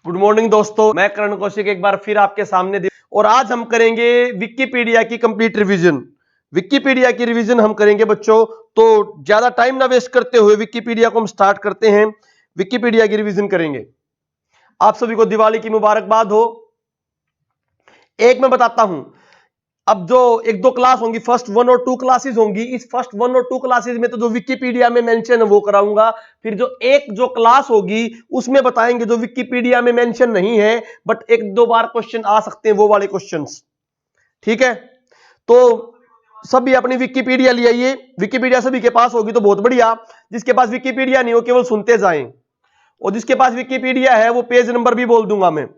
Good morning दोस्तों, मैं करण कौशिक एक बार फिर आपके सामने और आज हम करेंगे विकिपीडिया की कंप्लीट रिवीजन। विकिपीडिया की रिवीजन हम करेंगे बच्चों, तो ज्यादा टाइम ना वेस्ट करते हुए विकिपीडिया को हम स्टार्ट करते हैं। विकिपीडिया की रिवीजन करेंगे। आप सभी को दिवाली की मुबारकबाद हो। एक मैं बताता हूं, अब जो एक दो क्लास होंगी, फर्स्ट 1 और 2 क्लासेस होंगी। इस फर्स्ट 1 और 2 क्लासेस में तो जो विकिपीडिया में मेंशन है वो कराऊंगा। फिर जो क्लास होगी उसमें बताएंगे जो विकिपीडिया में मेंशन नहीं है, बट एक दो बार क्वेश्चन आ सकते हैं, वो वाले क्वेश्चंस। ठीक है, तो सभी अपनी विकिपीडिया ले आइए। विकिपीडिया सभी के पास होगी तो बहुत बढ़िया। जिसके पास विकिपीडिया नहीं हो केवल सुनते जाएं, और जिसके पास विकिपीडिया है वो पेज नंबर भी बोल दूंगा मैं।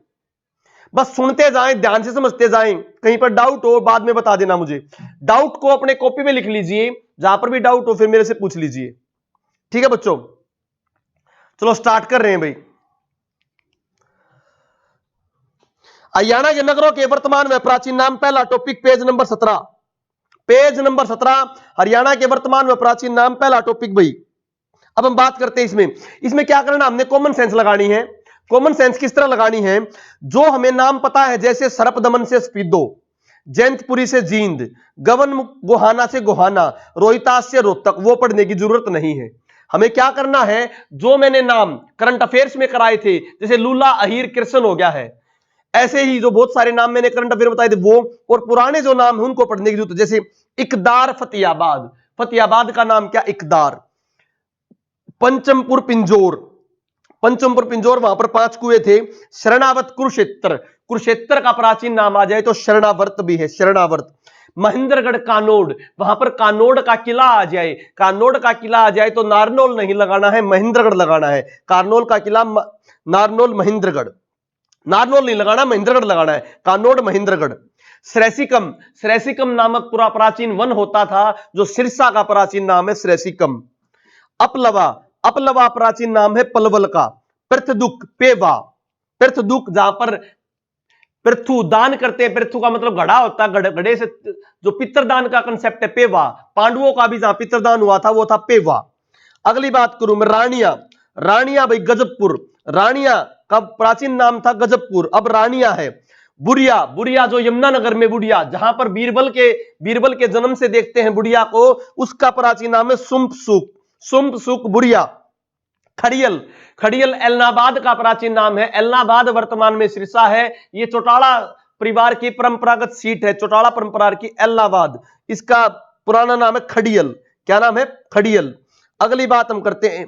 बस सुनते जाएं, ध्यान से समझते जाएं। कहीं पर डाउट हो बाद में बता देना मुझे। डाउट को अपने कॉपी में लिख लीजिए, जहां पर भी डाउट हो फिर मेरे से पूछ लीजिए। ठीक है बच्चों, चलो स्टार्ट कर रहे हैं भाई। हरियाणा के नगरों के वर्तमान में प्राचीन नाम, पहला topic page number 17। Page number 17, Haryana के वर्तमान में प्राचीन नाम, पहला टॉपिक भाई। अब हम बात करते हैं इसमें क्या करना, हमने कॉमन सेंस लगानी है। कॉमन सेंस किस तरह लगानी है? जो हमें नाम पता है, जैसे सरपदमन से स्पीदो, जैंतपुरी से जींद, गवन गोहाना से गोहाना, रोहितास से रोहतक, वो पढ़ने की जरूरत नहीं है। हमें क्या करना है, जो मैंने नाम करंट अफेयर्स में कराए थे, जैसे लूला, अहीर, कृष्ण हो गया है, ऐसे ही जो बहुत सारे नाम मैंने करंट अफेयर बताए थे वो, और पुराने जो नाम है उनको पढ़ने की जरूरत है। जैसे इकदार फतेहाबाद, फतेहाबाद का नाम क्या? इकदार। पंचमपुर पिंजौर, पंचमपुर पिंजौर, वहां पर 5 कुएं थे। शरणावत कुरुक्षेत्र, कुरुक्षेत्र का प्राचीन नाम आ जाए तो शरणावर्त भी है, शरणावर्त। महेंद्रगढ़ कानोड़, वहां पर कानोड़ का किला आ जाए, कानोड़ का किला आ जाए तो नारनौल नहीं लगाना है, महेंद्रगढ़ लगाना है। कानोड़ का किला नारनौल महेंद्रगढ़, नारनौल नहीं लगाना, महेंद्रगढ़ लगाना है, कानोड़ महेंद्रगढ़। श्रेसिकम, श्रेसिकम नामक पूरा प्राचीन वन होता था, जो सिरसा का प्राचीन नाम है, श्रेसिकम। अपलवा, अपलवा प्राचीन नाम है पलवल का। पृथ्वदुक, पेवा, पृथ्वदुक जहां पर पृथु दान करते हैं, पृथु का मतलब घड़ा होता है, घड़े से जो पितरदान का कंसेप्ट है, पेवा। पांडवों का भी जहां पितरदान हुआ था वो था पेवा। अगली बात करूं मैं, रानिया, रानिया भाई गजबपुर, रानिया का प्राचीन नाम था गजबपुर, अब रानिया है। बुढ़िया, बुढ़िया जो यमुनानगर में बुढ़िया, जहां पर बीरबल के जन्म से देखते हैं बुढ़िया को, उसका प्राचीन नाम है सुम्पसुक, सुम्पसुक बुढ़िया। खड़ियल, खड़ियल एलनाबाद का प्राचीन नाम है, एलनाबाद वर्तमान में सिरसा है। ये चौटाला परिवार की परंपरागत सीट है, चौटाला परंपरा की एलनाबाद, इसका पुराना नाम है खड़ियल। क्या नाम है? खड़ियल। अगली बात हम करते हैं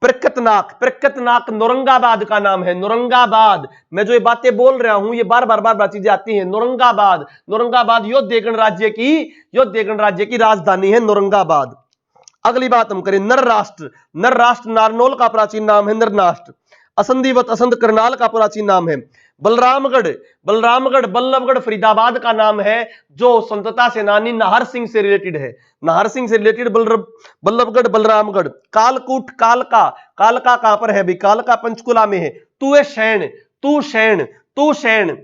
प्रकतनाक, प्रकतनाक नौरंगाबाद का नाम है, नौरंगाबाद। मैं जो ये बातें बोल रहा हूं ये बार बार चीजें आती हैं। नौरंगाबाद, नौरंगाबाद योद्धेगण राज्य की राजधानी है नौरंगाबाद। अगली बात हम करें नर राष्ट्र, नर राष्ट्र नारनौल का प्राचीन नाम है नरनाष्ट्र। असंधिवत, असंध करनाल का प्राचीन नाम है बलरामगढ़, बलरामगढ़ बल्लभगढ़ फरीदाबाद का नाम है, जो स्वतंत्रता सेनानी नाहर सिंह से रिलेटेड है, नाहर सिंह से रिलेटेड बल्लभगढ़ बलरामगढ़। कालकूट, कालका, कालका कहां पर है भाई? कालका पंचकुला में है। तू शैन, तू शैन, तू शैन,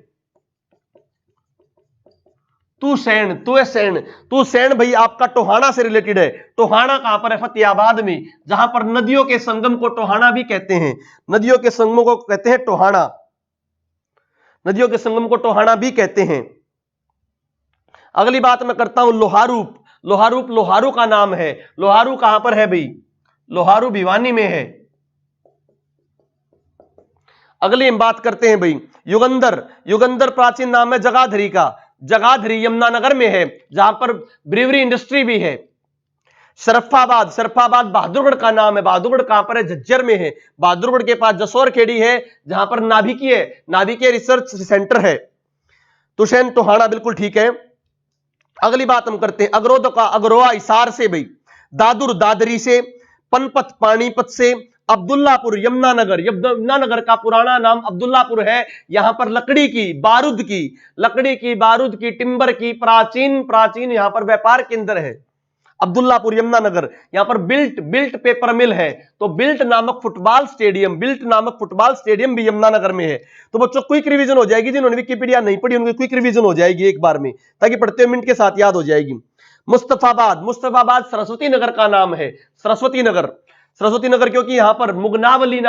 तू सैन, तू सैन, तू सैन भाई आपका टोहाना से रिलेटेड है। टोहाना कहां पर है? फतेहाबाद में, जहां पर नदियों के संगम को टोहाना भी कहते हैं, नदियों के संगमों को कहते हैं टोहाना, नदियों के संगम को टोहाना भी कहते हैं। अगली बात मैं करता हूं लोहारूप, लोहारूप, लोहारू का नाम है। लोहारू कहां पर है भाई? लोहारू भिवानी में है। अगली हम बात करते हैं भाई युगंधर, युगंधर प्राचीन नाम है जगाधरी का, जगाधरी यमुनानगर में है, जहां पर ब्रीवरी इंडस्ट्री भी है। शरफाबाद, शरफाबाद बहादुरगढ़ का नाम है, बहादुरगढ़ कहां पर है? झज्जर में है। बहादुरगढ़ के पास जसोर खेड़ी है, जहां पर नाभिकीय रिसर्च सेंटर है। तुशैन टोहाना बिल्कुल ठीक है। अगली बात हम करते हैं अगरोद का, अगरोहा हिसार से भाई, दादुर दादरी से, पनपत पानीपत से, अब्दुल्लापुर यमुनानगर, यमुनानगर का पुराना नाम अब्दुल्लापुर है। यहां पर लकड़ी की, बारूद की, लकड़ी की, बारूद की, टिम्बर की प्राचीन यहां पर व्यापार केंद्र है अब्दुल्लापुर यमुनानगर। यहां पर बिल्ट पेपर मिल है। तो बिल्ट नामक फुटबॉल स्टेडियम भी यमुनानगर में है। तो बच्चों क्विक रिवीजन हो जाएगी, जिन्होंने विकिपीडिया नहीं पढ़ी उनकी क्विक रिवीजन हो जाएगी एक बार में, ताकि पढ़ते हुए मिनट के साथ याद हो जाएगी। मुस्तफाबाद, मुस्तफाबाद सरस्वती नगर का नाम है, सरस्वती नगर। सरस्वती नगर क्योंकि यहां पर मुगनावली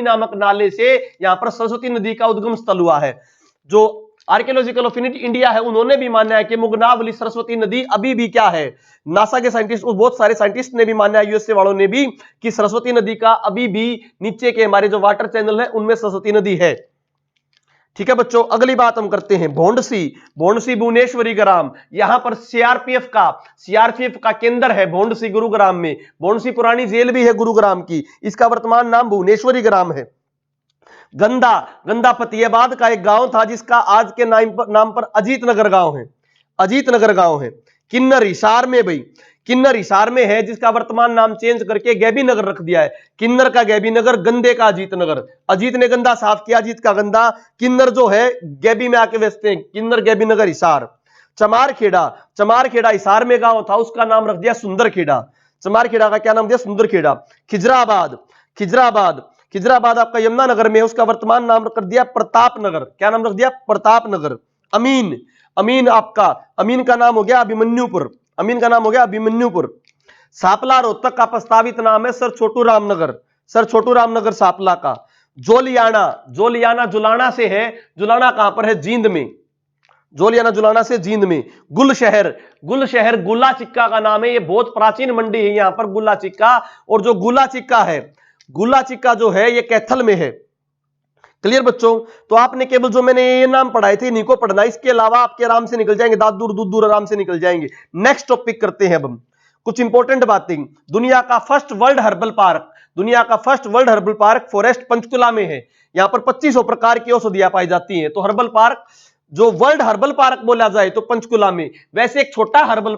नामक नाले से यहां पर सरस्वती नदी का उद्गम स्थल हुआ है। जो आर्कियोलॉजिकल ऑफिनिटी इंडिया है उन्होंने भी माना है कि मुगनावली सरस्वती नदी अभी भी क्या है, नासा के साइंटिस्ट और बहुत सारे साइंटिस्ट ने भी माना है, यूएसए वालों ने भी, कि सरस्वती नदी का अभी भी नीचे के हमारे जो वाटर चैनल है उनमें सरस्वती नदी है। ठीक है बच्चों, अगली बात हम करते हैं भोंडसी भुवनेश्वरी ग्राम, यहां पर सीआरपीएफ का केंद्र है भोंडसी गुरुग्राम में। भोंडसी पुरानी जेल भी है गुरुग्राम की, इसका वर्तमान नाम भुवनेश्वरी ग्राम है। गंदा फतेहाबाद का एक गांव था जिसका आज के नाम पर अजीत नगर गांव है। किन्नर हिसार में है जिसका वर्तमान नाम चेंज करके गैबी नगर रख दिया है। किन्नर का गैबी नगर, गंदे का अजीत नगर। अजीत ने गंदा साफ किया, अजीत का गंदा। किन्नर जो है गैबी में आके बसते हैं, किन्नर गैबी नगर हिसार। चमारखेड़ा हिसार में गांव था, उसका नाम रख दिया सुंदरखेड़ा। चमारखेड़ा का क्या नाम दिया? सुंदरखेड़ा। खिजराबाद आपका यमुनानगर में है, उसका वर्तमान नाम कर दिया प्रताप नगर। क्या नाम रख दिया? प्रताप नगर। अमीन का नाम हो गया अभिमन्युपुर। सापला रोहतक का प्रस्तावित नाम है सर छोटू रामनगर सापला का। जोलियाना जुलाना से है, जुलाना कहां पर है? जींद में। गुलशहर गुल्ला चिक्का का नाम है, ये बहुत प्राचीन मंडी है यहां पर गुल्ला चिक्का। और जो गुल्ला चिक्का जो है ये कैथल में है। क्लियर बच्चों? तो आपने केवल जो मैंने ये नाम पढ़ाए थे इन्हीं को पढ़ना, इसके अलावा आपके आराम से निकल जाएंगे, दांत दूर आराम से निकल जाएंगे। नेक्स्ट टॉपिक करते हैं अब हम कुछ इंपॉर्टेंट बातें। दुनिया का first world herbal park forest Panchkula में है। यहां पर 2500 प्रकार की औषधियां पाई जाती हैं। तो हर्बल पार्क, जो वर्ल्ड हर्बल पार्क बोला जाए तो पंचकुला में। वैसे एक छोटा हर्बल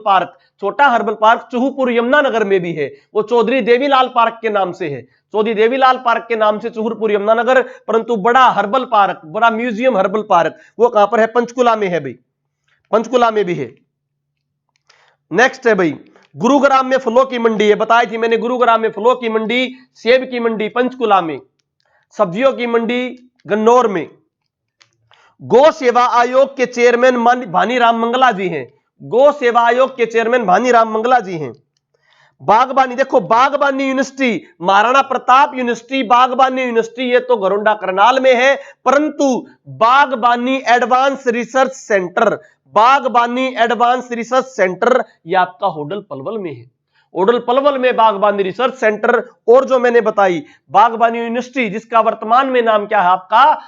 पार्क चूहपुर यमुनानगर में भी है, वो चौधरी देवीलाल पार्क के नाम से है। चूहपुर यमुनानगर। परंतु बड़ा हर्बल पार्क, बड़ा म्यूजियम हर्बल पार्क वो कहां पर है? पंचकुला में है भाई, पंचकुला में भी है। नेक्स्ट है भाई गुरुग्राम में फलों की मंडी है, बताई थी मैंने। गुरुग्राम में फलों की मंडी, सेब की मंडी पंचकुला में, सब्जियों की मंडी गन्नौर में। गौ सेवा आयोग के चेयरमैन भानीराम मंगला जी हैं। बागबानी, देखो बागबानी यूनिवर्सिटी, महाराणा प्रताप यूनिवर्सिटी, बागबानी यूनिवर्सिटी ये तो घरोंडा करनाल में है, परंतु बागबानी एडवांस रिसर्च सेंटर ये आपका होडल पलवल में है। बागबानी रिसर्च सेंटर। और जो मैंने बताई बागबानी यूनिवर्सिटी जिसका वर्तमान में नाम क्या है आपका?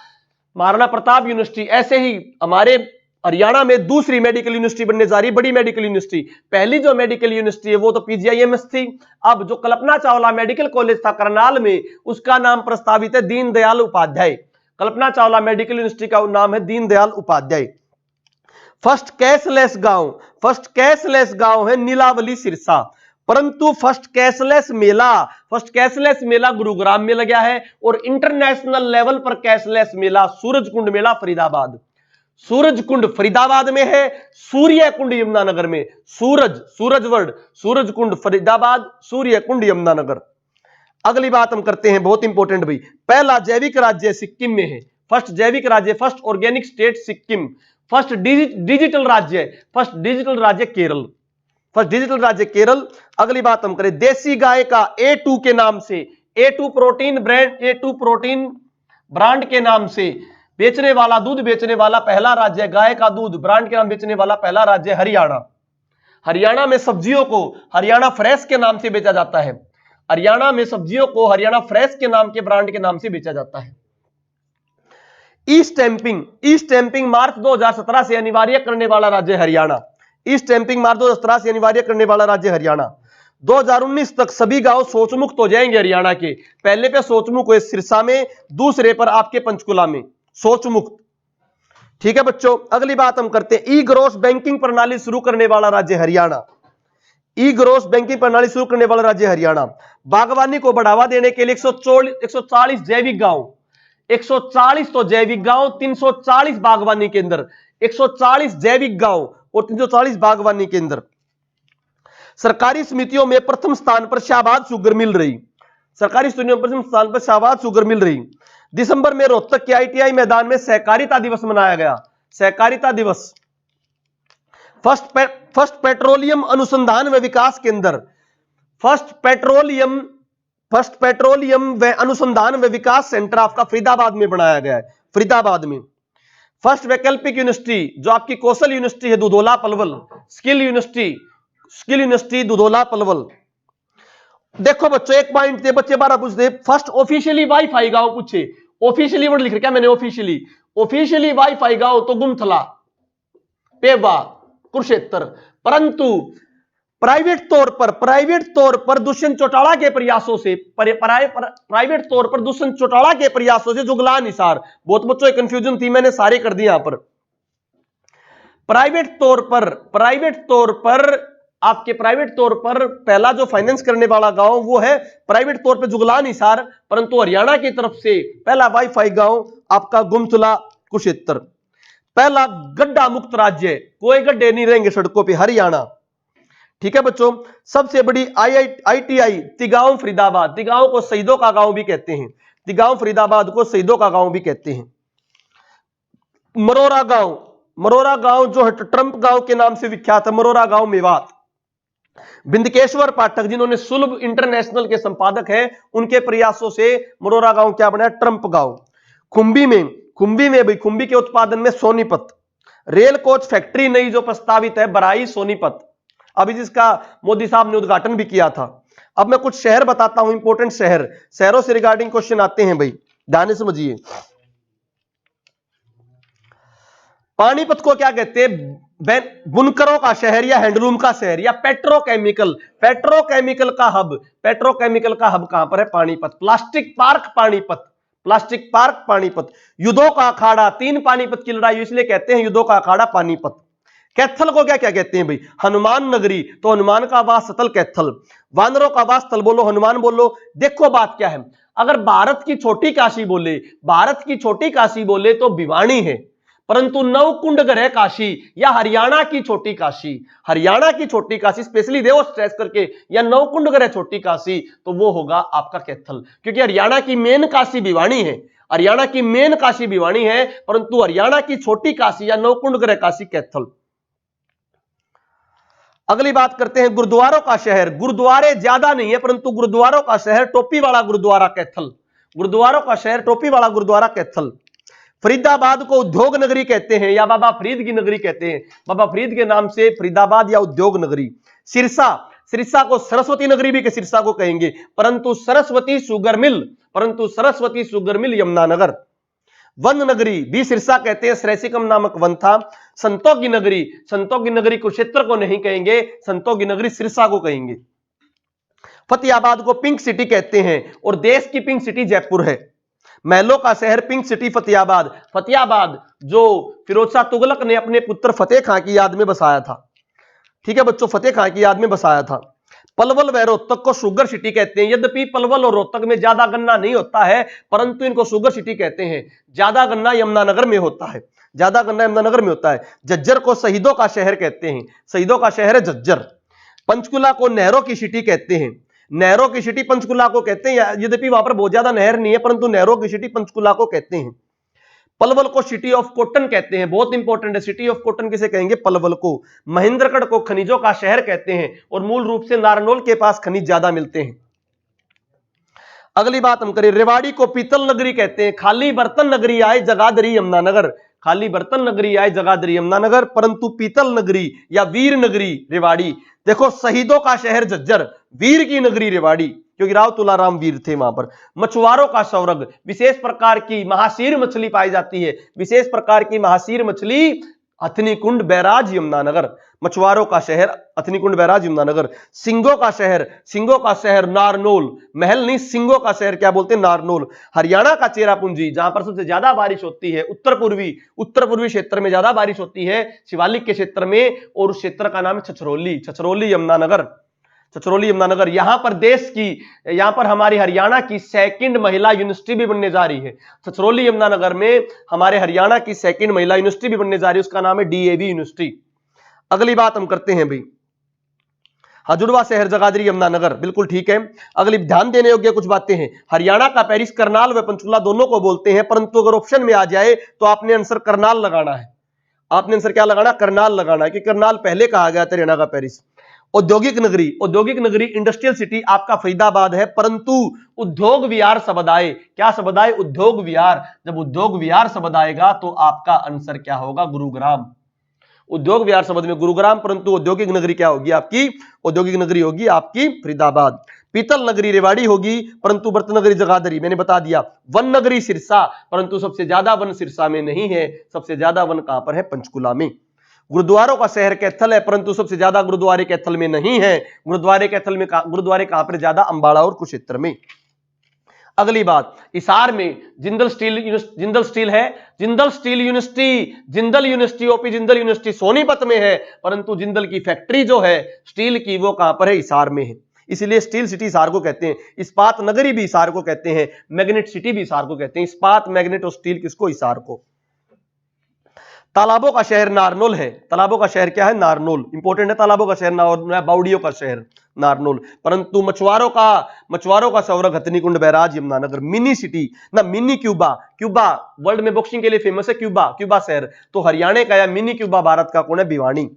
महाराणा प्रताप यूनिवर्सिटी। ऐसे ही हमारे हरियाणा में दूसरी मेडिकल यूनिवर्सिटी बनने जा रही, बड़ी मेडिकल यूनिवर्सिटी। पहली जो मेडिकल यूनिवर्सिटी है वो तो पीजीआईएमएस थी। अब जो कल्पना चावला मेडिकल कॉलेज था करनाल में, उसका नाम प्रस्तावित है दीनदयाल उपाध्याय। कल्पना चावला मेडिकल यूनिवर्सिटी का नाम है दीनदयाल उपाध्याय। फर्स्ट कैशलेस गांव है नीलावली सिरसा। परंतु फर्स्ट कैशलेस मेला गुरुग्राम में लगा है। और इंटरनेशनल लेवल पर कैशलेस मेला सूरजकुंड मेला फरीदाबाद में है। सूर्यकुंड यमुनानगर में। सूरजकुंड फरीदाबाद, सूर्यकुंड यमुनानगर। अगली बात हम करते हैं, बहुत इंपॉर्टेंट भाई। पहला जैविक राज्य सिक्किम में है। First organic state Sikkim. First digital राज्य केरल। अगली बात हम करें, देसी गाय का A2 के नाम से, A2 प्रोटीन ब्रांड के नाम से दूध बेचने वाला पहला राज्य, गाय का दूध ब्रांड के नाम बेचने वाला पहला राज्य हरियाणा। हरियाणा में सब्जियों को हरियाणा फ्रेश के नाम से बेचा जाता है। हरियाणा में सब्जियों को हरियाणा फ्रेश के नाम के ब्रांड के नाम से बेचा जाता है। ई स्टैंपिंग मार्च 2017 से अनिवार्य करने वाला राज्य हरियाणा। 2019 तक सभी गांव शौचमुक्त हो जाएंगे हरियाणा के। पहले पे शौचमुक्त हुए सिरसा में, दूसरे पर आपके पंचकुला में शौचमुक्त। ठीक है बच्चों, अगली बात हम करते हैं, ई ग्रोस बैंकिंग प्रणाली शुरू करने वाला राज्य हरियाणा। बागवानी को बढ़ावा देने के लिए 140 जैविक गांव, 140 तो जैविक गांव, 340 बागवानी केंद्र। 140 जैविक गांव और 340 बागवानी केंद्र। सरकारी समितियों में प्रथम स्थान पर शाहबाद शुगर मिल रही। दिसंबर में रोहतक के आईटीआई मैदान में सहकारिता दिवस मनाया गया। फर्स्ट पेट्रोलियम अनुसंधान व विकास केंद्र। फर्स्ट पेट्रोलियम फर्स्ट पेट्रोलियम व अनुसंधान व विकास सेंटर आपका फरीदाबाद में बनाया गया है, फरीदाबाद में। फर्स्ट वैकल्पिक यूनिवर्सिटी जो आपकी कौशल यूनिवर्सिटी है दुधौला पलवल, स्किल यूनिवर्सिटी दुधौला पलवल। देखो बच्चों एक पॉइंट थे, बच्चे 12 पूछते, फर्स्ट ऑफिशियली वाईफाई गांव पूछे, ऑफिशियली वर्ड लिख रखा मैंने, ऑफिशियली वाईफाई गांव तो गुमथला, पेबा, कुरुक्षेत्र। परंतु प्राइवेट तौर पर दुष्यंत चौटाला के प्रयासों से, प्राइवेट तौर पर दुष्यंत चौटाला के प्रयासों से जुगलान हिसार, बहुत बच्चों कंफ्यूजन थी, मैंने सारे कर दिए यहां पर। प्राइवेट तौर पर पहला जो फाइनेंस करने वाला गांव वो है प्राइवेट तौर पर जुगलान हिसार, परंतु हरियाणा की तरफ से पहला वाईफाई गांव आपका गुमथला कुरुक्षेत्र। पहला गड्ढा मुक्त राज्य, कोई गड्ढे नहीं रहेंगे सड़कों पे, हरियाणा। ठीक है बच्चों। सबसे बड़ी IITI तिगांव फरीदाबाद, तिगांव को शहीदों का गांव भी कहते हैं, तिगांव फरीदाबाद को शहीदों का गांव भी कहते हैं। मरोरा गांव जो है ट्रंप गांव के नाम से विख्यात है, मरोरा गांव मेवात। बिंदकेश्वर पाठक जिन्होंने सुलभ इंटरनेशनल के संपादक हैं, उनके प्रयासों से मरोरा गांव क्या बना, ट्रंप गांव। खुंबी में भाई, खुंबी के उत्पादन में सोनीपत। रेल कोच फैक्ट्री नई जो प्रस्तावित है बराई सोनीपत, अभी जिसका मोदी साहब ने उद्घाटन भी किया था। अब मैं कुछ शहर बताता हूं, इंपॉर्टेंट शहरों से रिगार्डिंग क्वेश्चन आते हैं भाई, ध्यान से समझिए। पानीपत को क्या कहते हैं, बुनकरों का शहर या हैंडलूम का शहर या पेट्रोकेमिकल का हब। पेट्रोकेमिकल का हब कहां पर है, पानीपत। Plastic park Panipat. युद्धों का अखाड़ा, 3 पानीपत की लड़ाई इसलिए कहते हैं युद्धों का अखाड़ा पानीपत। कैथल को क्या क्या कहते हैं भाई, हनुमान नगरी, तो हनुमान का आवास स्थल कैथल। वानरों का आवास स्थल बोलो, हनुमान बोलो। देखो बात क्या है, अगर भारत की छोटी काशी बोले तो भिवानी है, परंतु नवकुंड ग्रह काशी या हरियाणा की छोटी काशी स्पेशली देखो स्ट्रेस करके, या नवकुंड ग्रह छोटी काशी, तो वो होगा आपका कैथल, क्योंकि हरियाणा की मेन काशी भिवानी है, परंतु हरियाणा की छोटी काशी या नवकुंड ग्रह काशी कैथल। अगली बात करते हैं गुरुद्वारों का शहर। गुरुद्वारे ज्यादा नहीं है, परंतु गुरुद्वारों का शहर टोपी वाला गुरुद्वारा कैथल। फरीदाबाद को उद्योग नगरी कहते हैं या बाबा फरीद की नगरी कहते हैं, बाबा फरीद के नाम से फरीदाबाद या उद्योग नगरी। सिरसा को सरस्वती नगरी भी सिरसा को कहेंगे, परंतु Saraswati sugar mill Yamunanagar. One नगरी भी सिरसा कहते हैं, श्रेसिकम नामक वन था। संतों की नगरी कुरुक्षेत्र को नहीं कहेंगे, संतों की नगरी सिरसा को कहेंगे। फतेहाबाद को पिंक सिटी कहते हैं और देश की पिंक सिटी जयपुर है। महलों का शहर पिंक सिटी फतेहाबाद जो फिरोज शाह तुगलक ने अपने पुत्र फतेह खां की याद में बसाया था। ठीक है बच्चों, फतेह खां की याद में बसाया था। पलवल व रोहतक को शुगर सिटी कहते हैं, यद्यपि पलवल और रोहतक में ज्यादा गन्ना नहीं होता है, परंतु इनको शुगर सिटी कहते हैं। ज्यादा गन्ना यमुनानगर में होता है, झज्जर को शहीदों का शहर कहते हैं, शहीदों का शहर है झज्जर। पंचकुला को नहरों की सिटी कहते हैं, नहरों की सिटी पंचकुला को कहते हैं, यद्यपि वहां पर बहुत ज्यादा नहर नहीं है, परंतु नहरों की सिटी पंचकुला को कहते हैं। पलवल को सिटी ऑफ कॉटन कहते हैं, बहुत इंपॉर्टेंट है, सिटी ऑफ कॉटन किसे कहेंगे, पलवल को। महेंद्रगढ़ को खनिजों का शहर कहते हैं और मूल रूप से नारनौल के पास खनिज ज्यादा मिलते हैं। अगली बात हम करें, रेवाड़ी को पीतल नगरी कहते हैं। खाली बर्तन नगरी आए जगाधरी यमुनानगर, परंतु पीतल नगरी या वीर नगरी रेवाड़ी। देखो शहीदों का शहर झज्जर, वीर की नगरी रेवाड़ी, क्योंकि राव तुलाराम वीर थे वहां पर। मछुआरों का स्वर्ग, विशेष प्रकार की महासीर मछली पाई जाती है, अथनीकुंड बैराज यमुनानगर। मछुआरों का शहर अथनीकुंड बैराज यमुनानगर। सिंगों का शहर नारनौल, महल नहीं, सिंगों का शहर क्या बोलते हैं, नारनौल। हरियाणा का चेरापूंजी, जहां पर सबसे ज्यादा बारिश होती है, उत्तर पूर्वी क्षेत्र में ज्यादा बारिश होती है, शिवालिक के क्षेत्र में, और उस क्षेत्र का नाम है छछरौली यमुनानगर। यहां पर हमारी हरियाणा की सेकंड महिला यूनिवर्सिटी भी बनने जा रही है। छछरौली यमुनानगर में हमारे हरियाणा की सेकंड महिला यूनिवर्सिटी भी बनने जा रही है, उसका नाम है DAV यूनिवर्सिटी। अगली बात हम करते हैं भाई, जुड़वा शहर जगाधरी यमुनानगर, बिल्कुल ठीक है। अगली ध्यान देने योग्य कुछ बातें हैं। हरियाणा का पेरिस करनाल व पंचकुला दोनों को बोलते हैं, परंतु अगर ऑप्शन में आ जाए तो आपने आंसर करनाल लगाना है, करनाल लगाना है कि करनाल पहले कहा गया था हरियाणा का पेरिस। औद्योगिक नगरी, औद्योगिक नगरी इंडस्ट्रियल सिटी आपका फरीदाबाद है, परंतु उद्योग विहार शब्द आए, क्या शब्द आए? उद्योग विहार। जब उद्योग विहार शब्द आएगा तो आपका आंसर क्या होगा? गुरुग्राम। उद्योग विहार शब्द में गुरुग्राम, परंतु औद्योगिक नगरी क्या होगी आपकी? औद्योगिक नगरी होगी आपकी फरीदाबाद। पीतल नगरी रेवाड़ी होगी, परंतु व्रत नगरी जगाधरी, मैंने बता दिया। वन नगरी सिरसा, परंतु सबसे ज्यादा वन सिरसा में नहीं है, सबसे ज्यादा वन कहां पर है? पंचकुला में। गुरुद्वारों का शहर कैथल है, परंतु सबसे ज्यादा गुरुद्वारे कैथल में नहीं है। गुरुद्वारे कैथल में गुरुद्वारे कहां पर ज्यादा? अंबाला और कुरुक्षेत्र में। अगली बात, हिसार में जिंदल स्टील है, Jindal steel university, Jindal university, OP Jindal university Sonipat में है, परंतु जिंदल की फैक्ट्री जो है स्टील की वो कहां पर है? हिसार में है। इसलिए स्टील सिटी हिसार को कहते हैं, इस्पात नगरी भी हिसार को कहते हैं, मैग्नेट सिटी भी हिसार को कहते हैं। इस्पात, मैग्नेट और स्टील किसको? हिसार को। तालाबों का शहर नारनौल है, तालाबों का शहर क्या है? नारनौल। इंपॉर्टेंट है तालाबों का शहर नारनौल, बाउडियों का शहर नारनौल। परंतु मछुआरों का Saurabh Hathnikund barrage Yamunanagar. Mini city ना, मिनी क्यूबा, क्यूबा वर्ल्ड में बॉक्सिंग के लिए फेमस है, क्यूबा शहर, तो हरियाणा का या मिनी क्यूबा भारत का कौन है? भिवानी,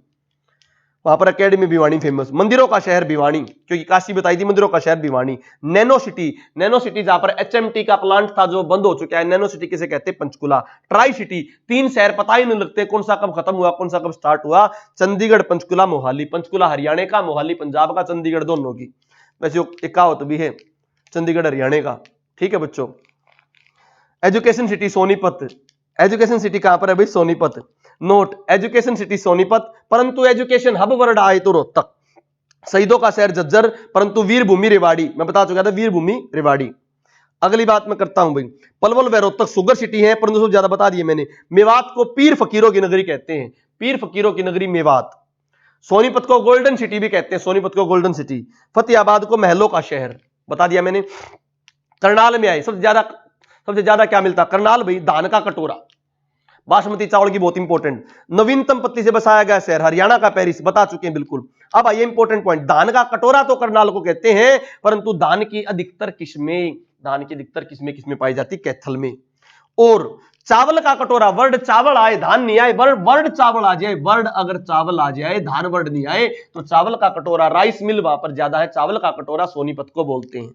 वहां पर अकेडमी भिवानी फेमस। मंदिरों का शहर भिवानी, क्योंकि काशी बताई थी, मंदिरों का शहर भिवानी। नैनो सिटी जहां पर एचएमटी का प्लांट था जो बंद हो चुका है, नैनो सिटी किसे कहते हैं? पंचकुला। ट्राई सिटी, 3 शहर पता ही नहीं लगते कौन सा कब खत्म हुआ, कौन सा कब स्टार्ट हुआ। चंडीगढ़, पंचकुला, मोहाली। पंचकुला हरियाणा का, मोहाली पंजाब का, चंडीगढ़ दोनों की। वैसे एक कहावत भी है, चंडीगढ़ हरियाणा का। ठीक है बच्चों। Education city Sonipat, education city कहां पर है भाई? Sonipat. Note, education city Sonipat, परंतु एजुकेशन हब वर्ड आए तो रोहतक। शहीदों का शहर झज्जर, परंतु वीरभूमि रेवाड़ी, मैं बता चुका था वीरभूमि रेवाड़ी। अगली बात मैं करता हूं भाई, पलवल व रोहतक शुगर सिटी है, परंतु सबसे ज्यादा बता दिए मैंने। मेवात को पीर फकीरों की नगरी कहते हैं, पीर फकीरों की नगरी मेवात। सोनीपत को गोल्डन सिटी भी कहते हैं, सोनीपत को गोल्डन सिटी। फतेहाबाद को महलों का शहर, बता दिया मैंने। करनाल में आए, सबसे ज्यादा क्या मिलता? करनाल भाई, धान का कटोरा, बासमती चावल की, बहुत इंपॉर्टेंट। नवीनतम पत्ती से बसाया गया शहर, हरियाणा का पेरिस, बता चुके हैं बिल्कुल। अब आइए इंपॉर्टेंट पॉइंट, धान का कटोरा तो करनाल को कहते हैं, परंतु धान की अधिकतर किस्में पाई जाती? कैथल में। और चावल का कटोरा, वर्ड चावल आए, धान नहीं आए, वर्ड चावल आ जाए, वर्ड अगर चावल आ जाए, धान वर्ड नहीं आए, तो चावल का कटोरा, राइस मिल वहां पर ज्यादा है, चावल का कटोरा सोनीपत को बोलते हैं।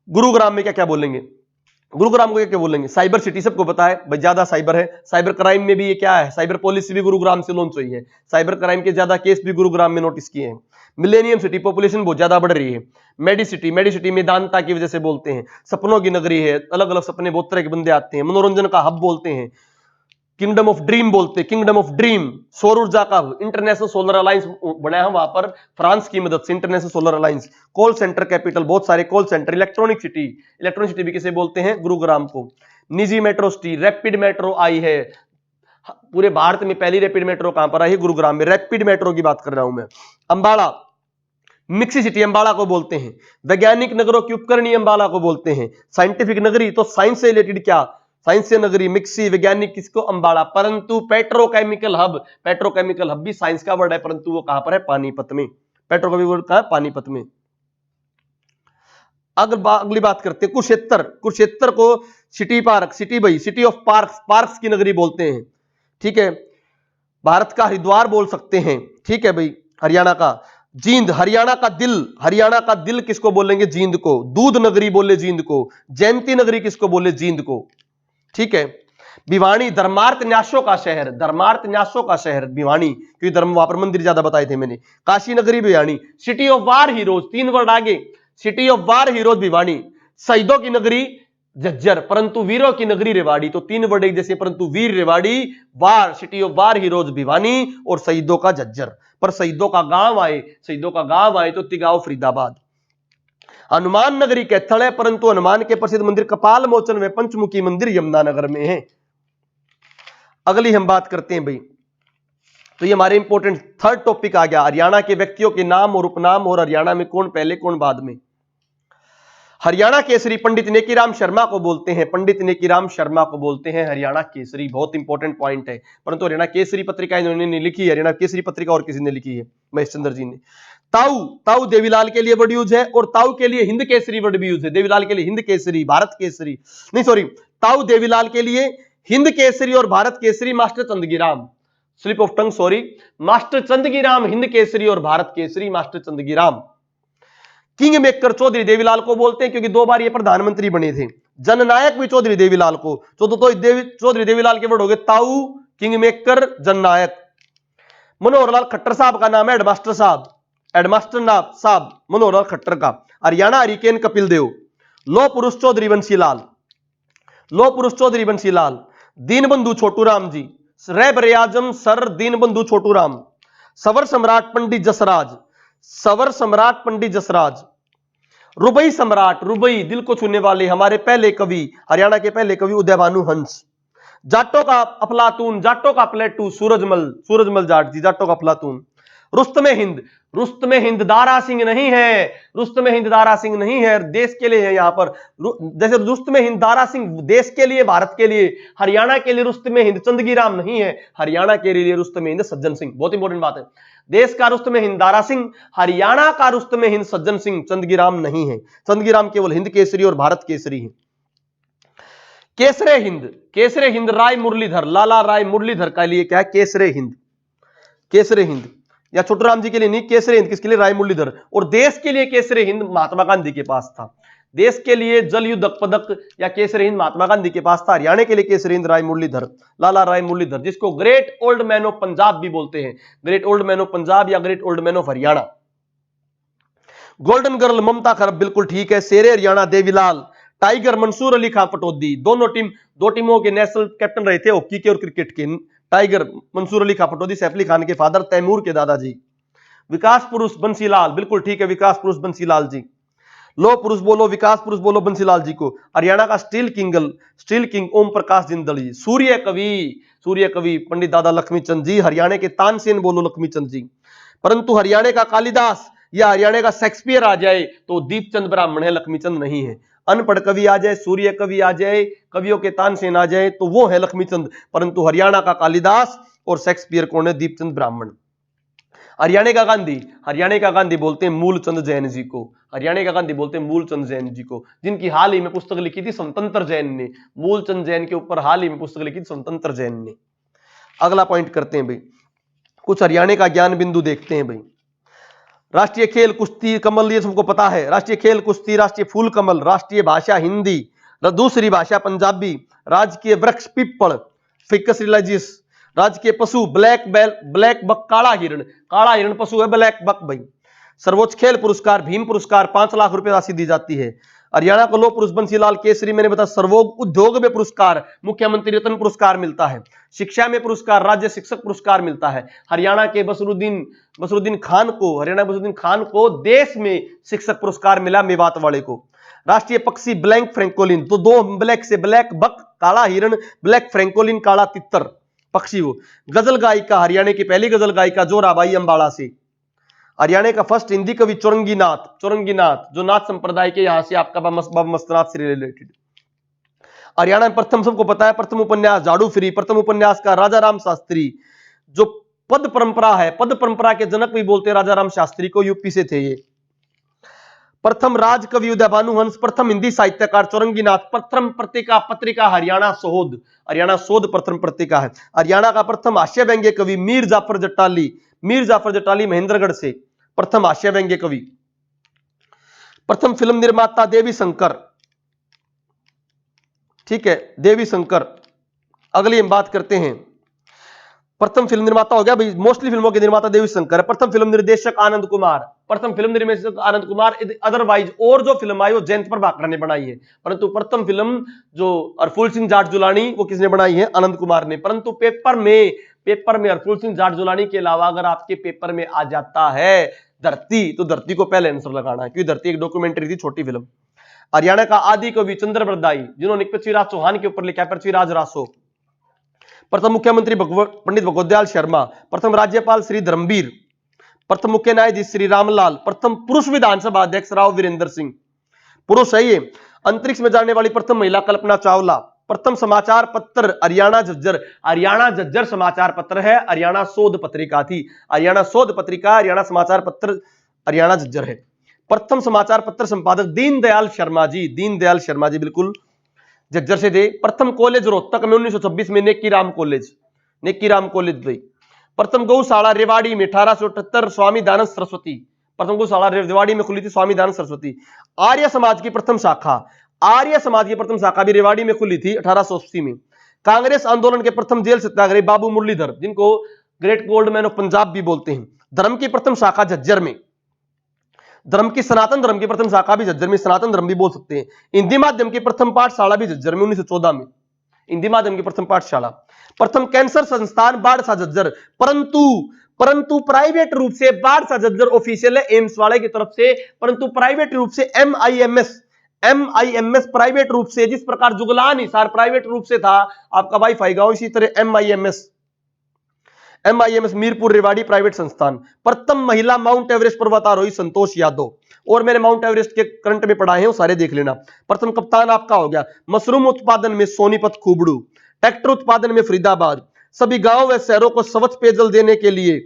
गुरुग्राम में क्या क्या बोलेंगे? गुरुग्राम को क्या बोलेंगे? साइबर सिटी, सबको पता है भाई, ज्यादा साइबर है। साइबर क्राइम में भी ये क्या है? साइबर पॉलिसी भी गुरुग्राम से लॉन्च हुई है, साइबर क्राइम के ज्यादा केस भी गुरुग्राम में नोटिस किए हैं। मिलेनियम सिटी, पॉपुलेशन बहुत ज्यादा बढ़ रही है। मेडी सिटी मेदांता की वजह से बोलते हैं। सपनों की नगरी है, अलग अलग सपने, बहुत तरह के बंदे आते हैं। मनोरंजन का हब बोलते हैं, किंगडम ऑफ ड्रीम बोलते हैं, किंगडम ऑफ ड्रीम। सौर ऊर्जा का इंटरनेशनल सोलर अलायंस बनाया वहां पर फ्रांस की मदद से, international solar alliance. Call centre capital, बहुत सारे कॉल सेंटर। इलेक्ट्रॉनिक सिटी भी किसे बोलते हैं? गुरुग्राम को। निजी मेट्रो सिटी, रैपिड मेट्रो आई है, पूरे भारत में पहली रैपिड मेट्रो कहां पर आई है? गुरुग्राम में। रैपिड मेट्रो की बात कर रहा हूं मैं। अंबाला, मिक्सी सिटी अंबाला को बोलते हैं। वैज्ञानिक नगरों की उपकरणी अंबाला को बोलते हैं। साइंटिफिक नगरी तो साइंस से रिलेटेड क्या? साइंस से नगरी, मिक्सी, वैज्ञानिक किसको? अंबाला। परंतु पेट्रोकेमिकल हब भी साइंस का वर्ड है, परंतु वो कहां पर है? पानीपत में। पेट्रोकेमिकल वर्ड कहां है? पानीपत में। अगली बात करते हैं कुरुक्षेत्र को सिटी ऑफ पार्क्स की नगरी बोलते हैं। ठीक है, भारत का हरिद्वार बोल सकते हैं। ठीक है भाई, हरियाणा का जींद, हरियाणा का दिल किसको बोलेंगे? जींद को। दूध नगरी बोले जींद को। जयंती नगरी किसको बोले? जींद को। ठीक है, भिवानी धर्मार्थ न्यासों का शहर भिवानी, क्योंकि धर्म वहां पर मंदिर ज्यादा बताए थे मैंने। काशी नगरी Bhiwani. City of war heroes, 3 word आगे, city of war heroes Bhiwani. शहीदों की नगरी झज्जर, परंतु वीरों की नगरी रेवाड़ी, तो 3 वर्ड एक जैसे, परंतु वीर Rewari, war city of war heroes Bhiwani, और शहीदों का झज्जर। पर शहीदों का गांव आए तो तिगांव फरीदाबाद। हनुमान नगरी कैथल है, परंतु हनुमान के प्रसिद्ध मंदिर कपाल मोचन में पंचमुखी मंदिर यमुनानगर में है। अगली हम बात करते हैं भाई, तो ये हमारे इंपॉर्टेंट थर्ड टॉपिक आ गया, हरियाणा के व्यक्तियों के नाम और उपनाम, और हरियाणा में कौन पहले कौन बाद में। हरियाणा केसरी पंडित नेकीराम शर्मा को बोलते हैं, हरियाणा केसरी, बहुत इंपॉर्टेंट पॉइंट है। परंतु हरियाणा केसरी पत्रिका इन्होंने नहीं लिखी, हरियाणा केसरी पत्रिका और किसी ने लिखी है, महेश चंद्र जी ने। ताऊ देवीलाल के लिए वर्ड यूज है, और ताऊ के लिए हिंद केसरी वर्ड भी यूज है। देवीलाल के लिए हिंद केसरी, भारत केसरी नहीं, सॉरी, ताऊ देवीलाल के लिए हिंद केसरी और Bharat Kesari master Chandgiram. Slip of tongue sorry, master Chandgiram Hind Kesari और Bharat Kesari master Chandgiram. King maker Chaudhary Devilal को बोलते हैं क्योंकि 2 बार ये प्रधानमंत्री बने थे। जननायक भी चौधरी देवीलाल को, तो चौधरी देवीलाल के वर्ड हो गए ताऊ, किंग मेकर, जननायक। मनोहर लाल खट्टर साहब का नाम है हेडमास्टर साहब, साहब मनोहर लाल खट्टर का। हरियाणा हरिकेन कपिल देव। लो पुरुष चौधरी बंसीलाल, लो पुरुष चौधरी बंसीलाल। दीनबंधु छोटू राम जी, रहबर आजम सर दीनबंधु छोटू राम। सवर सम्राट पंडित जसराज, सवर सम्राट पंडित जसराज। रुबई सम्राट, रुबई दिल को छूने वाले हमारे पहले कवि, हरियाणा के पहले कवि उदय भानु हंस। जाटों का अफलातून, जाटों का प्लेटू सूरजमल, सूरजमल जाट जी, जाटों का अफलातून। रुस्तमे हिंद, रुस्तमे हिंद दारा सिंह नहीं है, रुस्तमे हिंद दारा सिंह नहीं है, देश के लिए है यहां पर। जैसे रुस्तमे हिंद दारा सिंह देश के लिए, भारत के लिए, हरियाणा के लिए रुस्तमे हिंद चंदगीराम नहीं है, हरियाणा के लिए रुस्तमे हिंद सज्जन सिंह। बहुत इंपॉर्टेंट बात है, देश का रुस्तमे हिंद दारा सिंह, हरियाणा का रुस्तमे हिंद सज्जन सिंह, चंदगीराम नहीं है। चंदगीराम केवल हिंद केसरी और भारत केसरी है। केसरे हिंद, केसरे हिंद राय मुरलीधर, लाला राय मुरलीधर का लिए क्या है केसरे हिंद, केसरे हिंद। या छोटूराम जी के लिए नहीं, केसरे हिंद किसके लिए, राय मुरलीधर। और देश के लिए केसरे हिंद महात्मा गांधी के पास था, देश के लिए जल युद्ध पदक या केसरे हिंद महात्मा गांधी के पास था। हरियाणा के लिए केसरे हिंद राय मुरलीधर, लाला राय मुरलीधर, जिसको great old man of Punjab भी बोलते हैं, great old man of Punjab या great old man of Haryana. Golden girl Mamta Kharab, बिल्कुल ठीक है। शेरे हरियाणा देवीलाल। टाइगर मंसूर अली खां पटौदी, दोनों दो टीमों के नेशनल कैप्टन रहे थे, हॉकी के और क्रिकेट के। टाइगर मंसूर अली खां पटौदी, सैफ अली खान के फादर, तैमूर के दादाजी। विकास पुरुष बंसीलाल, बिल्कुल ठीक है, विकास पुरुष बंसीलाल जी। लो पुरुष बोलो, विकास पुरुष बोलो बंसीलाल जी को। हरियाणा का स्टील किंग ओम प्रकाश जिंदल जी। सूर्य कवि पंडित दादा लक्ष्मीचंद जी। हरियाणा के तानसेन बोलो लक्ष्मीचंद जी। परंतु हरियाणा का कालिदास या हरियाणा का शेक्सपियर आ जाए तो दीपचंद ब्राह्मण है, लक्ष्मीचंद नहीं है। अनपढ़ कवि आ जाए, सूर्य कवि आ जाए, कवियों के तानसेन आ जाए तो वो है लक्ष्मीचंद, परंतु हरियाणा का कालिदास और शेक्सपियर कौन है, दीपचंद ब्राह्मण। हरियाणा का गांधी बोलते हैं मूलचंद जैन जी को, हरियाणा का गांधी बोलते हैं मूलचंद जैन जी को, जिनकी हाल ही में पुस्तक लिखी थी स्वतंत्र जैन ने, मूलचंद जैन के ऊपर हाल ही में पुस्तक लिखी थी स्वतंत्र जैन ने। अगला पॉइंट करते हैं भाई, कुछ हरियाणा का ज्ञान बिंदु देखते हैं भाई। राष्ट्रीय खेल कुश्ती कमल, ये सबको पता है, राष्ट्रीय खेल कुश्ती, राष्ट्रीय फूल कमल, राष्ट्रीय भाषा हिंदी, दूसरी भाषा पंजाबी, राजकीय वृक्ष पीपल, फिकस रिलीजियस, राजकीय पशु ब्लैक बक, काला हिरण पशु है ब्लैक बक भाई। सर्वोच्च खेल पुरस्कार भीम पुरस्कार, 5 लाख रुपए राशि दी जाती है। हरियाणा को लो पुरुष बंसीलाल केसरी, मैंने बताया। सर्वोग उद्योग में पुरस्कार मुख्यमंत्री रत्न पुरस्कार मिलता है। शिक्षा में पुरस्कार राज्य शिक्षक पुरस्कार मिलता है। हरियाणा के बसरुद्दीन खान को, हरियाणा बसरुद्दीन खान को देश में शिक्षक पुरस्कार मिला, मेवात वाले को। राष्ट्रीय पक्षी ब्लैक फ्रैंकोलिन, तो 2 ब्लैक से ब्लैक बक काला हिरण, ब्लैक फ्रैंकोलिन काला तितर पक्षी वो। गजल गायिका, हरियाणा की पहली गजल गायिका जोराबाई अंबाड़ा से। हरियाणा का फर्स्ट हिंदी कवि चौरंगीनाथ, जो नाथ संप्रदाय के, यहां से आपका बाबा मस्तनाथ से रिलेटेड। हरियाणा में प्रथम, सबको पता है, प्रथम उपन्यास झाड़ू फ्री, प्रथम उपन्यास का राजा राम शास्त्री। जो पद परंपरा है, पद परंपरा के जनक भी बोलते हैं राजा राम शास्त्री को, यूपी से थे ये। प्रथम राज कवि उदय भानु हंस, प्रथम हिंदी साहित्यकार चौरंगीनाथ, प्रथम पत्रिका हरियाणा शोध प्रथम पत्रिका है। हरियाणा का प्रथम हास्य व्यंग्य कवि मीर जाफर जटाली महेंद्रगढ़ से, प्रथम हास्य व्यंग्य कवि। प्रथम फिल्म निर्माता देवी शंकर, ठीक है, देवी शंकर। अगली हम बात करते हैं, प्रथम फिल्म निर्माता हो गया भाई, मोस्टली फिल्मों के निर्माता देवी शंकर है। प्रथम फिल्म निर्देशक आनंद कुमार, अदरवाइज और जो फिल्म आई वो जयंत प्रभाकर ने बनाई है, परंतु प्रथम फिल्म जो हरफूल सिंह जाट जुलानी, वो किसने बनाई है, आनंद कुमार ने। परंतु पेपर में हरफूल सिंह जाट जुलानी के अलावा अगर आपके पेपर में आ जाता है धरती, तो धरती को पहले आंसर लगाना है, क्योंकि धरती एक डॉक्यूमेंट्री थी, छोटी फिल्म। हरियाणा का आदि कवि चंद्रप्रदाई, जिन्होंने पृथ्वीराज चौहान के ऊपर लिखा, पृथ्वीराज रासो। प्रथम मुख्यमंत्री पंडित भगवत शर्मा, प्रथम राज्यपाल श्री धर्मवीर, प्रथम मुख्य न्यायाधीश श्री रामलाल, प्रथम पुरुष विधानसभा अध्यक्ष राव वीरेंद्र सिंह, पुरुष है ये। अंतरिक्ष में जाने वाली प्रथम महिला कल्पना चावला। प्रथम समाचार पत्र हरियाणा झज्जर समाचार पत्र है, हरियाणा शोध पत्रिका थी, हरियाणा समाचार पत्र हरियाणा झज्जर है। प्रथम समाचार पत्र संपादक दीनदयाल शर्मा जी, बिल्कुल झज्जर से थे। प्रथम कॉलेज रोहतक में 1926 में नेकी राम कॉलेज भाई। प्रथम गौशाला रेवाड़ी में 1878 स्वामी दयानंद सरस्वती, प्रथम गौशाला रेवाड़ी में खुली थी, स्वामी दयानंद सरस्वती। आर्य समाज की प्रथम शाखा, आर्य समाज की प्रथम शाखा भी रेवाड़ी में खुली थी 1880 में। कांग्रेस आंदोलन के प्रथम जेल सत्याग्रही बाबू मुरलीधर, जिनको ग्रेट गोल्डमैन ऑफ पंजाब भी बोलते हैं। धर्म की प्रथम शाखा झज्जर में, धर्म की सनातन धर्म की प्रथम शाखा भी झज्जर में, सनातन धर्म भी बोल सकते हैं। हिंदी माध्यम की प्रथम पाठशाला भी झज्जर में 1914 में, हिंदी माध्यम की प्रथम पाठशाला। प्रथम कैंसर संस्थान बाढ़सा झज्जर, परंतु प्राइवेट रूप से बाढ़सा झज्जर ऑफिशियल है एम्स वाले की तरफ से, परंतु प्राइवेट रूप से MIMS प्राइवेट रूप से, जिस प्रकार जुगलान हिसार प्राइवेट रूप से था आपका वाईफाई गांव, इसी तरह MIMS मीरपुर रेवाड़ी प्राइवेट संस्थान। प्रथम महिला माउंट एवरेस्ट पर्वतारोही संतोष यादव, और मैंने माउंट एवरेस्ट के करंट में पढ़ाए हैं वो सारे देख लेना। प्रथम कप्तान आपका हो गया। मशरूम उत्पादन में सोनीपत खूबड़ू, ट्रैक्टर उत्पादन में फरीदाबाद, सभी गांव व शहरों को स्वच्छ पेयजल देने के लिए,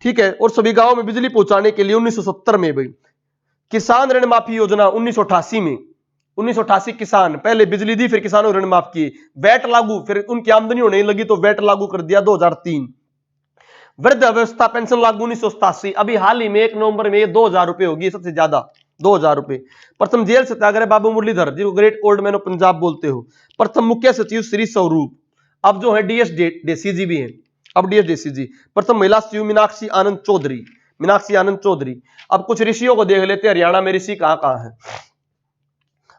ठीक है, और सभी गांवों में बिजली पहुंचाने के लिए 1970 में भाई। किसान ऋण माफी योजना 1988 में, 1988 किसान पहले बिजली दी, फिर किसानों ऋण माफ किए। वैट लागू, फिर उनकी आमदनी होने लगी तो वैट लागू कर दिया 2003। वृद्ध अवस्था पेंशन लागू 1987, अभी हाल ही में 1 नवंबर में 2000 रुपए होगी, सबसे ज्यादा 2000 रुपए। प्रथम जेल सत्याग्रह बाबू मुरलीधर, जिसको great old man of Punjab बोलते हो। प्रथम मुख्य सचिव श्री स्वरूप, अब जो है DS DCG भी है, अब DS DCG। प्रथम महिला सचिव मीनाक्षी आनंद चौधरी, मीनाक्षी आनंद चौधरी। अब कुछ ऋषियों को देख लेते हैं, हरियाणा में ऋषि कहां कहां है।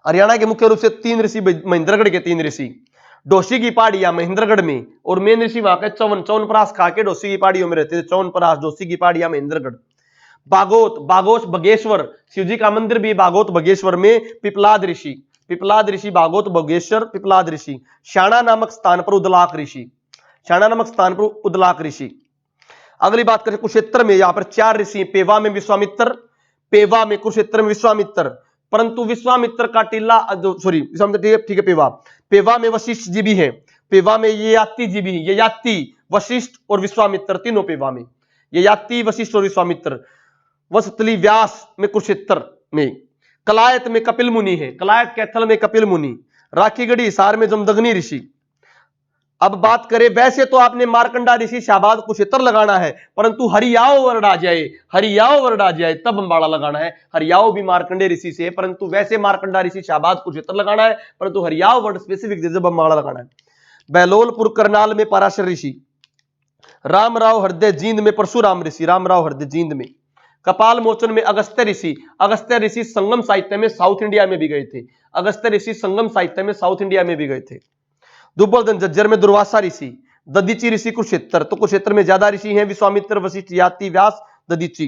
हरियाणा के मुख्य रूप से 3 ऋषि, महेंद्रगढ़ के 3 ऋषि, डोसी की पहाड़ियां महेंद्रगढ़ में, और मेन ऋषि वहां के चौनप्राश खा के डोसी की पहाड़ियों में रहते थे, चौनप्राश डोसी की पहाड़ियां महेंद्रगढ़। बागोत बगेश्वर, शिवजी का मंदिर भी बागोत बगेश्वर में। पिपलाद ऋषि बागोत बगेश्वर पिपलाद ऋषि। शाणा नामक स्थान पर उदलाक ऋषि, शाणा नामक स्थान पर उदलाक ऋषि। अगली बात करें कुरुक्षेत्र में, यहां पर 4 ऋषि, पेवा में विश्वामित्र, पेवा में कुरुक्षेत्र में विश्वामित्र, परंतु विश्वामित्र का टीला, सॉरी विश्वामित्र ठीक है, पेवा में वशिष्ठ जी भी है, पेवा में ययाति जी भी है, ययाति वशिष्ठ और विश्वामित्र तीनों पेवा में, ययाति वशिष्ठ और विश्वामित्र। वसतली व्यास में कुरुक्षेत्र में। कलायत में कपिल मुनि है, कलायत कैथल में कपिल मुनि। राखीगढ़ी हिसार में जमदग्नि ऋषि। अब बात करें, वैसे तो आपने मार्कंडा ऋषि शाहबाद कुरुक्षेत्र लगाना है, परंतु हरियाओ वर्ड आ जाए तब अंबाड़ा लगाना है। हरियाओ भी मार्कंडे ऋषि से है, परंतु वैसे मार्कंडा ऋषि शाहबाद कुरुक्षेत्र लगाना है, परंतु हरियाओ वर्ड स्पेसिफिक जब अंबाड़ा लगाना है। बहलोलपुर करनाल में पराशर ऋषि। रामराव हृदय जींद में परशुराम ऋषि, रामराव हृदय जींद में। कपाल मोचन में अगस्त्य ऋषि, अगस्त्य ऋषि संगम साहित्य में साउथ इंडिया में भी गए थे, अगस्त्य ऋषि संगम साहित्य में साउथ इंडिया में भी गए थे। दुब्बलगंज झज्जर में दुर्वासा ऋषि। ददीची ऋषि कुरुक्षेत्र, तो कुरुक्षेत्र में ज्यादा ऋषि हैं, विश्वामित्र वशिष्ठ याति व्यास ददीची।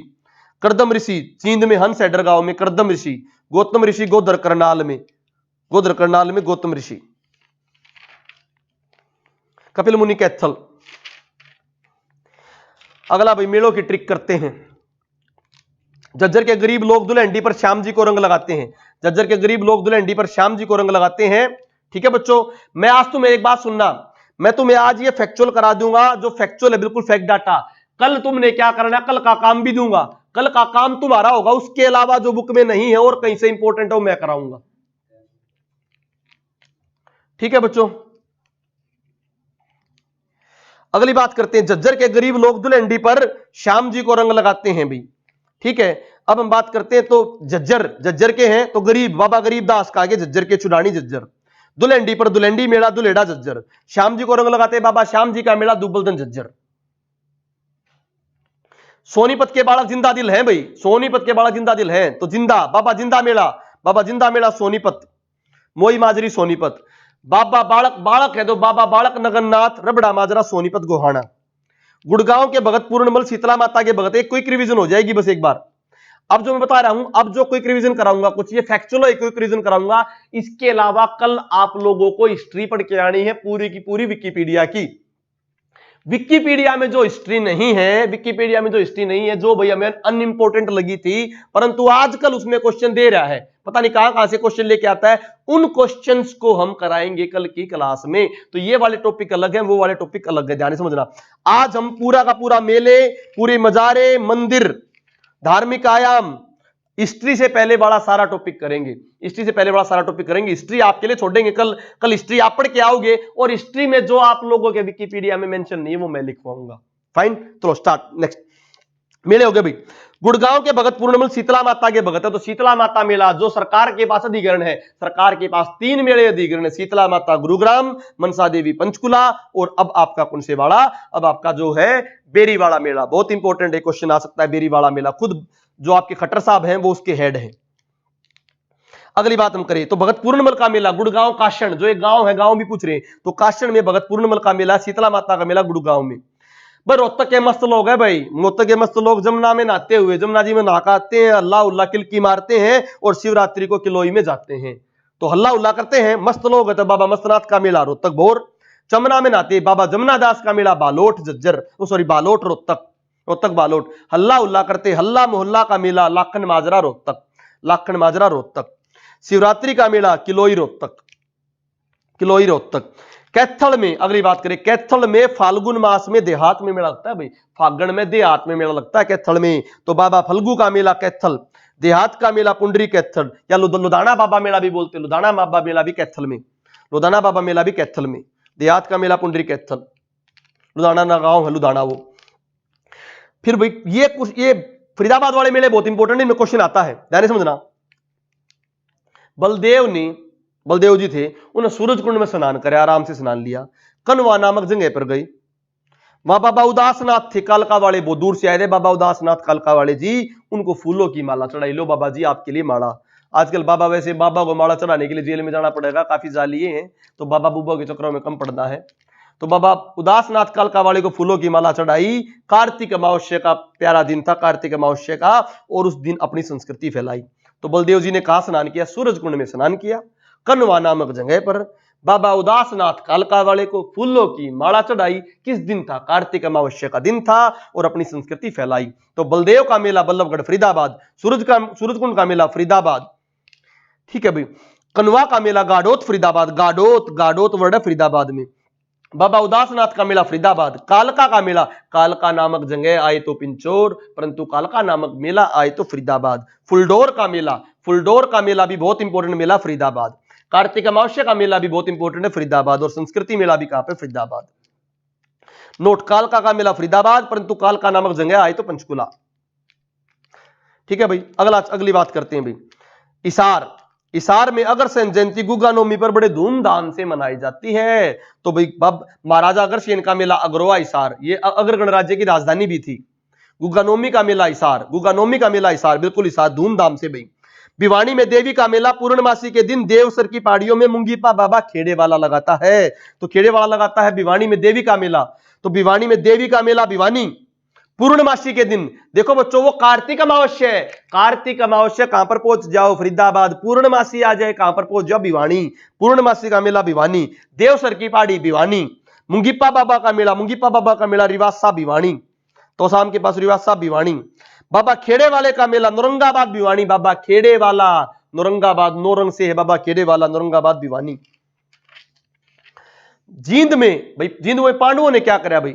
करदम ऋषि जींद में हंस हैडर गांव में करदम ऋषि। गौतम ऋषि गोदर करनाल में गौतम ऋषि। कपिल मुनि कैथल। अगला भाई मेलों की ट्रिक करते हैं। झज्जर के गरीब लोग दुल्हंडी पर श्याम जी को रंग लगाते हैं, झज्जर के गरीब लोग दुल्हंडी पर श्याम जी को रंग लगाते हैं। ठीक है बच्चों, मैं आज तुम्हें एक बात सुनना, मैं तुम्हें आज ये फैक्चुअल करा दूंगा, जो फैक्चुअल है बिल्कुल फैक्ट डाटा। कल तुमने क्या करना है, कल का काम भी दूंगा, कल का काम तुम्हारा होगा, उसके अलावा जो बुक में नहीं है और कहीं से इंपॉर्टेंट है वो मैं कराऊंगा। ठीक है बच्चों, अगली बात करते हैं। झज्जर के गरीब लोग दुल्हंडी पर श्याम जी को रंग लगाते हैं भाई। ठीक है, अब हम बात करते हैं, तो झज्जर के हैं तो गरीब, बाबा गरीबदास का आगे झज्जर के चुड़ानी झज्जर। दुल्हंडी पर दुल्हंडी मेला दुल्हेड़ा झज्जर। श्याम जी को रंग लगाते हैं बाबा श्याम जी का मेला दुब्बलदन झज्जर। सोनीपत के बालक जिंदा दिल है भाई, सोनीपत के बालक जिंदा दिल है तो जिंदा बाबा जिंदा मेला सोनीपत। मोई माजरी सोनीपत। बाबा बालक है तो बाबा बालक नगरनाथ रबड़ा माजरा सोनीपत गोहाना। गुड़गांव के भगत पूर्णमल शीतला माता के भगत। एक क्विक रिवीजन हो जाएगी बस एक बार। अब जो मैं बता रहा हूं, अब जो क्विक रिवीजन कराऊंगा, कुछ ये फैक्चुअल है, क्विक रिवीजन कराऊंगा। इसके अलावा कल आप लोगों को हिस्ट्री पढ़ के आनी है, पूरी की पूरी विकिपीडिया की। विकिपीडिया में जो हिस्ट्री नहीं है, जो भैया मैं अनइंपोर्टेंट लगी थी, परंतु आजकल उसमें क्वेश्चन दे रहा है, पता नहीं कहां से क्वेश्चन लेके आता है। उन क्वेश्चंस को हम कराएंगे कल की क्लास में। तो ये वाले टॉपिक अलग है, वो वाले टॉपिक अलग है, ध्यान से समझना। आज हम पूरा का पूरा मेले, पूरे मजारे, मंदिर, धार्मिक आयाम, हिस्ट्री से पहले वाला सारा टॉपिक करेंगे, हिस्ट्री आपके लिए छोड़ेंगे। कल हिस्ट्री आप पढ़ के आओगे और हिस्ट्री में जो आप लोगों के विकिपीडिया में मेंशन नहीं है वो मैं लिखवाऊंगा। फाइन, चलो स्टार्ट। नेक्स्ट मेले हो गए भाई। गुड़गांव के भगत पूर्णमल शीतला माता के भगत है, तो शीतला माता मेला जो सरकार के पास अधिग्रहण है, सरकार के पास 3 मेले अधिग्रहण है, शीतला माता गुरुग्राम, मनसा देवी पंचकुला और अब आपका कुंसेवाड़ा, अब आपका जो है बेरीवाड़ा मेला। बहुत इंपॉर्टेंट है, क्वेश्चन आ सकता है बेरीवाड़ा मेला, खुद जो आपके खट्टर साहब हैं वो उसके हेड हैं। अगली बात हम करें तो भगत पूर्णमल का मेला गुड़गांव काशण, जो एक गांव है, गांव भी पूछ रहे हैं, तो काशण में भगत पूर्णमल का मेला, शीतला माता का मेला गुड़गांव में। भाई रोहतक के मस्त लोग है भाई, रोहतक के मस्त लोग जमुना में नहाते हुए, जमुना जी में नहाते हैं, अल्लाह उल्लाह किलकी मारते हैं और शिवरात्रि को किलोई में जाते हैं, तो हल्ला उल्लाह करते हैं, मस्त लोग है। तो बाबा मस्तनाथ का मेला रोहतक भोर, चमना में नहाते बाबा जमुना दास का मेला बालोट जज्जर, सॉरी बालोट रोहतक, रोहतक बालोट, हल्ला उल्लाह करते हल्ला मोहल्ला का मेला लाखन माजरा रोहतक, लाखन माजरा रोहतक। शिवरात्रि का मेला किलोई रोहतक, किलोई रोहतक। कैथल में अगली बात करें, कैथल में फाल्गुन मास में देहात में मेला लगता है भाई, फागण में देहात में मेला लगता है कैथल में, तो बाबा फल्गु का मेला कैथल, देहात का मेला पुंडरी कैथल, या लुधाना बाबा मेला भी बोलते हैं, लुधाना बाबा मेला भी कैथल में, लुधाना बाबा मेला भी कैथल में, देहात का मेला पुंडरी कैथल, लुधाना ना गांव है लुधाना वो। फिर भाई ये फरीदाबाद वाले मेले बहुत इंपॉर्टेंट, इनमें क्वेश्चन आता है, ध्यान से समझना। बलदेव जी थे, उन्हें सूरज कुंड में स्नान करे, आराम से स्नान लिया, कनवा नामक जगह पर गई, वहां बाबा उदासनाथ थे कालका वाले, बहुत दूर से आए थे बाबा उदासनाथ कालका वाले जी, उनको फूलों की माला चढ़ाई, लो बाबा जी आपके लिए माला। आजकल बाबा वैसे बाबा को माला चढ़ाने के लिए जेल में जाना पड़ेगा, काफी जालिए हैं, तो बाबा बुबा के चक्रों में कम पड़ता है, तो बाबा उदासनाथ कालका वाले को फूलों की माला चढ़ाई। कार्तिक अमावस्या का प्यारा दिन था, कार्तिक अमावस्या का, और उस दिन अपनी संस्कृति फैलाई। तो बलदेव जी ने कहा स्नान किया, सूरज कुंड में स्नान किया, कनवा नामक जगह पर बाबा उदासनाथ कालका वाले को फूलों की माला चढ़ाई। किस दिन था? कार्तिक अमावस्या का दिन था, और अपनी संस्कृति फैलाई। तो बलदेव का मेला बल्लभगढ़ फरीदाबाद, सूरज कुंड का मेला फरीदाबाद, ठीक है भाई। कनवा का मेला गाडोत फरीदाबाद, गाडोत वर्ड है फरीदाबाद में। बाबा उदासनाथ का मेला फरीदाबाद। कालका का मेला, कालका नामक जगह आए तो पिंचोर, परंतु कालका नामक मेला आए तो फरीदाबाद। फुलडोर का मेला भी बहुत इंपॉर्टेंट मेला फरीदाबाद। कार्तिक अमावस्या का मेला भी बहुत इंपॉर्टेंट है फरीदाबाद, और संस्कृति मेला भी कहां पे? फरीदाबाद। नोट, कालका का मेला फरीदाबाद, परंतु कालका नामक जगह आए तो पंचकुला। ठीक है भाई, अगली बात करते हैं भाई। इसार में अग्रसेन जयंती गुगा नवमी पर बड़े धूमधाम से मनाई जाती है। तो भाई महाराजा अग्रसेन का मेला अग्रवा इसार, ये अग्र गणराज्य की राजधानी भी थी। गुगा नवमी का मेला इसार, बिल्कुल इसार, धूमधाम से भाई। भिवानी में देवी का मेला पूर्णमासी के दिन देवसर की पहाड़ियों में मुंगीपा बाबा खेड़े वाला लगाता है, तो खेड़े वाला लगाता है भिवानी में देवी का मेला। तो भिवानी में देवी का मेला भिवानी पूर्णमासी के दिन। देखो बच्चों, वो कार्तिक अमावस्या है, कार्तिक अमावस्या कहां पर पहुंच जाओ? फरीदाबाद। पूर्णमासी आ जाए कहां पर पहुंच जाओ? भिवानी। पूर्णमासी का मेला भिवानी, देवसर की पहाड़ी भिवानी। मुंगीपा बाबा का मेला रिवासा भिवानी, तो शाम के पास रिवासा भिवानी। बाबा खेड़े वाले का मेला नौरंगाबाद भिवानी, बाबा खेड़े वाला नौरंगाबाद, नौरंग से है बाबा खेड़े वाला, नौरंगाबाद भिवानी। जींद में पांडवों ने क्या करा भाई?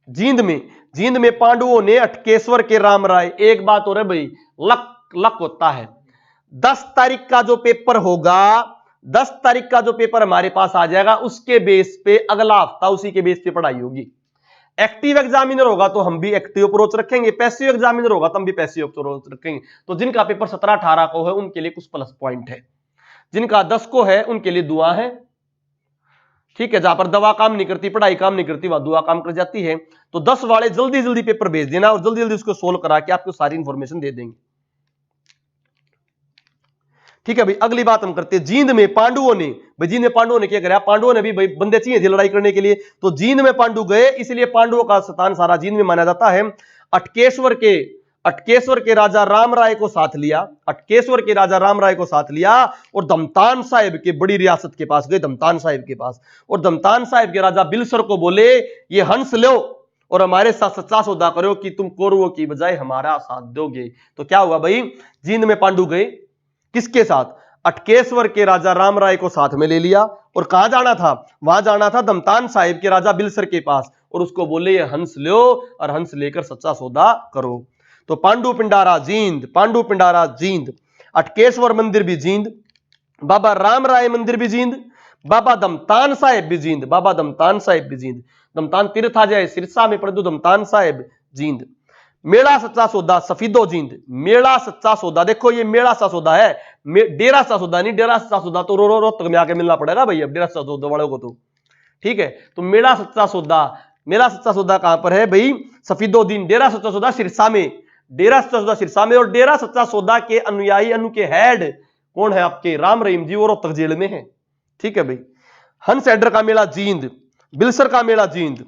जींद में पांडवों ने अटकेश्वर के राम राय, एक बात हो रहा है भाई, लक होता है। 10 तारीख का जो पेपर होगा, 10 तारीख का जो पेपर हमारे पास आ जाएगा, उसके बेस पे अगला हफ्ता उसी के बेस पे पढ़ाई होगी। एक्टिव एग्जामिनर होगा तो हम भी एक्टिव अप्रोच रखेंगे, पैसिव एग्जामिनर होगा तो हम भी पैसिव अप्रोच रखेंगे। तो जिनका पेपर 17-18 को है उनके लिए कुछ प्लस पॉइंट है, जिनका 10 को है उनके लिए दुआ है। ठीक है, जहां पर दवा काम नहीं करती, पढ़ाई काम नहीं करती, वहां दुआ काम कर जाती है। तो 10 वाले जल्दी पेपर भेज देना, और जल्दी उसको सोल्व करा के आपको सारी इंफॉर्मेशन दे देंगे। ठीक है भाई, अगली बात हम करते हैं। जींद में पांडवों ने क्या करा? पांडवों ने भी भाई बंदे चाहिए थे लड़ाई करने के लिए, तो जींद में पांडु गए, इसलिए पांडवों का स्थान सारा जींद में माना जाता है। अटकेश्वर के राजा राम राय को साथ लिया, और दमतान साहिब के बड़ी रियासत के पास गए, दमतान साहिब के पास, और दमतान साहिब के राजा बिलसर को बोले, ये हंस लो और हमारे साथ सच्चा सौदा करो कि तुम कौरवों की बजाय हमारा साथ दोगे। तो क्या हुआ भाई? जींद में पांडु गए, किसके साथ? अटकेश्वर के राजा राम राय को साथ में ले लिया, और कहां जाना था? वहां जाना था दमतान साहिब के राजा बिलसर के पास, और उसको बोले ये हंस लो और हंस लेकर सच्चा सौदा करो। तो पांडु पिंडारा जींद, अटकेश्वर मंदिर भी जींद, बाबा राम राय मंदिर भी जींद, बाबा दमतान साहेब भी जींद, बाबा दमतान साहेब भी जींद। दमतान तीर्थ आ जाए सिरसा में, परंतु दमतान साहेब जींद। मेला सच्चा सौदा सफीदो जींद, मेला सच्चा सौदा, देखो ये मेला सच्चा सौदा है, डेरा सच्चा सौदा नहीं, डेरा सच्चा सौदा तो रो तक में आके मिलना पड़ेगा भाई, अब डेरा सच्चा सौदा वालों को तो, ठीक है। तो मेला सच्चा सौदा, मेला सच्चा सौदा कहां पर है भाई, सफीदोद्दीन, डेरा सच्चा सौदा सिरसा में, डेरा सच्चा सौदा सिरसा में। और डेरा सच्चा सौदा के अनुयायी अनु के हेड कौन है आपके, राम रहीम जी, वो रोहतक जेल में है, ठीक है भाई। हंस एडर का मेला जींद, बिलसर का मेला जींद।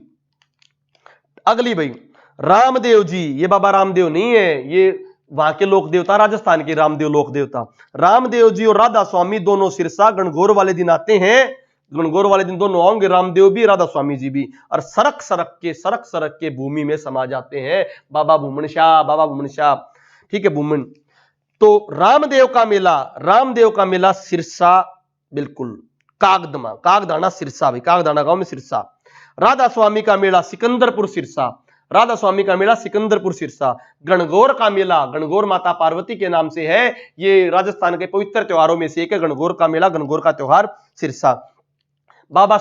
अगली भाई रामदेव जी, ये बाबा रामदेव नहीं है, ये वहां के लोक देवता, राजस्थान के रामदेव लोक देवता। रामदेव जी और राधा स्वामी दोनों सिरसा गणगौर वाले दिन आते हैं, गणगौर वाले दिन दोनों आएंगे, रामदेव भी राधा स्वामी जी भी, और सरक सरक के भूमि में समा जाते हैं बाबा भूमन शाह, बाबा भूमन शाह, ठीक है भूमन। तो रामदेव का मेला सिरसा, बिल्कुल कागदमा, कागदाना सिरसा भाई, कागदाना गांव में सिरसा। राधा स्वामी का मेला सिकंदरपुर सिरसा, राधा स्वामी का मेला सिकंदरपुर सिरसा। गणगौर का मेला, गणगौर माता पार्वती के नाम से है, ये राजस्थान के पवित्र त्योहारों में से एक है गणगौर का मेला, गणगौर का त्योहार सिरसा। बाबा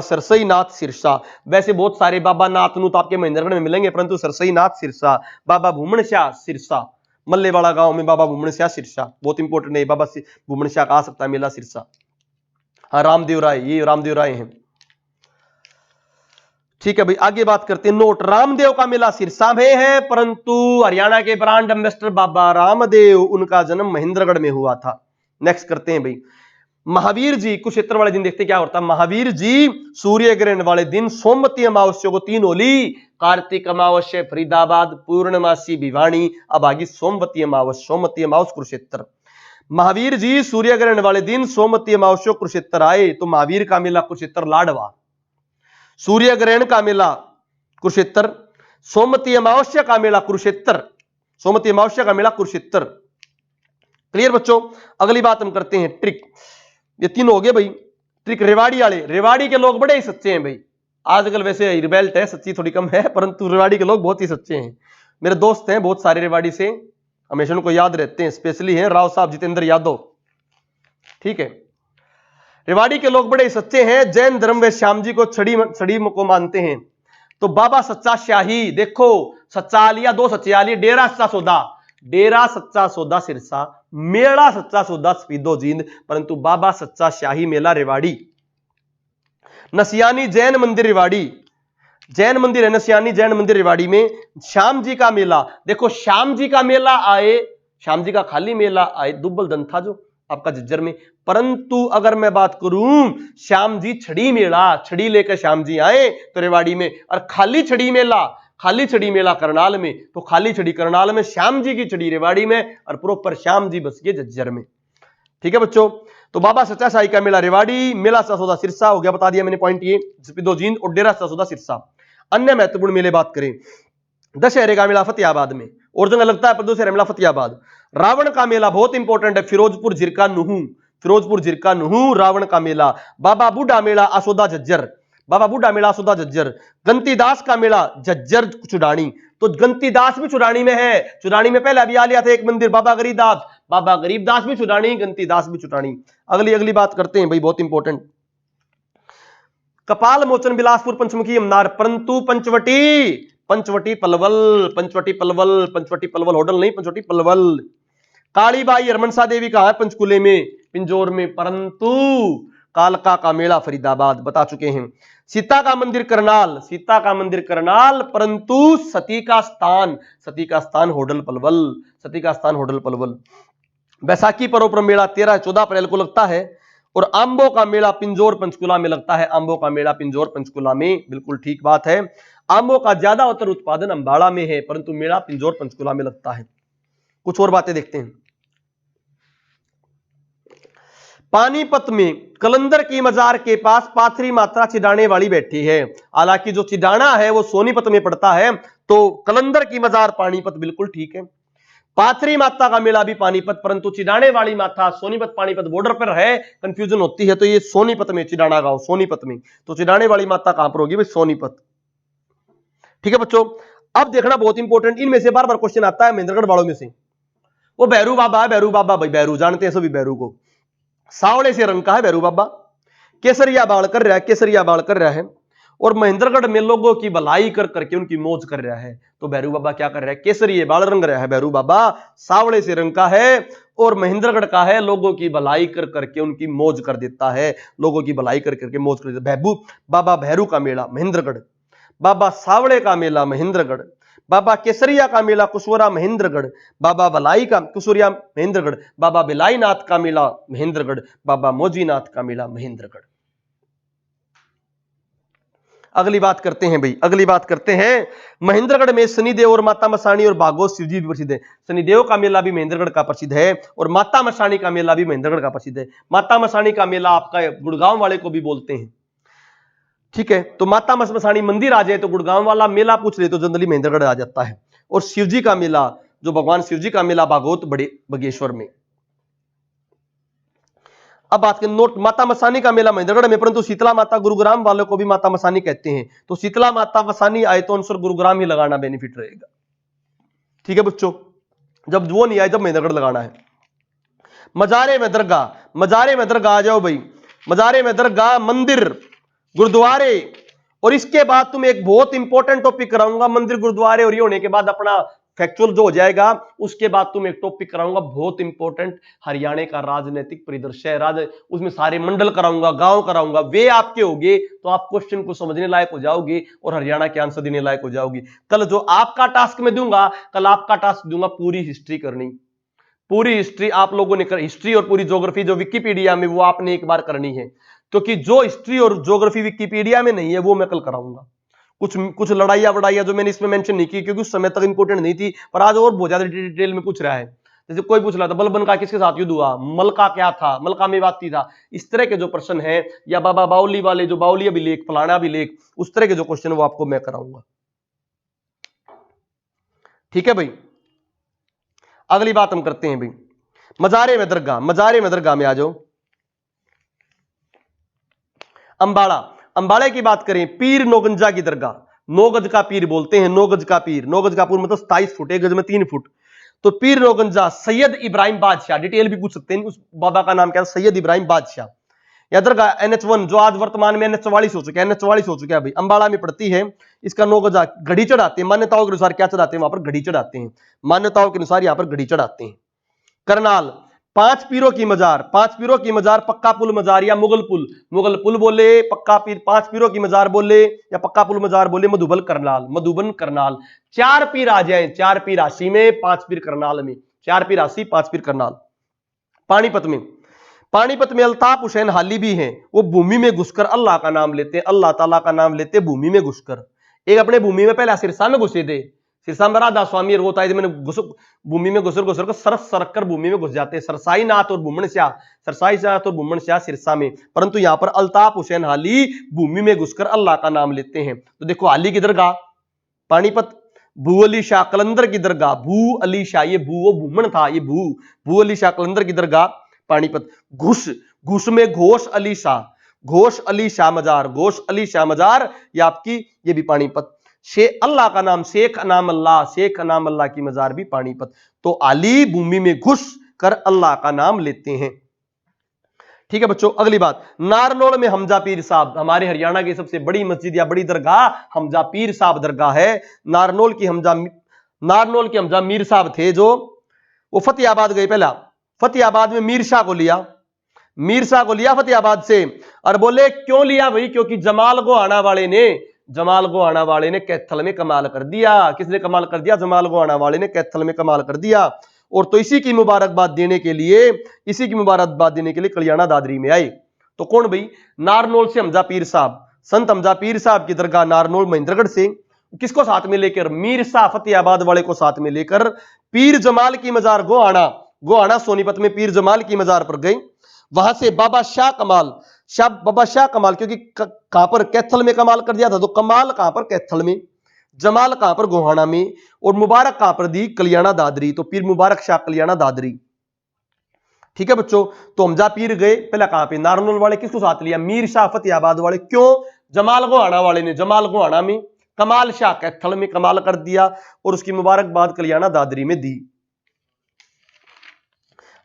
सरसईनाथ सिरसा, वैसे बहुत सारे बाबा नाथ नूत आपके महेंद्रगढ़ में मिलेंगे, परंतु सरसईनाथ सिरसा। बाबा भूमन शाह सिरसा, मल्लेवाड़ा गांव में बाबा भूमन शाह सिरसा, बहुत इंपॉर्टेंट है, बाबा भूमन शाह का आ सकता है मेला सिरसा। हाँ रामदेव राय, ये रामदेव राय हैं, ठीक है भाई। आगे बात करते हैं, नोट, रामदेव का मेला सिरसा में है, परंतु हरियाणा के ब्रांड एम्बेसडर बाबा रामदेव, उनका जन्म महेंद्रगढ़ में हुआ था। नेक्स्ट करते हैं भाई महावीर जी, कुरुक्षेत्र वाले दिन देखते क्या होता है। महावीर जी सूर्य ग्रहण वाले दिन, सोमवती अमावस्या को 3 होली, कार्तिक अमावस्या फरीदाबाद, पूर्णमासी भिवानी, अब आगे सोमवती अमावस्या कुरुक्षेत्र। महावीर जी सूर्य ग्रहण वाले दिन सोमवती अमावस्या कुरुक्षेत्र आए, तो महावीर का मेला कुरुक्षेत्र लाडवा, सूर्य ग्रहण का मेला कुरुक्षेत्र, सोमवती अमावस्या का मेला कुरुक्षेत्र, सोमवती अमावस्या का मेला कुरुक्षेत्र। क्लियर बच्चों। अगली बात हम करते हैं ट्रिक, ये 3 हो गए भाई। ट्रिक रेवाड़ी वाले, रेवाड़ी के लोग बड़े ही सच्चे हैं भाई, आजकल वैसे रिबेल्ट है, सच्ची थोड़ी कम है, परंतु रेवाड़ी के लोग बहुत ही सच्चे हैं। मेरे दोस्त हैं बहुत सारे रेवाड़ी से, हमेशा उनको याद रहते हैं, स्पेशली हैं राव साहब जितेंद्र यादव, ठीक है। रेवाड़ी के लोग बड़े सच्चे हैं, जैन धर्म व श्याम जी को छड़ी को मानते हैं। तो बाबा सच्चा शाही, देखो सच्चा आलिया, 2 सच्चे आलिया, डेरा सच्चा सौदा, डेरा सच्चा सौदा सिरसा, मेला सच्चा सौदा सफीदो जींद, परंतु बाबा सच्चा शाही मेला रेवाड़ी। नसियानी जैन मंदिर रेवाड़ी, जैन मंदिर है नसियानी जैन मंदिर रेवाड़ी में। श्याम जी का मेला, देखो श्याम जी का मेला आए, श्याम जी का खाली मेला आए दुब्बल दन था जो आपका झज्जर में, परंतु अगर मैं बात करूं श्याम जी छड़ी मेला, छड़ी लेकर श्याम जी आए तो रेवाड़ी में, और खाली छड़ी मेला करनाल में, तो खाली छड़ी करनाल में, श्याम जी की छड़ी रेवाड़ी में, और प्रॉपर श्याम जी बस गए झज्जर में, ठीक है बच्चों। तो बाबा सच्चा शाही का मेला रेवाड़ी, मेला सच्चा सौदा सिरसा हो गया, बता दिया मैंने पॉइंट ये, सफीदो जींद और डेरा सच्चा सौदा सिरसा। अन्य महत्वपूर्ण मेले बात करें, दशहरे का मेला फतेहाबाद में, और जगह लगता है पर दशहरे मेला फतेहाबाद। रावण का मेला बहुत इंपॉर्टेंट है, फिरोजपुर जिरका नुहू, रावण का मेला। बाबा बूढ़ा मेला आसोदा झज्जर, बाबा बूढ़ा मेला आसोदा झज्जर। गंतीदास का मेला झज्जर चुडानी, तो गंतीदास भी चुडानी में है, चुडानी में पहले अभी आ लिया था एक मंदिर बाबा गरीबदास भी चुडानी, गंतीदास भी चुडानी। अगली बात करते हैं भाई, बहुत इंपॉर्टेंट, कपाल मोचन बिलासपुर पंचमुखी यमुनार, परंतु पंचवटी पलवल होटल नहीं, पंचवटी पलवल। कालीबाई हरमनसा देवी का है पंचकुले में, पिंजौर में, परंतु कालका का मेला फरीदाबाद, बता चुके हैं। सीता का मंदिर करनाल, परंतु सती का स्थान होडल पलवल। बैसाखी पर्व पर मेला 13-14 अप्रैल को लगता है, और आंबो का मेला पिंजौर पंचकुला में लगता है, आंबो का मेला पिंजौर पंचकुला में, बिल्कुल ठीक बात है। आंबो का ज्यादातर उत्पादन अंबाड़ा में है, परंतु मेला पिंजौर पंचकुला में लगता है। कुछ और बातें देखते हैं। पानीपत में कलंदर की मजार के पास पाथरी मात्रा चिडाने वाली बैठी है, हालांकि जो चिडाना है वो सोनीपत में पड़ता है, तो कलंदर की मजार पानीपत, बिल्कुल ठीक है। पाथरी माता का मेला भी पानीपत, परंतु चिडाने वाली माता सोनीपत पानीपत बॉर्डर पर है, कंफ्यूजन होती है, तो ये सोनीपत में, चिडाना गांव सोनीपत में, तो चिडाने वाली माता कहां पर होगी भाई, सोनीपत, ठीक है बच्चों। अब देखना बहुत इंपॉर्टेंट, इनमें से बार बार क्वेश्चन आता है महेंद्रगढ़ वालों में से, वो भैरू बाबा है, भैरू बाबा भाई, भैरू जानते हैं सभी भैरू को, सावले से रंग का है भैरू बाबा, केसरिया बाल कर रहा है, केसरिया बाल कर रहा है और महेंद्रगढ़ में लोगों की भलाई कर करके उनकी मौज कर रहा है। तो भैरू बाबा क्या कर रहा है, केसरिया बाल रंग रहा है भैरू बाबा, सावले से रंग का है और महेंद्रगढ़ का है, लोगों की भलाई कर करके उनकी मौज कर देता है, लोगों की भलाई कर करके मौज कर देता है। बाबा भैरू का मेला महेंद्रगढ़, बाबा सावले का मेला महेंद्रगढ़, बाबा केसरिया का मेला कुशवरा महेंद्रगढ़, बाबा भलाई का कुशवरिया महेंद्रगढ़, बाबा बिलाईनाथ का मेला महेंद्रगढ़, बाबा मौजीनाथ का मेला महेंद्रगढ़। अगली बात करते हैं भाई, अगली बात करते हैं। महेंद्रगढ़ में शनिदेव और माता मसाणी और भागवत शिवजी भी प्रसिद्ध है। शनिदेव का मेला भी महेंद्रगढ़ का प्रसिद्ध है और माता मसाणी का मेला भी महेंद्रगढ़ का प्रसिद्ध है। माता मसाणी का मेला आपका गुड़गांव वाले को भी बोलते हैं, ठीक है। तो माता मसाणी मंदिर आ जाए तो गुड़गांव वाला, मेला पूछ ले तो जनरली महेंद्रगढ़ आ जाता है। और शिवजी का मेला, जो भगवान शिवजी का मेला भागवत बड़े बागेश्वर में। अब बात करें नोट, माता मसानी का मेला महेंद्रगढ़ में, परंतु शीतला माता गुरुग्राम वालों को भी माता मसानी कहते हैं। तो शीतला माता मसानी आए तो अनुसार गुरुग्राम ही लगाना बेनिफिट रहेगा, ठीक है बच्चों। जब वो नहीं आए जब महेंद्रगढ़ लगाना है। मजारे में दरगाह, मजारे में दरगाह आ जाओ भाई, मजारे में दरगाह, मंदिर, गुरुद्वारे। और इसके बाद तुम एक बहुत इंपॉर्टेंट टॉपिक कराऊंगा, मंदिर गुरुद्वारे और ये होने के बाद अपना फैक्चुअल जो हो जाएगा, उसके बाद तुम एक टॉपिक कराऊंगा बहुत इंपॉर्टेंट, हरियाणा का राजनीतिक परिदृश्य, उसमें सारे मंडल कराऊंगा, गांव कराऊंगा। वे आपके होंगे तो आप क्वेश्चन को समझने लायक हो जाओगे और हरियाणा के आंसर देने लायक हो जाओगे। कल जो आपका टास्क में दूंगा, कल आपका टास्क दूंगा पूरी हिस्ट्री करनी, पूरी हिस्ट्री आप लोगों ने हिस्ट्री और पूरी ज्योग्राफी जो विकिपीडिया में, वो आपने एक बार करनी है, क्योंकि जो हिस्ट्री और ज्योग्राफी विकिपीडिया में नहीं है वो मैं कल कराऊंगा। कुछ लड़ाइयां वड़ाइयां जो मैंने इसमें मेंशन नहीं की क्योंकि उस समय तक इंपॉर्टेंट नहीं थी, पर आज और बहुत ज्यादा डिटेल में पूछ रहा है। जैसे कोई पूछ रहा था बलबन का किसके साथ युद्ध हुआ, मलका क्या था, मलका मेवाती था, इस तरह के जो प्रश्न है, या बाबा बाउली वाले जो बाउली अभिलेख, फलाना अभिलेख, उस तरह के जो क्वेश्चन वो आपको मैं कराऊंगा, ठीक है भाई। अगली बात हम करते हैं भाई, मजारे में दरगाह, मजारे में दरगाह में आ जाओ। अंबाड़ा, अंबाड़े की बात करें, पीर नौगंजा की दरगाह, 9 गज का पीर बोलते हैं, 9 गज का पीर, 9 गज का पूर मतलब 27 फुट, 1 गज में 3 फुट। तो पीर नौगंजा, सैयद इब्राहिम बादशाह, डिटेल भी पूछ सकते हैं, उस बाबा का नाम क्या है, सैयद इब्राहिम बादशाह। या दरगाह NH1 जो आज वर्तमान में NH44 हो चुका है, NH44 हो चुका है भाई, अंबाड़ा में पड़ती है। इसका 9 गजा, घड़ी चढ़ाते हैं, मान्यताओं के अनुसार क्या चढ़ाते हैं, वहां पर घड़ी चढ़ाते हैं, मान्यताओं के अनुसार यहां पर घड़ी चढ़ाते हैं। करनाल, 5 पीरों की मजार, 5 पीरों की मजार, पक्का पुल मजार या मुगल पुल, मुगल पुल बोले, पक्का पीर, 5 पीरों की मजार बोले या पक्का पुल मजार बोले, मधुबन करनाल, मधुबन करनाल। 4 पीर आ जाए, 4 पीर राशि में, 5 पीर करनाल में, 4 पीर राशि, 5 पीर करनाल। पानीपत में, पानीपत में अल्ताफ हुसैन हाली भी हैं, वो भूमि में घुसकर अल्लाह का नाम लेते हैं, अल्लाह ताला का नाम लेते भूमि में घुसकर। एक अपने भूमि में पहले सिरसा में घुसे थे, सिरसा में राधा स्वामी होता है, मैंने भूमि में घुसर घुसर कर सरस सरक कर भूमि में घुस जाते हैं, सरसाई नाथ और बुम्मन शाह, सरसाई नाथ और बुम्मन शाह सिरसा में, परंतु यहां पर अल्ताफ हुसैन हाली भूमि में घुसकर अल्लाह का नाम लेते हैं। तो देखो हाली की दरगाह पानीपत, भू अली शाह कलंदर की दरगाह, भू अली शाह, ये भू वो भूमन था, ये भू अली शाह कलंदर की दरगाह पानीपत। घुस, घुस में घोष अली शाह, घोष अली शाह मजार, घोष अली शाह मजार, ये आपकी, ये भी पानीपत। अल्लाह का नाम शेख अनाम अल्लाह, शेख अनाम अल्लाह की मजार भी पानीपत। तो अली भूमि में घुस कर अल्लाह का नाम लेते हैं, ठीक है बच्चों। अगली बात, नारनौल में हमजा पीर साहब, हमारे हरियाणा की सबसे बड़ी मस्जिद या बड़ी दरगाह हमजा पीर साहब दरगाह है। नारनौल की हमजा मीर साहब थे, जो वो फतेहाबाद गए, पहला फतेहाबाद में मीर शाह को लिया, मीर शाह को लिया फतेहाबाद से, और बोले क्यों लिया भाई, क्योंकि जमाल गोहाना वाले ने, जमाल गोहाना वाले ने कैथल में कमाल कर दिया। किसने कमाल कर दिया, जमाल गोहाना वाले ने कैथल में कमाल कर दिया। और तो इसी की मुबारकबाद देने के लिए, इसी की मुबारकबाद देने के लिए कल्याणा दादरी में आए। तो कौन भाई, नारनौल से हमजा पीर साहब, संत हमजा पीर साहब की दरगाह नारनौल महेंद्रगढ़ से, किसको साथ में लेकर, मीर शाह फतेहाबाद वाले को साथ में लेकर पीर जमाल की मजार गोहाना, गोहाना सोनीपत में पीर जमाल की मजार पर गए। वहां से बाबा शाह कमाल, बाबा शाह कमाल, क्योंकि कहां पर, कैथल में कमाल कर दिया था, तो कमाल कहां पर, कैथल में, जमाल कहां पर, गोहाना में, और मुबारक कहां पर दी, कल्याणा दादरी। तो पीर मुबारक शाह कल्याणा दादरी, ठीक है बच्चों। तो हमजा पीर गए पहला कहां पे, नारनौल वाले, किसको साथ लिया, मीर शाह फतेहाबाद वाले, क्यों, जमाल गोहाना वाले ने, जमाल गोहाना में, कमाल शाह कैथल में कमाल कर दिया, और उसकी मुबारकबाद कल्याणा दादरी में दी।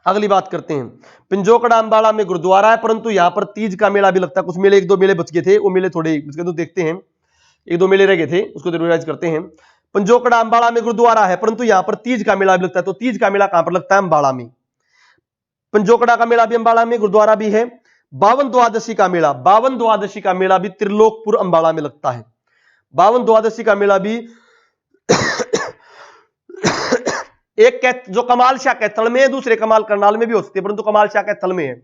अगली बात करते हैं, पिंजोकड़ा अंबाला में गुरुद्वारा है, परंतु यहां पर तीज का मेला भी लगता है। कुछ मेले, एक दो मेले बच गए थे, वो मेले थोड़े तो देखते हैं, एक दो मेले रह गए थे, उसको रिवाइज करते हैं। पंजोकड़ा अंबाला में गुरुद्वारा है, परंतु यहां पर तीज का मेला भी लगता है। तो तीज का मेला कहां पर लगता है? अंबाला में। पंजोकड़ा का मेला भी अंबाला में, गुरुद्वारा भी है। बावन द्वादशी का मेला, बावन द्वादशी का मेला भी त्रिलोकपुर अंबाला में लगता है। बावन द्वादशी का मेला भी एक जो कमाल शाह कैथल में है, दूसरे कमाल करनाल में भी हो सकते हैं, परंतु कमाल शाह कैथल में है।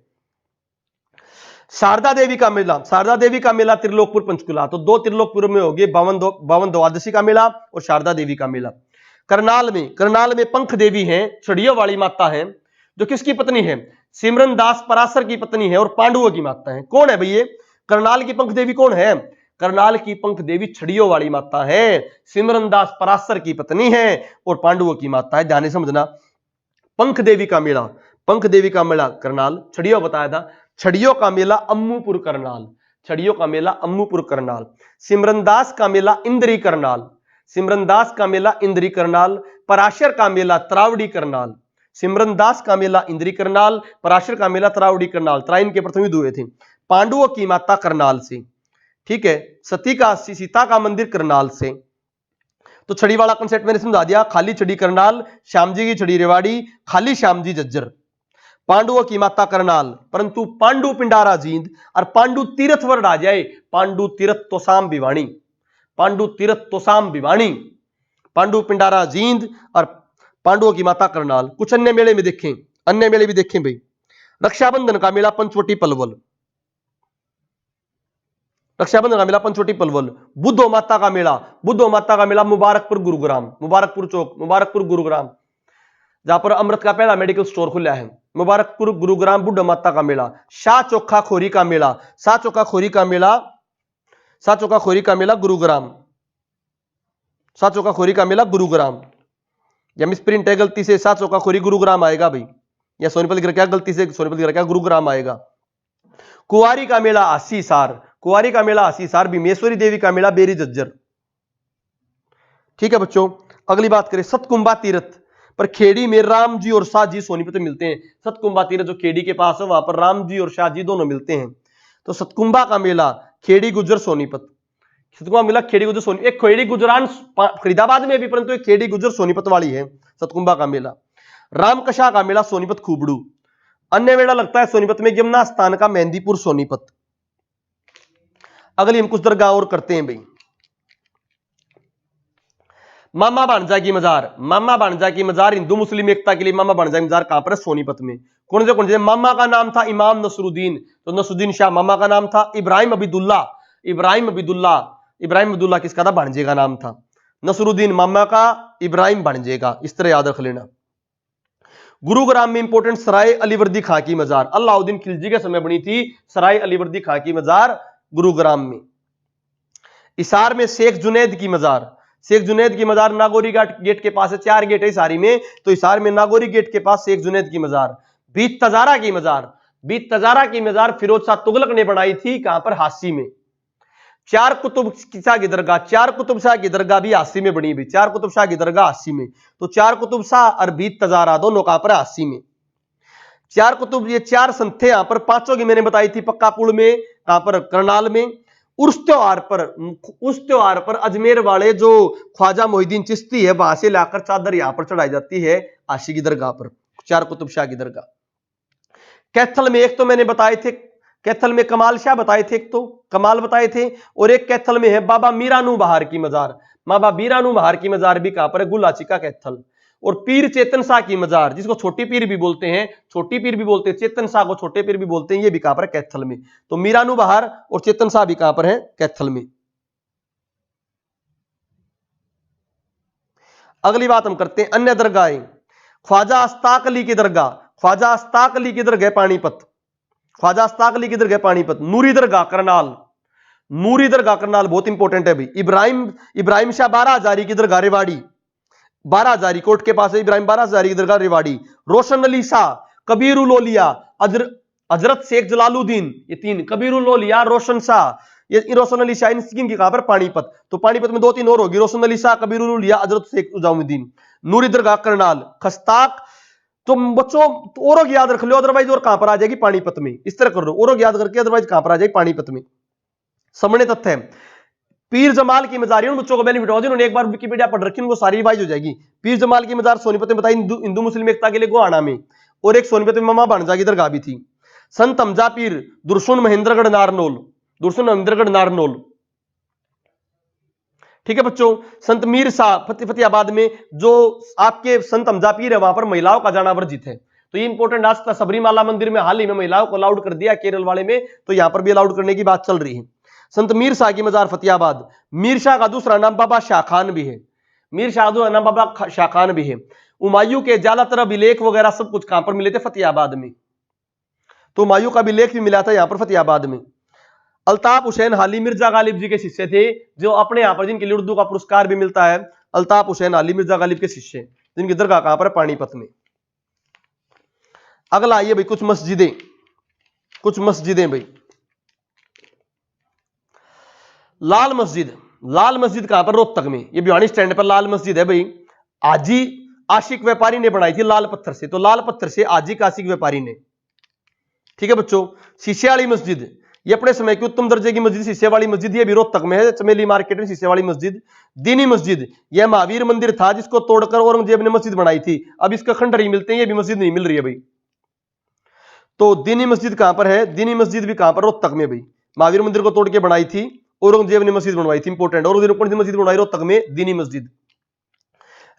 शारदा देवी का मेला, शारदा देवी का मेला त्रिलोकपुर पंचकुला। तो दो त्रिलोकपुर में हो गए, बावन द्वादशी का मेला और शारदा देवी का मेला। करनाल में पंख देवी हैं, छड़ियों वाली माता है, जो किसकी पत्नी है? सिमरन दास पराशर की पत्नी है और पांडुओं की माता है। कौन है भैया करनाल की पंख देवी? कौन है? करनाल की पंख देवी छड़ियों वाली माता है, सिमरन दास पराशर की पत्नी है और पांडुओं की माता है। ध्यान से समझना। पंख देवी का मेला, पंख देवी का मेला करनाल, छड़ियों बताया था। छड़ियों का मेला अम्मूपुर करनाल, छड़ियों का मेला अम्मूपुर करनाल। सिमरनदास का मेला इंद्री करनाल, सिमरनदास का मेला इंद्री करनाल। पराशर का मेला त्रावड़ी करनाल, सिमरनदास का मेला इंद्री करनाल, पराशर का मेला त्रावड़ी करनाल। त्राइन के प्रथम युद्ध हुए थे। पांडुओं की माता करनाल से, ठीक है। सती का सीता का मंदिर करनाल से। तो छड़ी वाला कंसेप्ट मैंने समझा दिया। खाली छड़ी करनाल, श्यामजी की छड़ी रेवाड़ी, खाली श्यामजी जज्जर। पांडुओं की माता करनाल, परंतु पांडु पिंडारा जींद और पांडु तीर्थ वर्ड आ जाए, पांडु तीर्थ तोसाम भिवाणी, पांडु तीर्थ तोसाम भिवाणी, पांडु पिंडारा जींद और पांडुओं की माता करनाल। कुछ अन्य मेले में देखें, अन्य मेले भी देखें भाई। रक्षाबंधन का मेला पंचवटी पलवल, रक्षाबंधन का मेला पंचवटी पलवल। बुद्धो माता का मेला, बुद्धो माता का मेला मुबारकपुर गुरुग्राम, मुबारकपुर चौक, मुबारकपुर गुरुग्राम, जहां पर अमृत का पहला मेडिकल स्टोर खुला है। मुबारकपुर गुरुग्राम बुद्ध माता का मेला। शाह चोखा खोरी का मेला, शाह चोखा खोरी का मेला, शाह चोखा खोरी का मेला गुरुग्राम, शाह चोखा खोरी का मेला गुरुग्राम। या मिसप्रिंट है गलती से, शाह चोखा खोरी गुरुग्राम आएगा भाई, या सोनीपत गिर क्या गलती से, सोनीपत गिर क्या गुरुग्राम आएगा। कुंवारी का मेला आसी सार, कुंवारी का मेला आसी सार। भीमेश्वरी देवी का मेला बेरी जज्जर। ठीक है बच्चों, अगली बात करें सतकुंभा तीर्थ पर खेड़ी में राम जी और शाह जी सोनीपत में मिलते हैं। सतकुंभा तीर्थ जो खेड़ी के पास है, वहां पर राम जी और शाह जी दोनों मिलते हैं। तो सतकुंभा का मेला खेड़ी गुजर सोनीपत, सतकुंभा मेला खेड़ी गुजर सोनीपत। एक खेड़ी गुजरान फरीदाबाद में भी, परंतु एक खेड़ी गुजर सोनीपत वाली है सतकुंभा का मेला। रामकशा का मेला सोनीपत खूबड़ू। अन्य मेला लगता है सोनीपत में यमुना स्थान का मेहंदीपुर सोनीपत। अगली हम कुछ दरगाह और करते हैं भाई। मामा भांजा की मजार, मामा भांजा की मजार हिंदू मुस्लिम एकता के लिए मामा भांजा की मजार कहां पर है? सोनीपत में। कौन से? मामा का नाम था इमाम नसरुद्दीन, तो नसरुद्दीन शाह मामा का नाम था। इब्राहिम अबीदुल्ला, इब्राहिम अबीदुल्ला, इब्राहिम अबीदुल्ला किसका था? भांजे का नाम था। नसरुद्दीन मामा का, इब्राहिम भांजे का, इस तरह याद रख लेना। गुरुग्राम में इंपोर्टेंट सराय अलीवर्दी खां की मजार, अलाउद्दीन खिलजी के समय बनी थी सराय अलीवर्दी खां की मजार गुरुग्राम में। इसार में शेख जुनैद की मजार, शेख जुनैद की मजार नागौरी गेट के पास है। 4 गेट है इसारी में, तो इसार में नागौरी गेट के पास शेख जुनैद की मजार। बीत तजारा की मजार, बीत तजारा की मजार फिरोज शाह तुगलक ने बनाई थी, कहां पर? हासी में। चार कुतुब शाह की दरगाह, चार कुतुब शाह की दरगाह भी हासी में बनी हुई। चार कुतुब शाह की दरगाह हासी में। तो चार कुतुब शाह और बीत तजारा दोनों कहां पर? हासी में। चार कुतुब, ये 4 संत थे यहां पर। 5 की मैंने बताई थी पक्का पुल में, कहां पर? करनाल में। उस त्योहार पर अजमेर वाले जो ख्वाजा मोहिद्दीन चिश्ती है, वहां से लाकर चादर यहां पर चढ़ाई जाती है आशी की दरगाह पर, चार कुतुब शाह की दरगाह। कैथल में एक तो मैंने बताए थे, कैथल में कमाल शाह बताए थे, एक तो कमाल बताए थे, और एक कैथल में है बाबा मीरानू बहार की मजार। बाबा मीरानू बहार की मजार भी कहां पर है? गुलाची का कैथल। और पीर चेतन शाह की मजार, जिसको छोटी पीर भी बोलते हैं, छोटी पीर भी बोलते हैं, चेतन शाह को छोटे पीर भी बोलते हैं, ये भी कहां पर है? कैथल में। तो मीरानू बहार और चेतन शाह भी कहां पर है? कैथल में। अगली बात हम करते हैं अन्य दरगाहें। ख्वाजा अस्ताक अली की दरगाह, ख्वाजा अस्ताक अली की दरगाह पानीपत, ख्वाजा अस्ताक अली की दरगाह पानीपत। नूरी दरगाह करनाल, नूरी दरगाह करनाल बहुत इंपॉर्टेंट है भाई। इब्राहिम शाह 12 हजारी की दरगाह रेवाड़ी, 12 हजारी कोट के पास है इब्राहिम 12 हजारी की दरगाह रेवाड़ी। रोशन अली शाह, कबीर उल औलिया, हजरत शेख जलालुद्दीन, ये 3, कबीर उल औलिया, रोशन शाह, ये रोशन अली शाह, इनकी कहां पर? पानीपत। तो पानीपत में 2-3 और होगी, रोशन अली शाह, कबीर उल औलिया, हजरत शेख जलालुद्दीन। नूरी दरगाह करनाल। खस्ताक तो बच्चों तो और याद रख लो, अदरवाइज और कहां पर आ जाएगी, पानीपत में। इस तरह कर लो, और याद करके, अदरवाइज कहां पर आ जाएगी, पानीपत में। सामने तथ्य है, पीर जमाल की मजार, उन बच्चों को बेनिफिट होगा जिन्होंने एक बार विकिपीडिया पढ़ रखी, उनको सारी रिवाइज हो जाएगी। पीर जमाल की मजार सोनीपत में बताई, हिंदू मुस्लिम एकता के लिए गोहाना में, और एक सोनीपत में ममा भाणजा की दरगाह भी थी। संत हमजा पीर दुर्सुन महेंद्रगढ़ नारनौल, दुर्सुन महेंद्रगढ़ नारनौल, ठीक है बच्चों। संत मीर शाह फतेहाबाद में, जो आपके संत हमजा पीर है, वहां पर महिलाओं का जाना वर्जित है। तो ये इंपॉर्टेंट आज का, सबरीमाला मंदिर में हाल ही में महिलाओं को अलाउड कर दिया केरल वाले में, तो यहां पर भी अलाउड करने की बात चल रही है। संत मीर शाह की मजार फतेहाबाद, मीर शाह का दूसरा नाम बाबा शाह खान भी है, मीर शाह का नाम बाबा शाह खान भी है। हुमायूं के ज्यादातर अभिलेख वगैरह सब कुछ कहां पर मिले थे, फतेहाबाद में। तो हुमायूं का अभिलेख भी मिला था यहां पर फतेहाबाद में। अल्ताफ हुसैन हाली मिर्जा गालिब जी के शिष्य थे, जो अपने यहां पर, जिनके लिए उर्दू का पुरस्कार भी मिलता है। अल्ताफ हुसैन हाली मिर्जा गालिब के शिष्य, जिनकी दरगाह कहां पर, पानीपत में। अगला आइए भाई, कुछ मस्जिदें, कुछ मस्जिदें भाई। लाल मस्जिद, लाल मस्जिद कहां पर, रोहतक में। ये भिवानी स्टैंड पर लाल मस्जिद है भाई। आजी आशिक व्यापारी ने बनाई थी लाल पत्थर से, तो लाल पत्थर से आजी का आशिक व्यापारी ने, ठीक है बच्चों। शीशे वाली मस्जिद, ये अपने समय की उत्तम दर्जे की मस्जिद, शीशे वाली मस्जिद, ये भी रोहतक में है, चमेली मार्केट में शीशे वाली मस्जिद। दीनी मस्जिद, यह महावीर मंदिर था जिसको तोड़कर औरंगजेब ने मस्जिद बनाई थी, अब इसका खंडहर ही मिलते हैं, ये भी मस्जिद नहीं मिल रही है भाई। तो दीनी मस्जिद कहां पर है, दीनी मस्जिद भी कहां पर, रोहतक में भाई। महावीर मंदिर को तोड़ के बनाई थी, औरंगजेब ने मस्जिद बनवाई थी, इंपोर्टेंट। औरंगजेब ने कौन सी मस्जिद बनवाई, रोहतक में, दीनी मस्जिद।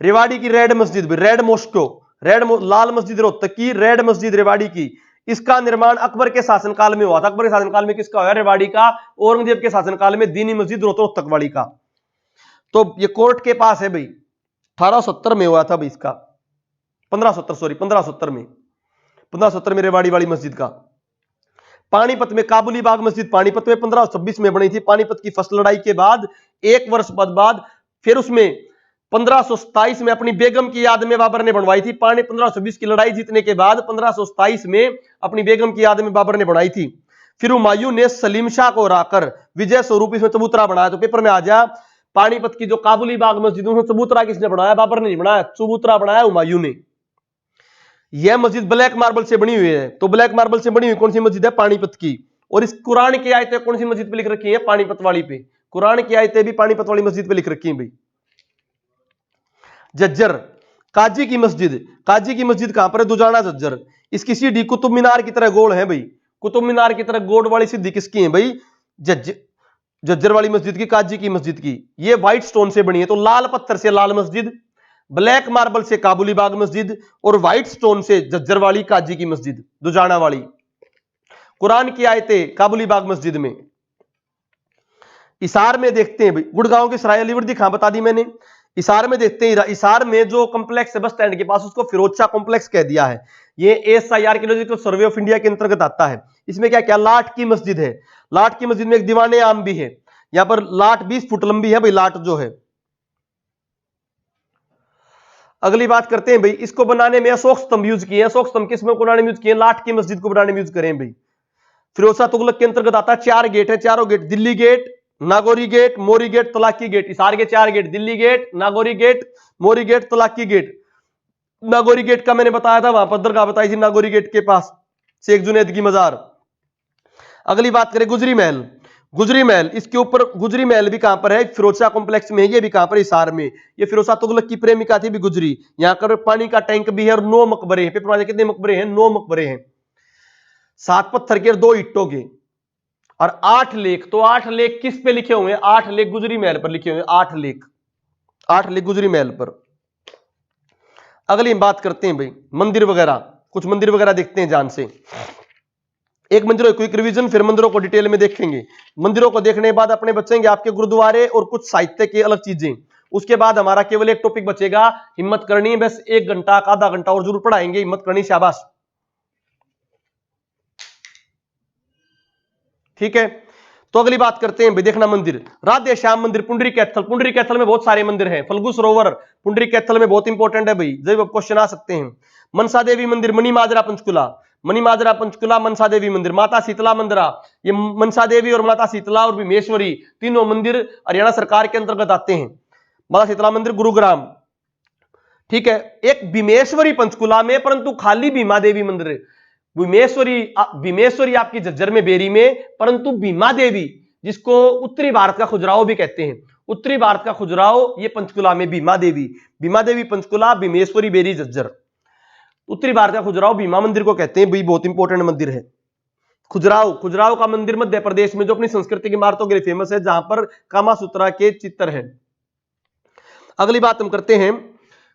रेवाड़ी की रेड मस्जिद, रेड मॉस्को, लाल मस्जिद रोहतक की, रेड मस्जिद रेवाड़ी की। इसका निर्माण अकबर के शासनकाल में हुआ था। अकबर के शासनकाल में किसका हुआ, रेवाड़ी का। औरंगजेब के शासनकाल में दीनी मस्जिद रोहतक वाली का। तो ये कोर्ट के पास है भाई, 1870 में हुआ था भाई इसका, 1570 में, 1570 में रेवाड़ी वाली मस्जिद का। पानीपत में काबुली बाग मस्जिद, पानीपत में 1526 में बनी थी। पानीपत की फर्स्ट लड़ाई के बाद 1 वर्ष बाद फिर उसमें 1527 में अपनी बेगम की याद में बाबर ने बनवाई थी। 1526 की लड़ाई जीतने के बाद 1527 में अपनी बेगम की याद में बाबर ने बनाई थी। फिर हुमायूं ने सलीम शाह को हराकर विजय स्वरूप इसमें चबूतरा बनाया। तो पेपर में आ जा, पानीपत की जो काबुली बाग मस्जिद, उसमें चबूतरा किसने बनाया, बाबर ने नहीं बनाया, चबूतरा बनाया हुमायूं ने। यह मस्जिद ब्लैक मार्बल से बनी हुई है। तो ब्लैक मार्बल से बनी हुई कौन सी मस्जिद है, पानीपत की। और इस कुरान की आयतें कौन सी मस्जिद पे लिख रखी है, पानीपत वाली पे। कुरान की आयतें भी पानीपत वाली मस्जिद पे लिख रखी है भाई। जज्जर, काजी की मस्जिद, काजी की मस्जिद कहां पर है, दुजाना जज्जर। इसकी सीढ़ी कुतुब मीनार की तरह गोल है भाई। कुतुब मीनार की तरह गोल वाली सीढ़ी किसकी है भाई, जज्जर वाली मस्जिद की, काजी की मस्जिद की। ये व्हाइट स्टोन से बनी है। तो लाल पत्थर से लाल मस्जिद, ब्लैक मार्बल से काबुली बाग मस्जिद, और व्हाइट स्टोन से जज्जर वाली, काजी की मस्जिद, दुजाना वाली। कुरान की आयतें काबुली बाग मस्जिद में। इसार में देखते हैं भाई, गुड़गांव की सराय अलीवर्दी खां बता दी मैंने। इसार में देखते हैं, इसार में जो कॉम्प्लेक्स है बस स्टैंड के पास, उसको फिरोज शाह कॉम्प्लेक्स कह दिया है। ये ASI archaeological survey of India के अंतर्गत आता है। इसमें क्या क्या, लाट की मस्जिद है। लाट की मस्जिद में एक दीवाने आम भी है। यहां पर लाट 20 फुट लंबी है भाई, लाट जो है। अगली बात करते हैं भाई, इसको बनाने में अशोक स्तंभ यूज किए। अशोक स्तंभ किस में बनाने में यूज किए, लाट की मस्जिद को बनाने में यूज करें भाई। फिरोज शाह तुगलक के अंतर्गत आता है। 4 गेट है, चारों gate, Delhi gate, Nagauri gate, Mori gate, Talaqi gate. Hisar के 4 gate, Delhi gate, Nagauri gate, Mori gate, Talaqi gate. Nagauri gate का मैंने बताया था, वहां पर दरगाह बताई थी नागौरी गेट के पास, शेख जुनैद की मजार। अगली बात करें गुजरी महल, गुजरी महल, इसके ऊपर गुजरी महल भी कहां पर है, फिरोज शाह कॉम्प्लेक्स में है। ये भी कहां पर, हिसार में। ये फिरोज शाह तुगलक की प्रेमिका थी भी गुजरी। यहां पर पानी का टैंक भी है और 9 मकबरे हैं। पेपर में कितने मकबरे हैं, 9 मकबरे हैं। 7 पत्थर के और 2 ईंटों के, और 8 लेख। तो 8 लेख किस पे लिखे हुए हैं, 8 लेख गुजरी महल पर लिखे हुए हैं। 8 लेख, 8 लेख गुजरी महल पर। अगली बात करते हैं भाई मंदिर वगैरह, कुछ मंदिर वगैरह देखते हैं जान से। एक मंदिरों क्विक रिवीजन, फिर मंदिरों को डिटेल में देखेंगे। मंदिरों को देखने के बाद अपने बचेंगे आपके गुरुद्वारे और कुछ साहित्य की अलग चीजें। उसके बाद हमारा केवल एक टॉपिक बचेगा, हिम्मत करनी है बस 1 घंटा आधा घंटा और जरूर पढ़ाएंगे, हिम्मत करनी, शाबाश। ठीक है, तो अगली बात करते हैं भाई, देखना मंदिर, राधे श्याम मंदिर, पुंडरी कैथल। पुंडरी कैथल में बहुत सारे मंदिर हैं। फल्गु सरोवर पुंडरी कैथल में बहुत इंपॉर्टेंट है भाई, जब क्वेश्चन आ सकते हैं। मनसा देवी मंदिर, मणि माजरा पंचकुला, मणि माजरा पंचकुला, मनसा देवी मंदिर। माता शीतला मंदिर, ये मनसा देवी और माता शीतला और भीमेश्वरी तीनों मंदिर हरियाणा सरकार के अंतर्गत आते हैं। माता शीतला मंदिर गुरुग्राम, ठीक है, एक भीमेश्वरी पंचकुला में, परंतु खाली भीमा देवी मंदिर है। भीमेश्वरी आपकी झज्जर में, बेरी में, परंतु भीमा देवी जिसको उत्तरी भारत का खजुराहो भी कहते हैं, उत्तरी भारत का खजुराहो, ये पंचकुला में भीमा देवी पंचकुला, भीमेश्वरी बेरी झज्जर। उत्तरी भारत का खजुराहो भीमा मंदिर को कहते हैं, बहुत इंपॉर्टेंट मंदिर है खजुराहो का मंदिर मध्य प्रदेश में, जो अपनी संस्कृति की इमारतों के लिए फेमस है, जहां पर कामासूत्रा के चित्र है। अगली बात हम करते हैं,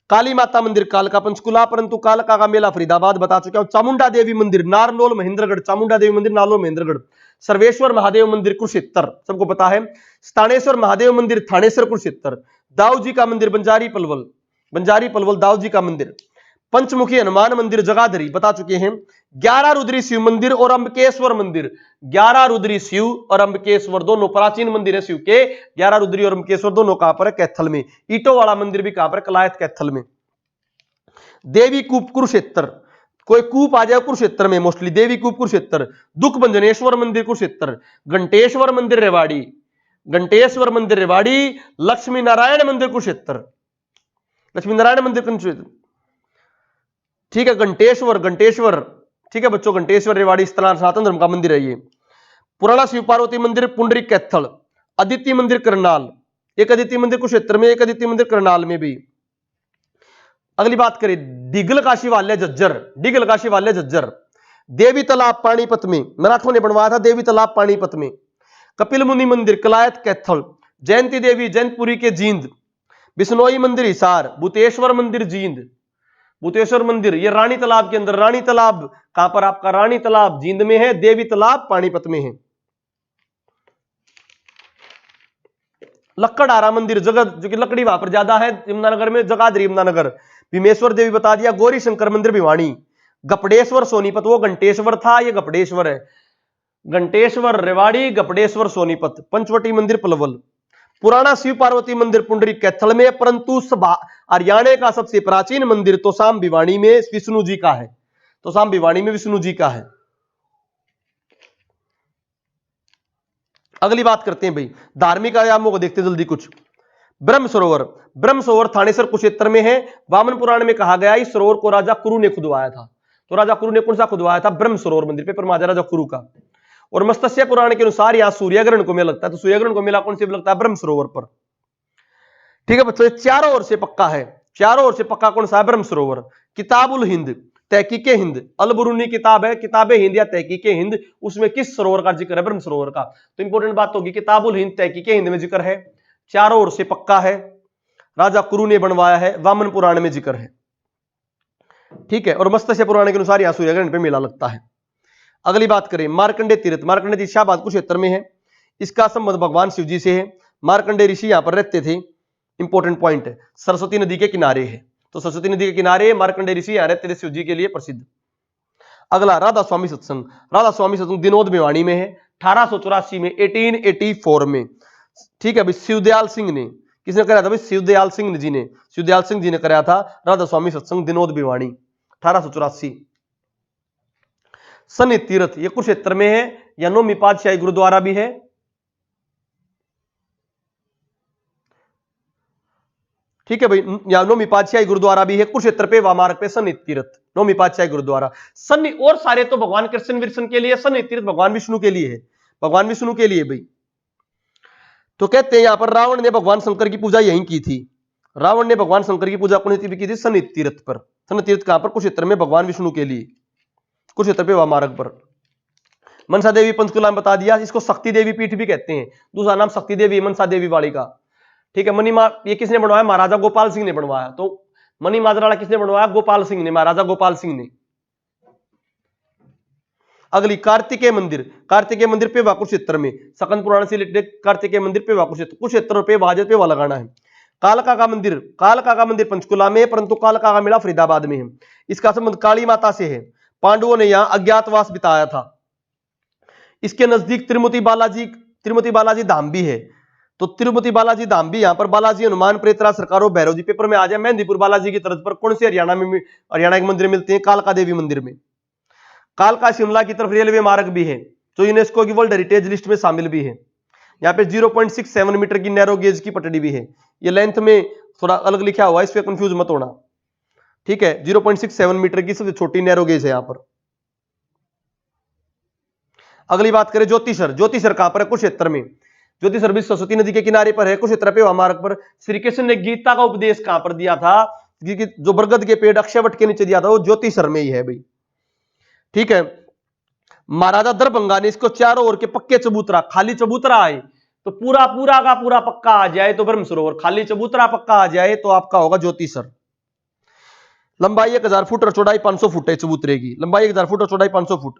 काली माता मंदिर कालका पंचकुला, परंतु कालका का मेला फरीदाबाद बता चुका हूं। चामुंडा देवी मंदिर नारनौल महेंद्रगढ़, चामुंडा देवी मंदिर नारनौल महेंद्रगढ़। सर्वेश्वर महादेव मंदिर कुरुक्षेत्र, सबको पता है। स्थानेश्वर महादेव मंदिर थानेश्वर कुरुक्षेत्र। दाऊ जी का मंदिर बंजारी पलवल दाऊ जी का मंदिर। पंचमुखी हनुमान मंदिर जगाधरी बता चुके हैं। 11 रुद्री शिव मंदिर और अंबकेश्वर मंदिर, 11 रुद्री शिव और अंबकेश्वर दोनों प्राचीन मंदिर है शिव के। 11 रुद्री और अंबकेश्वर दोनों कहां पर है? कैथल में। ईटों वाला मंदिर भी कहां पर? कलायत कैथल में। देवी कूप कुरुक्षेत्र, कोई कूप आ जाए कुरुक्षेत्र में, मोस्टली देवी कूप कुरुक्षेत्र। दुख भंजनेश्वर मंदिर कुरुक्षेत्र। घंटेश्वर मंदिर रेवाड़ी, लक्ष्मी नारायण मंदिर कुरुक्षेत्र, ठीक है। घंटेश्वर ठीक है बच्चों, घंटेश्वर रेवाड़ी सनातन धर्म का मंदिर है ये। पुराना शिव पार्वती मंदिर पुंडरीक कैथल। अदिति मंदिर करनाल, एक अदिति मंदिर कुरुक्षेत्र में, एक अदिति मंदिर करनाल में भी। अगली बात करें, डिगल का शिवालय झज्जर। देवी तालाब पानीपत में, मराठों ने बनवाया था देवी तालाब पानीपत में। कपिल मुनि मंदिर कलायत कैथल। जयंती देवी जैनपुरी के जींद। बिश्नोई मंदिर हिसार। भूतेश्वर मंदिर जींद, भूतेश्वर मंदिर ये रानी तालाब के अंदर। रानी तालाब कहां पर? आपका रानी तालाब जींद में है, देवी तालाब पानीपत में है। लक्कड़हारा मंदिर जगह, जो कि लकड़ी वहां पर ज्यादा है, यमुनानगर में, जगाधरी यमुनानगर। भीमेश्वर देवी बता दिया। गौरी शंकर मंदिर भिवानी। गपड़ेश्वर सोनीपत, वो घंटेश्वर था, ये गपड़ेश्वर है। घंटेश्वर रेवाड़ी, गपड़ेश्वर सोनीपत। पंचवटी मंदिर पलवल। पुराना शिव पार्वती मंदिर पुंडरीक कैथल में, परंतु हरियाणा का सबसे प्राचीन मंदिर तोसाम भिवानी में विष्णु जी का है। तोसाम भिवानी में विष्णु जी का है। अगली बात करते हैं भाई, धार्मिक आयामों को देखते जल्दी कुछ। ब्रह्म सरोवर थानेसर कुरुक्षेत्र में है। वामन पुराण में कहा गया इस सरोवर को राजा कुरु ने खुदवाया था। तो राजा कुरु ने कौन सा खुदवाया था? ब्रह्म सरोवर मंदिर पे परमाजा राजा कुरु का। और मत्स्य पुराण के अनुसार यहां सूर्यग्रहण को मेला लगता है, तो सूर्यग्रहण को मेला कौन से लगता है? ब्रह्म सरोवर पर। ठीक है बच्चों, चारों ओर से पक्का है, चारों ओर से पक्का कौन सा है? ब्रह्म सरोवर। किताबुल हिंद, तहकीके हिंद, अलबरूनी किताब है, किताबे हिंद या तहकीके हिंद, उसमें किस सरोवर का जिक्र है? ब्रह्म सरोवर का। तो इंपॉर्टेंट बात होगी, किताबुल हिंद तहकीके हिंद में जिक्र है, चारों ओर से पक्का है, राजा कुरु ने बनवाया है, वामन पुराण में जिक्र है। ठीक है, और मत्स्य पुराण के अनुसार यहां सूर्यग्रहण पे मेला लगता है। अगली बात करें, मार्कंडे तीर्थ। मार्कंडे तीर्थ शाहबाद कुरुक्षेत्र में है। इसका संबंध भगवान शिव जी से है। मार्कंडे ऋषि यहां पर रहते थे, इंपॉर्टेंट पॉइंट है। सरस्वती नदी के किनारे है, तो सरस्वती नदी के किनारे मार्कंडे ऋषि यहां रहते थे, शिव जी के लिए प्रसिद्ध। अगला राधा स्वामी सत्संग। राधा स्वामी सत्संग दिनोद भिवानी में है, 1884 में, 1884 में। ठीक है भाई, शिवदयाल सिंह ने, किसने कराया था भाई? शिवदयाल सिंह जी ने, शिवदयाल सिंह जी ने कराया था राधा स्वामी सत्संग दिनोद भिवानी, 1884। सन्नी तीर्थ ये कुरुक्षेत्र में है, या नौवीं पातशाही गुरुद्वारा भी है। ठीक है भाई, या नौवीं पातशाही गुरुद्वारा भी है कुरुक्षेत्र पे, वामार्ग पे सन्नी तीर्थ, नौवीं पातशाही गुरुद्वारा। सन्नी और सारे तो भगवान कृष्ण विष्णु के लिए, सन्नी तीर्थ भगवान विष्णु के लिए है, भगवान विष्णु के लिए भाई। तो कहते हैं यहां पर रावण ने भगवान शंकर की पूजा यहीं की थी। रावण ने भगवान शंकर की पूजा कौन सी की थी? सन्नी तीर्थ पर। सन्नी तीर्थ कहां पर? कुरुक्षेत्र में, भगवान विष्णु के लिए, कुरुक्षेत्र पे वामार्ग पर। मनसा देवी पंचकुला में बता दिया, इसको शक्ति देवी पीठ भी कहते हैं, दूसरा नाम शक्ति देवी, मनसा देवी वाली का। ठीक है, ये किसने बनवाया? महाराजा गोपाल सिंह ने बनवाया। तो मणि माजराड़ा किसने बनवाया? गोपाल सिंह ने, महाराजा गोपाल सिंह ने। अगली कार्तिकेय मंदिर। कार्तिकेय मंदिर पे कुरुक्षेत्र में, सकंद पुराण से रिलेटेड कार्तिकेय मंदिर पे कुरुक्षेत्र पे वाजत पे लगाना है। कालका का मंदिर पंचकुला में, परंतु कालका का मेला फरीदाबाद में है। इसका संबंध काली माता से है। पांडवों ने यहां अज्ञातवास बिताया था। इसके नजदीक तिरुपति बालाजी धाम भी है। तो तिरुपति बालाजी धाम भी, यहां पर बालाजी, हनुमान, प्रेतराज, सरकारों, भैरव जी। पेपर में आ जाए, मेहंदीपुर बालाजी की तरफ पर कौन से हरियाणा के मंदिर मिलते हैं? कालका देवी मंदिर में। कालका शिमला की तरफ रेलवे मार्ग भी है, जो यूनेस्को की वर्ल्ड हेरिटेज लिस्ट में शामिल भी है। यहाँ पे 0.67 मीटर की नैरो गेज की पटड़ी भी है। ये लेंथ में थोड़ा अलग लिखा हुआ है, इस पे कंफ्यूज मत होना। ठीक है, 0.67 मीटर की सबसे छोटी नैरो गेज है यहां पर। अगली बात करें ज्योतिसर। ज्योतिसर कहां पर है? कुरुक्षेत्र में। ज्योतिसर भी सरस्वती नदी के किनारे पर है, कुरुक्षेत्र पे मार्ग पर। श्री कृष्ण ने गीता का उपदेश कहां पर दिया था? जो बरगद के पेड़ अक्षयवट के नीचे दिया था, वो ज्योतिसर में ही है भाई। ठीक है, महाराजा दरभंगा ने इसको चारों ओर के पक्के चबूतरा, खाली चबूतरा आए तो पूरा पूरा का पूरा पक्का आ जाए तो ब्रह्म सरोवर, खाली चबूतरा पक्का आ जाए तो आपका होगा ज्योतिसर। लंबाई 1000 फुट और चौड़ाई 500 फुट है चबूतरे की, लंबाई 1000 फुट और चौड़ाई 500 फुट।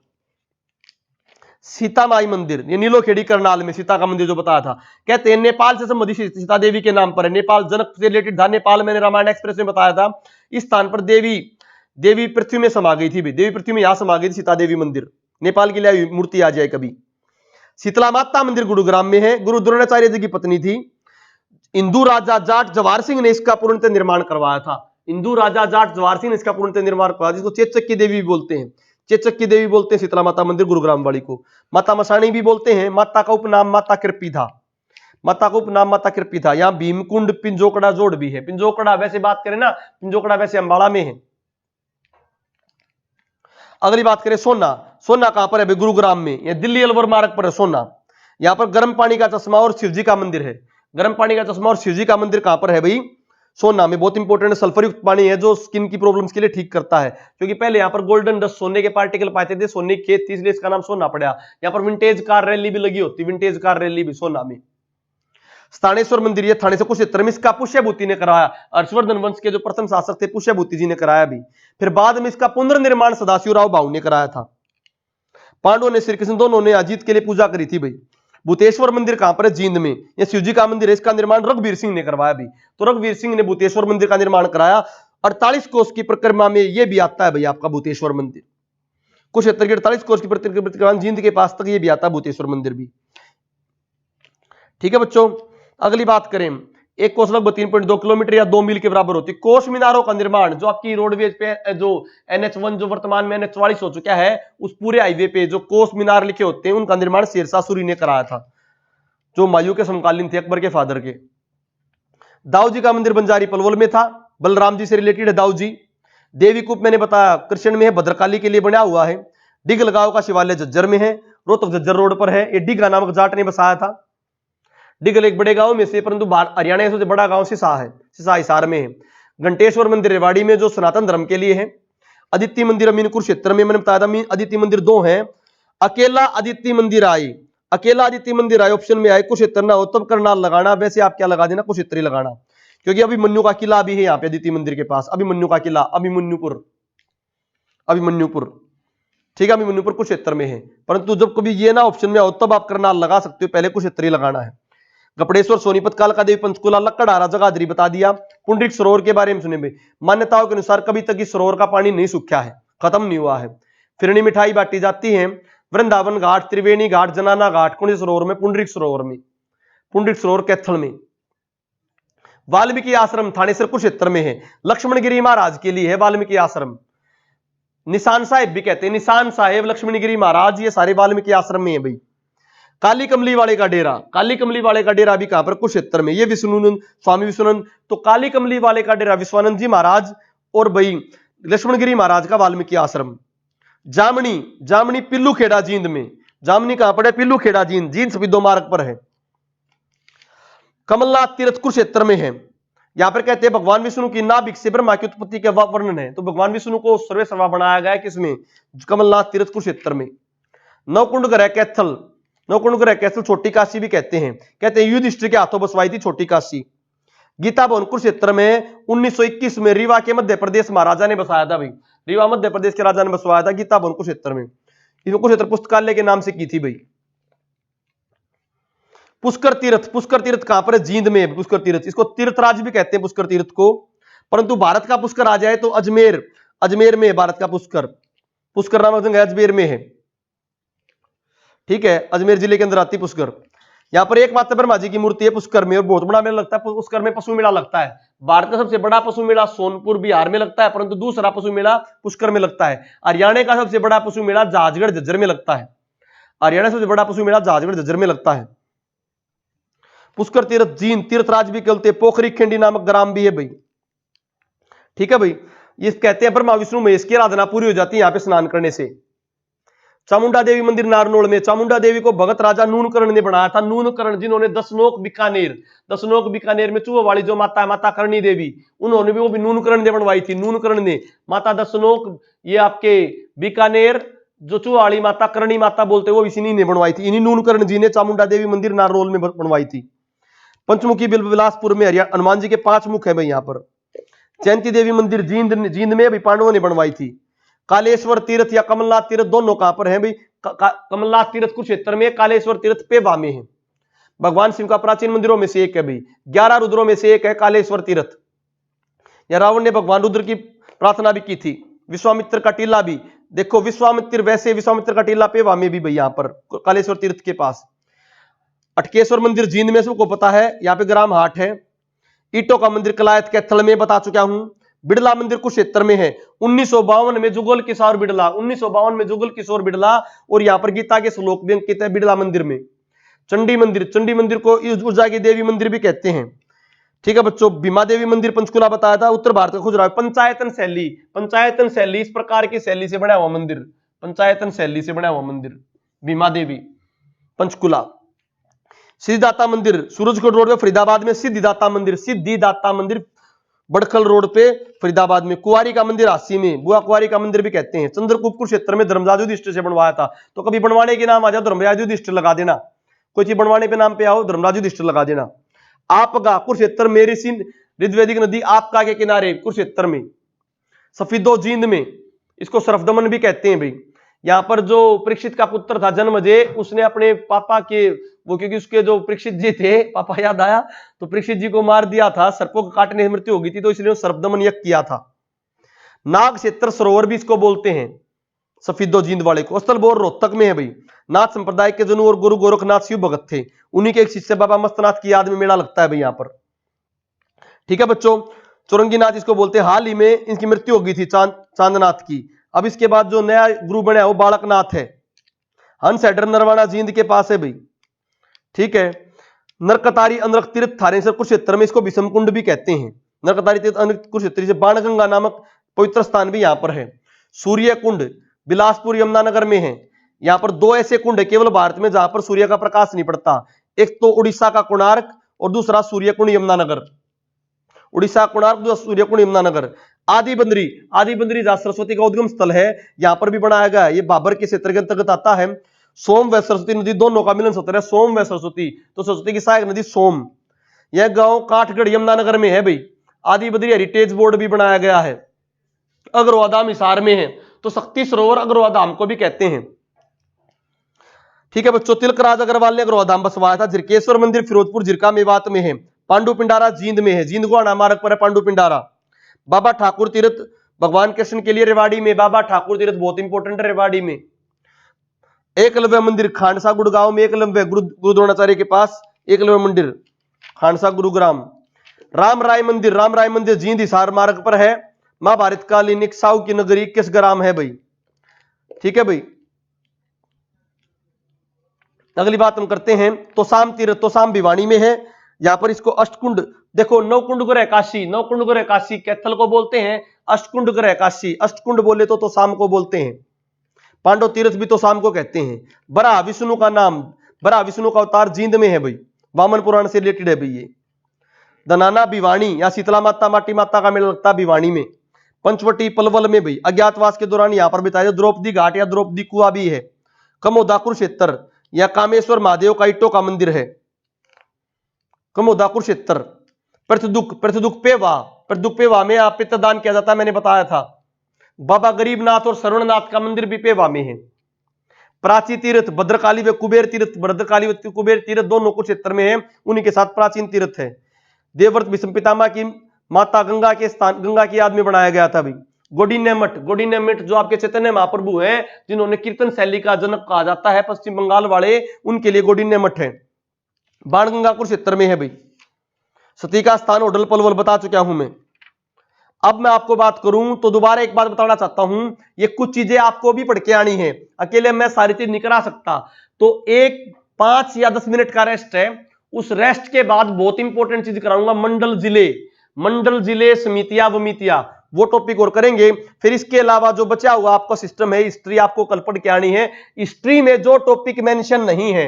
सीता माई मंदिर, ये नीलोखेड़ी करनाल में सीता का मंदिर जो बताया था, कहते हैं नेपाल से संबंधित सीता देवी के नाम पर है। नेपाल जनक से रिलेटेड था। नेपाल मैंने रामायण एक्सप्रेस में बताया था, इस स्थान पर देवी पृथ्वी में समा गई थी। देवी पृथ्वी में यहां समा गई थी सीता देवी मंदिर। नेपाल की लिए मूर्ति आ जाए कभी। शीतला माता मंदिर गुरुग्राम में है, गुरु द्रोणाचार्य जी की पत्नी थी। हिंदू राजा जाट जवाहर सिंह ने इसका पूर्णतः निर्माण करवाया था। हिंदू राजा जाट जवाहर सिंह ने इसका पूर्णतः निर्माण करवाया, जिसको चेचक की देवी भी बोलते हैं। चेचक की देवी बोलते हैं शीतला माता मंदिर गुरुग्राम वाली को। माता मसाणी भी बोलते हैं। माता का उपनाम माता कृपी था। माता का उपनाम माता कृपी था। यहाँ भीमकुंड पिंजोकड़ा जोड़ भी है। पिंजोकड़ा वैसे बात करें ना, पिंजोकड़ा वैसे अंबाला में है। अगली बात करें सोना। सोना कहां पर है? गुरुग्राम में। यह दिल्ली अलवर मार्ग पर है सोना। यहां पर गर्म पानी का चश्मा और शिवजी का मंदिर है। गर्म पानी का चश्मा और शिवजी का मंदिर कहां पर है भाई? सोना में। बहुत इंपॉर्टेंट सल्फर युक्त पानी है जो स्किन की प्रॉब्लम्स के लिए ठीक करता है, क्योंकि पहले यहां पर गोल्डन डस्ट सोने के पार्टिकल पाते थे, सोने की खेत थी, इसलिए इसका नाम सोना पड़ा। यहां पर विंटेज कार रैली भी लगी होती, विंटेज कार रैली भी सोना में। स्थानेश्वर मंदिर ये थाने से कुरुक्षेत्र में, इसका पुष्यभूति ने कराया। हर्षवर्धन वंश के जो प्रथम शासक थे पुष्यभूति जी ने कराया भी। फिर बाद में इसका पुनर्निर्माण सदाशिवराव भाऊ ने कराया था। पांडवों ने श्री कृष्ण दोनों ने अजीत के लिए पूजा करी थी भाई। भूतेश्वर मंदिर कहां पर है? जींद में। यह शिवजी का मंदिर है, इसका निर्माण रघुवीर सिंह ने करवाया भी। तो रघुवीर सिंह ने भूतेश्वर मंदिर का निर्माण कराया। 48 कोस की परिक्रमा में यह भी आता है भाई आपका भूतेश्वर मंदिर। कुरुक्षेत्र की 48 कोस की परिक्रमा जींद के पास तक यह भी आता है भूतेश्वर मंदिर भी। ठीक है बच्चों, अगली बात करें, एक कोस लगभग 3.2 किलोमीटर या 2 मील के बराबर होती है। कोस मीनारों का निर्माण जो आपकी रोडवेज पे जो NH1 जो वर्तमान में NH44 हो चुका है, उस पूरे हाईवे पे जो कोस मीनार लिखे होते हैं उनका निर्माण शेरशाह सूरी ने कराया था, जो हुमायूं के समकालीन थे, अकबर के फादर के। दाऊ जी का मंदिर बंजारी पलवल में था, बलराम जी से रिलेटेड है दाऊ जी। देवी कूप मैंने बताया कृष्ण में है, भद्रकाली के लिए बना हुआ है। डिगल गांव का शिवालय झज्जर में है, रोहतक झज्जर रोड पर है। ये डिगा नामक जाट ने बसाया था। डिगल एक बड़े गांव में से, परंतु हरियाणा का सबसे बड़ा गांव सिसा है, सिसा हिसार में है। घंटेश्वर मंदिर रेवाड़ी में जो सनातन धर्म के लिए है। अदिति मंदिर अमीनपुर क्षेत्र में, मैंने बताया था अदिति मंदिर 2 है। अकेला अदिति मंदिर आए, अकेला अदिति मंदिर आए ऑप्शन में आए, कुरुक्षेत्र ना हो तब करनाल लगाना। वैसे आप क्या लगा देना? कुरुक्षेत्र ही लगाना, क्योंकि अभिमन्यु का किला भी है यहाँ पे अदिति मंदिर के पास। अभिमन्यु का किला अभिमन्युपुर, अभिमन्युपुर, ठीक है, अभिमन्युपुर कुरुक्षेत्र में है। परंतु जब कभी ये ना ऑप्शन में आओ तब आप करनाल लगा सकते हो, पहले कुरुक्षेत्र ही लगाना है। गपड़ेश्वर, सोनीपत, कालका देवी, पंचकुला, लक्कड़हारा, जगाधरी बता दिया। पुंडरीक सरोवर के बारे में सुने में, मान्यताओं के अनुसार कभी तक इस सरोवर का पानी नहीं सूखा है, खत्म नहीं हुआ है। फिरनी मिठाई बांटी जाती है। वृंदावन घाट, त्रिवेणी घाट, जनाना घाट कौन से सरोवर में? पुंडरीक सरोवर में। पुंडरीक सरोवर कैथल में। वाल्मीकि आश्रम थानेसर कुरुक्षेत्र में है, लक्ष्मणगिरी महाराज के लिए है वाल्मीकि आश्रम। निशान साहेब भी कहते हैं, निशान साहेब, लक्ष्मणगिरी महाराज, ये सारे वाल्मीकि आश्रम में है भाई। काली कमली वाले का डेरा, काली कमली वाले का डेरा भी कहां पर? कुरुक्षेत्र में। ये विष्णुनंद, स्वामी विष्णुनंद, तो काली कमली वाले का डेरा विश्वानंद जी महाराज और भाई लक्ष्मणगिरी महाराज का वाल्मीकि आश्रम। जामनी, जामनी पिल्लू खेड़ा जींद में। जामनी कहां पर है? पिल्लू खेड़ा जींद, जींद सभी 2 मार्ग पर है। कमलनाथ तीर्थ कुरुक्षेत्र में है। यहां पर कहते हैं भगवान विष्णु की नाभिक से ब्रह्मा की उत्पत्ति का वर्णन है, तो भगवान विष्णु को सर्वे सर्वा बनाया गया है किसमें? कमलनाथ तीर्थ कुरुक्षेत्र में। नवकुंड ग्रह कैथल, नवकुंड ग्रह कैथल छोटी काशी भी कहते हैं। कहते हैं युधिष्ठिर के हाथों बसवाई थी छोटी काशी। गीता भवन कुरुक्षेत्र में 1921 में रीवा के मध्य प्रदेश महाराजा ने बसाया था भाई। रीवा मध्य प्रदेश के राजा ने बसवाया था गीता भवन कुरुक्षेत्र में। इसको कुरुक्षेत्र पुस्तकालय के नाम से की थी भाई। पुष्कर तीर्थ, पुष्कर तीर्थ कहां पर है? जींद में। पुष्कर तीर्थ, इसको तीर्थराज भी कहते हैं पुष्कर तीर्थ को, परंतु भारत का पुष्कर आ जाए तो अजमेर, अजमेर में है भारत का पुष्कर। पुष्कर नामक जगह अजमेर में है, ठीक है, अजमेर जिले के अंदर आती पुष्कर। यहां पर एकमात्र ब्रह्मा जी की मूर्ति है पुष्कर में, और बहुत बड़ा मेला लगता है पुष्कर में। पशु मेला लगता है, भारत का सबसे बड़ा पशु मेला सोनपुर बिहार में लगता है, परंतु दूसरा पशु मेला पुष्कर में लगता है। हरियाणा का सबसे बड़ा पशु मेला जहाजगढ़ झज्जर में लगता है। हरियाणा सबसे बड़ा पशु मेला जहाजगढ़ झज्जर में लगता है। पुष्कर तीर्थ जींद, तीर्थराज भी कहते हैं। पोखरी खिंडी नामक ग्राम भी है भाई, ठीक है भाई। ये कहते हैं ब्रह्मा विष्णु महेश की आराधना पूरी हो जाती है यहां पे स्नान करने से। चामुंडा देवी मंदिर नारनौल में, चामुंडा देवी को भगत राजा नूनकर्ण ने बनाया था। नूनकर्ण जिन्होंने दसनोक बीकानेर में चूहो वाली जो माता है, माता करणी देवी, उन्होंने भी वो भी नूनकर्ण ने बनवाई थी। नूनकर्ण ने माता दसनोक, ये आपके बीकानेर जो चूहाड़ी माता करणी माता बोलते वो इसी ने बनवाई थी। इन्हीं नूनकर्ण जी ने चामुंडा देवी मंदिर नारनौल में बनवाई थी। पंचमुखी बिलासपुर में हनुमान जी के 5 मुख है भाई यहाँ पर। जयंती देवी मंदिर जींद में अभी पांडवों ने बनवाई थी। कालेश्वर तीर्थ या कमलनाथ तीर्थ दोनों कहां पर है भाई? कमलनाथ तीर्थ कुरुक्षेत्र में, कालेश्वर तीर्थ पेवा में है। भगवान शिव का प्राचीन मंदिरों में से एक है भाई, 11 रुद्रों में से एक है कालेश्वर तीर्थ। या रावण ने भगवान रुद्र की प्रार्थना भी की थी। विश्वामित्र का टीला भी देखो, विश्वामित्र का टीला पेवा में भी भाई, यहां पर कालेश्वर तीर्थ के पास। अटकेश्वर मंदिर जींद में सबको पता है, यहाँ पे ग्राम हाट है। ईटों का मंदिर कलायत कैथल में बता चुका हूं। बिड़ला मंदिर कुरुक्षेत्र में है। 1952 में जुगल किशोर बिड़ला, 1952 में जुगल किशोर बिड़ला, और यहां पर गीता के श्लोक भी अंकित है बिड़ला मंदिर में। चंडी मंदिर को ऊर्जा की देवी मंदिर भी कहते हैं। ठीक है बच्चों, भीमा देवी मंदिर पंचकुला बताया था, उत्तर भारत का खुजराहो। पंचायतन शैली इस प्रकार की शैली से बना हुआ मंदिर, पंचायतन शैली से बना हुआ मंदिर भीमा देवी पंचकुला। सिद्धिदाता मंदिर सूरजकोट रोड पे फरीदाबाद में, सिद्धिदाता मंदिर बड़खल रोड पे फरीदाबाद में। कुंवारी का मंदिर हांसी में, बुआ कुंवारी का मंदिर भी कहते हैं। चंद्रकूप कुरुक्षेत्र में धर्मराज युधिष्ठिर से बनवाया था। तो कभी बनवाने के नाम आ जाओ धर्मराज युधिष्ठिर लगा देना, कोई चीज बनवाने पे नाम पे आओ धर्मराज युधिष्ठिर लगा देना। आपका कुरुक्षेत्र मेरी सिंध ऋग्वैदिक नदी आपका के किनारे कुरुक्षेत्र में। सफीदो जींद में, इसको सरफदमन भी कहते हैं भाई। यहाँ पर जो परीक्षित का पुत्र था जन्मजय, उसने अपने पापा के वो, क्योंकि उसके जो परीक्षित जी थे, पापा याद आया, तो परीक्षित जी को मार दिया था, सर्पों को काटने से मृत्यु हो गई थी, तो इसलिए सर्पदमन यज्ञ किया था। नाग क्षेत्र सरोवर भी इसको बोलते हैं, सफीदो जींद वाले को। स्थल बोर रोहतक में है भाई। नाथ संप्रदाय के जनु और गुरु गोरखनाथ शिव भगत थे, उन्हीं के एक शिष्य बाबा मस्तनाथ की याद में मेला लगता है भाई यहाँ पर। ठीक है बच्चों, चौरंगीनाथ इसको बोलते हैं। हाल ही में इनकी मृत्यु हो गई थी चांदनाथ की। अब इसके बाद जो नया गुरु बना वो बालकनाथ है। हंस हेडर नरवाना जींद के पास है भाई। ठीक है, नरकतारी अनरक तीर्थ थानेसर कुरुक्षेत्र में, इसको विषम कुंड भी कहते हैं। नरकतारी तीर्थ अनरक कुरुक्षेत्र से बाणगंगा नामक पवित्र स्थान भी यहाँ पर है। सूर्य कुंड बिलासपुर यमुनानगर में है। यहाँ पर 2 ऐसे कुंड है केवल भारत में जहां पर सूर्य का प्रकाश नहीं पड़ता। एक तो उड़ीसा का कोणार्क और दूसरा सूर्य कुंड यमुनानगर। उड़ीसा कोणार्क, दूसरा सूर्य कुंड यमुनानगर। आदि बंदरी जहां सरस्वती का उद्गम स्थल है, यहां पर भी बनाया गया है। ये बाबर के क्षेत्र के अंतर्गत आता है। सोम व सरस्वती नदी दोनों का मिलन स्थल है, सोम व सरस्वती। तो सरस्वती की सहायक नदी सोम। यह गांव काठगढ़ यमुनानगर में है भाई। आदि बद्री हेरिटेज बोर्ड भी बनाया गया है। अग्रवा धाम हिसार में है, तो शक्ति सरोवर अग्रवा धाम को भी कहते हैं। ठीक है बच्चों, तिलकराज अग्रवाल ने अग्रवा धाम बसवाया था। झिरकेश्वर मंदिर फिरोजपुर झिरका मेवात में है। पांडु पिंडारा जींद में है, जींद गोहाना मार्ग पर है पांडु पिंडारा। बाबा ठाकुर तीर्थ भगवान कृष्ण के लिए रेवाड़ी में, बाबा ठाकुर तीर्थ बहुत इंपॉर्टेंट है रेवाड़ी में। एकलव्य मंदिर खांडसा गुड़गांव में, एकलव्य गुरु द्रोणाचार्य के पास एकलव्य मंदिर खांडसा गुरुग्राम। राम राय मंदिर जींद हिसार मार्ग पर है। महाभारत कालीन एक साहू की नगरी किस ग्राम है भाई? ठीक है भाई, अगली बात हम करते हैं तोसाम तीर्थ, तोसाम भिवानी में है। यहां पर इसको अष्टकुंड, देखो नवकुंड ग्रह काशी कैथल को बोलते हैं, अष्टकुंड ग्रह काशी, अष्टकुंड बोले तो तोसाम को बोलते हैं। पांडव तीर्थ भी तोसाम को कहते हैं। बरा विष्णु का नाम, बरा विष्णु का अवतार जींद में है भाई, वामन पुराण से रिलेटेड है भाई ये। दनाना भिवानी या शीतला माता माटी माता का मेला लगता है भिवानी में। पंचवटी पलवल में भाई, अज्ञातवास के दौरान यहां पर बिताया। द्रौपदी घाट या द्रौपदी कुआ भी है। कमोदा कुरुक्षेत्र या कामेश्वर महादेव का ईटों का मंदिर है, कमोदा कुरुक्षेत्र। पृथुदुक पेवा में आप पित्तदान किया जाता है, मैंने बताया था। बाबा गरीबनाथ और शरणनाथ का मंदिर भी पेवा में है। प्राची तीर्थ भद्रकाली व कुबेर तीर्थ दोनों कुरुक्षेत्र में है, उन्हीं के साथ प्राचीन तीर्थ है। देवव्रत भीष्म पितामह की माता गंगा के स्थान, गंगा की याद में बनाया गया था भाई। गोडिन्य मठ जो आपके चैतन्य महाप्रभु हैं, जिन्होंने कीर्तन शैली का जनक कहा जाता है, पश्चिम बंगाल वाले, उनके लिए गोडिन्य मठ है। बाणगंगा कुरुक्षेत्र में है भाई। सती का स्थान होडल पलवल बता चुका हूं मैं। अब मैं आपको बात करूं तो दोबारा एक बात बताना चाहता हूं, ये कुछ चीजें आपको भी पढ़ के आनी है, अकेले मैं सारी चीज नहीं करा सकता। तो एक 5 या 10 मिनट का रेस्ट है, उस रेस्ट के बाद बहुत इंपॉर्टेंट चीज कराऊंगा। मंडल जिले समितियां वमितियां, वो टॉपिक और करेंगे। फिर इसके अलावा जो बचा हुआ आपका सिस्टम है, हिस्ट्री आपको कल पढ़ के आनी है। हिस्ट्री में जो टॉपिक मेंशन नहीं है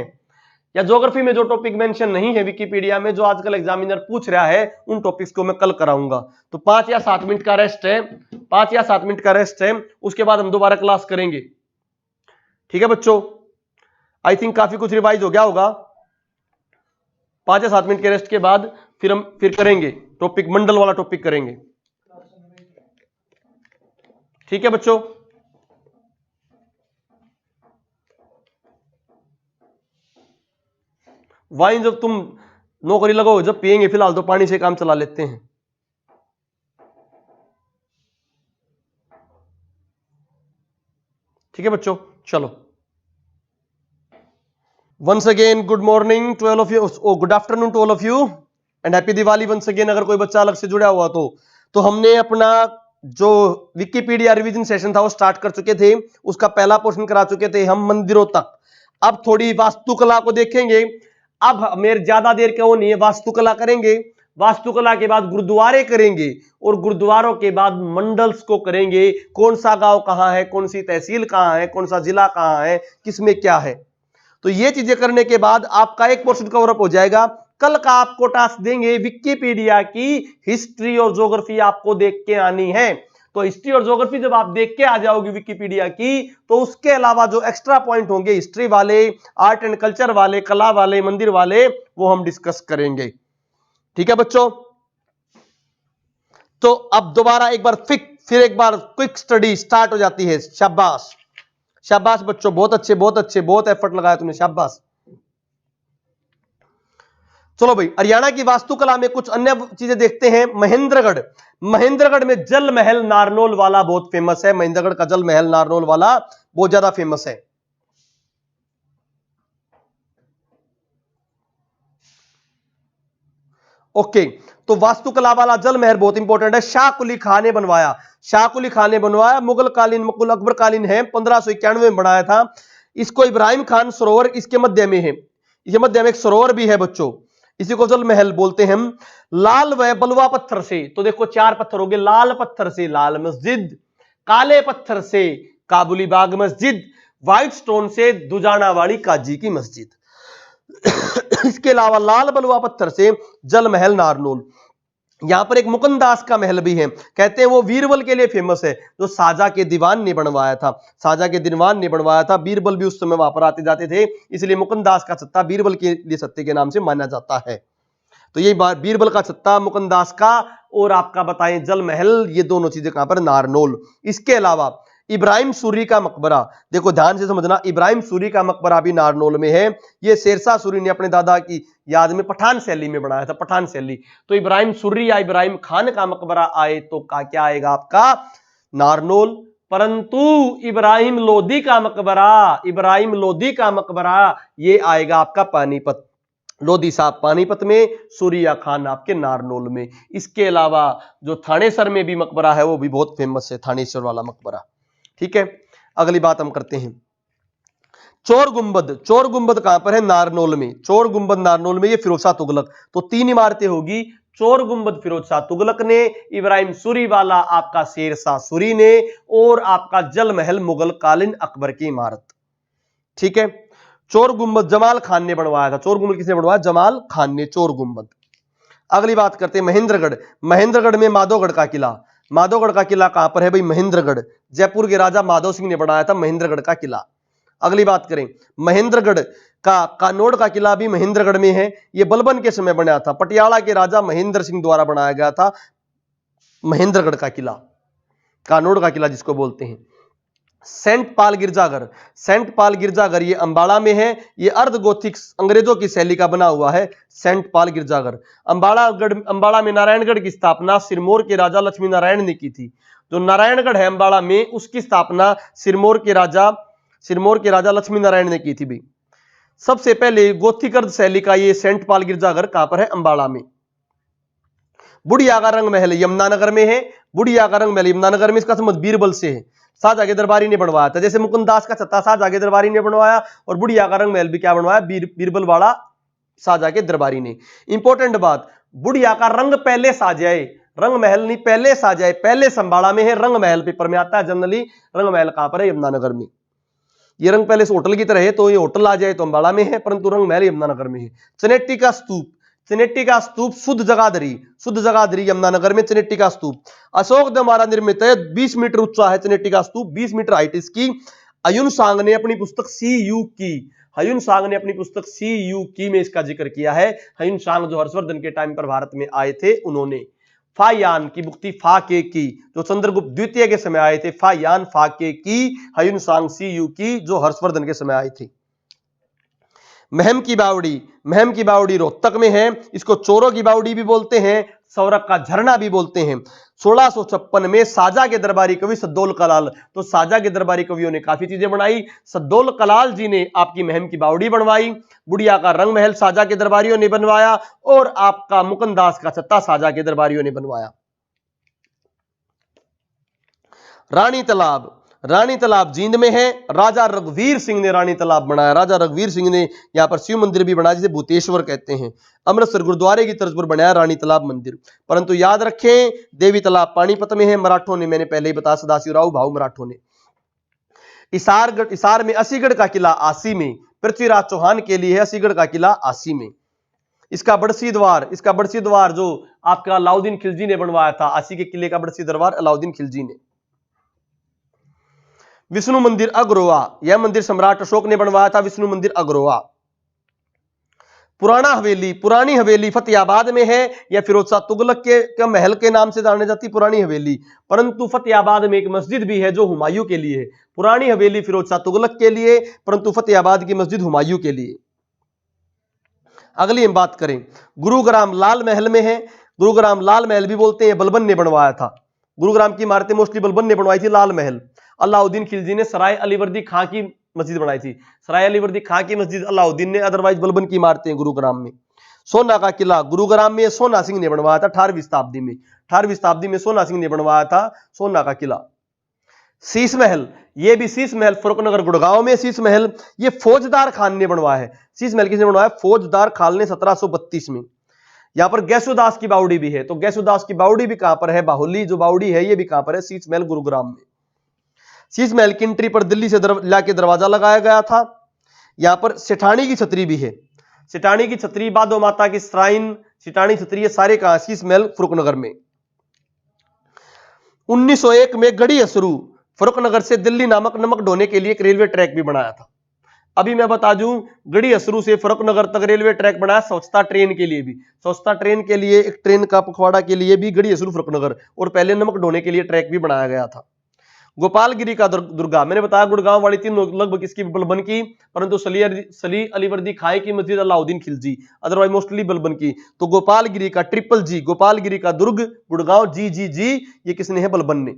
या ज्योग्राफी में जो टॉपिक मेंशन नहीं है विकिपीडिया में, जो आजकल एग्जामिनर पूछ रहा है, उन टॉपिक्स को मैं कल कराऊंगा। तो 5 या 7 मिनट का रेस्ट है, 5 या 7 मिनट का रेस्ट है, उसके बाद हम दोबारा क्लास करेंगे। ठीक है बच्चों, आई थिंक काफी कुछ रिवाइज हो गया होगा। 5 या 7 मिनट के रेस्ट के बाद फिर हम करेंगे टॉपिक, मंडल वाला टॉपिक करेंगे। ठीक है बच्चों, वाइन जब तुम नौकरी लगाओ जब पिएंगे, फिलहाल तो पानी से काम चला लेते हैं। ठीक है बच्चों, चलो once again good morning to all of you, good afternoon to all of you and happy Diwali once again. अगर कोई बच्चा अलग से जुड़ा हुआ तो हमने अपना जो विकिपीडिया रिवीजन सेशन था वो स्टार्ट कर चुके थे। उसका पहला पोर्शन करा चुके थे हम मंदिरों तक। अब थोड़ी वास्तुकला को देखेंगे। अब मेरे ज्यादा देर का वो नहीं है, वास्तुकला करेंगे, वास्तुकला के बाद गुरुद्वारे करेंगे और गुरुद्वारों के बाद मंडल्स को करेंगे। कौन सा गांव कहां है, कौन सी तहसील कहां है, कौन सा जिला कहां है, किसमें क्या है। तो ये चीजें करने के बाद आपका एक पोर्शन कवर अप हो जाएगा। कल का आपको टास्क देंगे विकिपीडिया की हिस्ट्री और ज्योग्राफी आपको देख के आनी है। तो हिस्ट्री और ज्योग्राफी जब आप देख के आ जाओगे विकिपीडिया की, तो उसके अलावा जो एक्स्ट्रा पॉइंट होंगे हिस्ट्री वाले, आर्ट एंड कल्चर वाले, कला वाले, मंदिर वाले, वो हम डिस्कस करेंगे। ठीक है बच्चों, तो अब दोबारा एक बार फिर एक बार क्विक स्टडी स्टार्ट हो जाती है। शाबाश शाबाश बच्चों, बहुत अच्छे बहुत अच्छे, बहुत एफर्ट लगाया तुमने, शाबाश। चलो भाई, हरियाणा की वास्तुकला में कुछ अन्य चीजें देखते हैं। महेंद्रगढ़, महेंद्रगढ़ में जल महल नारनौल वाला बहुत फेमस है। महेंद्रगढ़ का जल महल नारनौल वाला बहुत ज्यादा फेमस है। ओके, तो वास्तुकला वाला जल महल बहुत इंपॉर्टेंट है। शाह कुली खान ने बनवाया, शाह कुली खान ने बनवाया। मुगल कालीन, मुगल अकबर कालीन है, 1591 में बनाया था। इसको इब्राहिम खान सरोवर इसके मध्य में है, इसके मध्य में एक सरोवर भी है बच्चों, इसी को जल महल बोलते हैं हम। लाल व बलुआ पत्थर से, तो देखो 4 पत्थर हो गए। लाल पत्थर से लाल मस्जिद, काले पत्थर से काबुली बाग मस्जिद, व्हाइट स्टोन से दुजाना वाली काजी की मस्जिद। इसके अलावा लाल बलुआ पत्थर से जल महल नारनौल। यहां पर एक मुकुंदास का महल भी है, कहते हैं वो बीरबल के लिए फेमस है, जो शाहजहां के दीवान ने बनवाया था। शाहजहां के दीवान ने बनवाया था, बीरबल भी उस समय वहां पर आते जाते थे, इसलिए मुकुंदास का छत्ता बीरबल के लिए सत्ते के नाम से माना जाता है। तो ये बात बीरबल का छत्ता, मुकुंदास का और आपका बताएं जल महल, ये दोनों चीजें कहां पर, नारनौल। इसके अलावा इब्राहिम सूरी का मकबरा, देखो ध्यान से समझना, इब्राहिम सूरी का मकबरा भी नारनौल में है। ये शेरशाह सूरी ने अपने दादा की याद में पठान शैली में बनाया था, पठान शैली। तो इब्राहिम सूरी या इब्राहिम खान का मकबरा आए तो क्या आएगा आपका, नारनौल। परंतु इब्राहिम लोदी का मकबरा, इब्राहिम लोदी का मकबरा ये आएगा आपका पानीपत। लोधी साहब पानीपत में, सूरिया खान आपके नारनौल में। इसके अलावा जो थानेसर में भी मकबरा है वो भी बहुत फेमस है, थानेसर वाला मकबरा। ठीक है, अगली बात हम करते हैं। चोर गुंबद, चोर गुंबद कहां पर है, नारनौल में। चोर गुंबद नारनौल में, ये फिरोज शाह तुगलक। तो 3 इमारतें होगी, चोर गुंबद फिरोज शाह तुगलक ने, इब्राहिम सूरी वाला आपका शेरशाह सूरी ने, और आपका जल महल मुगल कालीन अकबर की इमारत। ठीक है, चोर गुंबद जमाल खान ने बनवाया था। चोर गुंबद किसने बनवाया, जमाल खान ने चोर गुंबद। अगली बात करते हैं महेंद्रगढ़। महेंद्रगढ़ में माधवगढ़ का किला, माधवगढ़ का किला कहां पर है भाई, महेंद्रगढ़। जयपुर के राजा माधव सिंह ने बनाया था महेंद्रगढ़ का किला। अगली बात करें, महेंद्रगढ़ का कानोड़ का किला भी महेंद्रगढ़ में है, यह बलबन के समय बना था। पटियाला के राजा महेंद्र सिंह द्वारा बनाया गया था महेंद्रगढ़ का किला, कानोड़ का किला जिसको बोलते हैं। सेंट पाल गिरजाघर, सेंट पाल गिरजाघर ये अंबाला में है, ये अर्ध गोथिक अंग्रेजों की शैली का बना हुआ है, सेंट पाल गिरजाघर। अंबाला में नारायणगढ़ की स्थापना सिरमौर के राजा लक्ष्मी नारायण ने की थी। जो नारायणगढ़ है अंबाला में, उसकी स्थापना सिरमौर के राजा लक्ष्मी नारायण ने की थी भी। सबसे पहले गोथिक अर्ध शैली का ये सेंट पाल गिरजाघर कहां पर है, अंबाला में। बुढ़िया का रंग महल यमुनानगर में है, बुढ़िया का रंग महल यमुनानगर में, इसका संबंध बीरबल से है, शाहजहां के दरबारी ने बनवाया था। जैसे मुकुंदास का छत्ता शाहजहां के दरबारी ने बनवाया, और बुढ़िया का रंग महल भी क्या बनवाया, बीरबल वाला शाहजहां के दरबारी ने। इंपॉर्टेंट बात, बुढ़िया का रंग पहले शाहजहां, रंग महल नहीं, पैलेस आ जाए, पैलेस अंबाड़ा में है, रंग महल पेपर में आता है जनरली। रंग महल कहां पर है? यमुनानगर में। ये रंग पैलेस होटल की तरह है, तो ये होटल आ जाए तो अंबाड़ा में है, परंतु रंग महल यमुनानगर में है। चनेट्टी का स्तूप, चनेट्टी का स्तूप शुद्ध जगाधरी यमुनानगर में चनेट्टी का स्तूप अशोक द्वारा निर्मित है। 20 मीटर ऊंचा है चनेट्टी का स्तूप, 20 मीटर हाइट इसकी। अयुन सांग ने अपनी पुस्तक सी यू की, हयुन सांग ने अपनी पुस्तक सी यू की में इसका जिक्र किया है। हयुन सांग जो हर्षवर्धन के टाइम पर भारत में आए थे, उन्होंने फायान की मुक्ति फाके की, जो चंद्रगुप्त द्वितीय के समय आए थे, फायान फाके की, हयुन सांग सी यू की, जो हर्षवर्धन के समय आए थे। महम की बावड़ी रोहतक में है, इसको चोरों की बावड़ी भी बोलते हैं, सौरभ का झरना भी बोलते हैं। 1656 में साजा के दरबारी कवि सद्दौल कलाल, तो साजा के दरबारी कवियों ने काफी चीजें बनाई। सद्दौल कलाल जी ने आपकी महम की बावड़ी बनवाई, बुढ़िया का रंग महल साजा के दरबारियों ने बनवाया, और आपका मुकंदास का छत्ता साजा के दरबारियों ने बनवाया। रानी तालाब जींद में है, राजा रघुवीर सिंह ने रानी तालाब बनाया। राजा रघुवीर सिंह ने यहां पर शिव मंदिर भी बनाया, जिसे भूतेश्वर कहते हैं। अमृतसर गुरुद्वारे की तर्ज पर बनाया रानी तालाब मंदिर। परंतु याद रखें, देवी तालाब पानीपत में है, मराठों ने, मैंने पहले ही बताया, सदाशिवराव भाऊ मराठों ने। इसार में असीगढ़ का किला आसी में, पृथ्वीराज चौहान के लिए है असीगढ़ का किला आसी में। इसका बड़सी द्वार जो आपका अलाउद्दीन खिलजी ने बनवाया था, आसी के किले का बड़सी द्वार अलाउद्दीन खिलजी ने। विष्णु मंदिर अग्रोहा, यह मंदिर सम्राट अशोक ने बनवाया था, विष्णु मंदिर अग्रोहा। पुरानी हवेली फतेहाबाद में है, यह फिरोज शाह तुगलक के महल के नाम से जानी जाती पुरानी हवेली, परंतु फतेहाबाद में एक मस्जिद भी है जो हुमायूं के लिए है। पुरानी हवेली फिरोज शाह तुगलक के लिए, परंतु फतेहाबाद की मस्जिद हुमायूं के लिए। अगली हम बात करें, गुरुग्राम लाल महल में है, गुरुग्राम लाल महल भी बोलते हैं, बलबन ने बनवाया था। गुरुग्राम की इमारतें मोस्टली बलबन ने बनवाई थी। लाल महल अलाउद्दीन खिलजी ने सराय अलीवर्दी खां की मस्जिद बनाई थी, सराय अलीवर्दी खां की मस्जिद अलाउद्दीन ने, अदरवाइज बलबन की इमारतें गुरुग्राम में। सोना का किला गुरुग्राम में सोना सिंह ने बनवाया था 18वीं शताब्दी में, 18वीं शताब्दी में सोना सिंह ने बनवाया था सोना का किला। शीश महल, ये भी शीश महल फरुखनगर गुड़गांव में, शीश महल ये फौजदार खान ने बनवाया है। शीश महल किसने बनवाया? फौजदार खान ने 1732 में। यहां पर गैसुदास की बावड़ी भी है, तो गैसुदास की बावड़ी भी कहां पर है? बाहुली जो बावड़ी है ये भी कहां पर है? शीश महल गुरुग्राम में। शीश महल की एंट्री पर दिल्ली से लाके दरवाजा लगाया गया था। यहां पर सेठानी की छतरी भी है, सेठानी की छतरी, बादो माता की श्राइन, सेठानी छतरी, ये सारे कहां? शीश महल फरुखनगर में। 1901 में गढ़ी असरू फरुखनगर से दिल्ली नामक नमक ढोने के लिए एक रेलवे ट्रैक भी बनाया था। अभी मैं बता दूं, गढ़ी असरू से फरुखनगर तक रेलवे ट्रैक बनाया स्वच्छता ट्रेन के लिए भी, स्वच्छता ट्रेन के लिए, एक ट्रेन का पखवाड़ा के लिए भी गढ़ी असरू फरुखनगर, और पहले नमक ढोने के लिए ट्रैक भी बनाया गया था। गोपालगिरी का दुर्गा, मैंने बताया गुड़गांव वाली तीन लगभग इसकी बलबन की, परंतु सली अलीवर्दी खाई की मस्जिद अलाउद्दीन खिलजी, अदरवाइज मोस्टली बलबन की। तो गोपालगिरी का ट्रिपल जी, गोपालगिरी का दुर्ग गुड़गांव जी, ये किसने है? बलबन ने।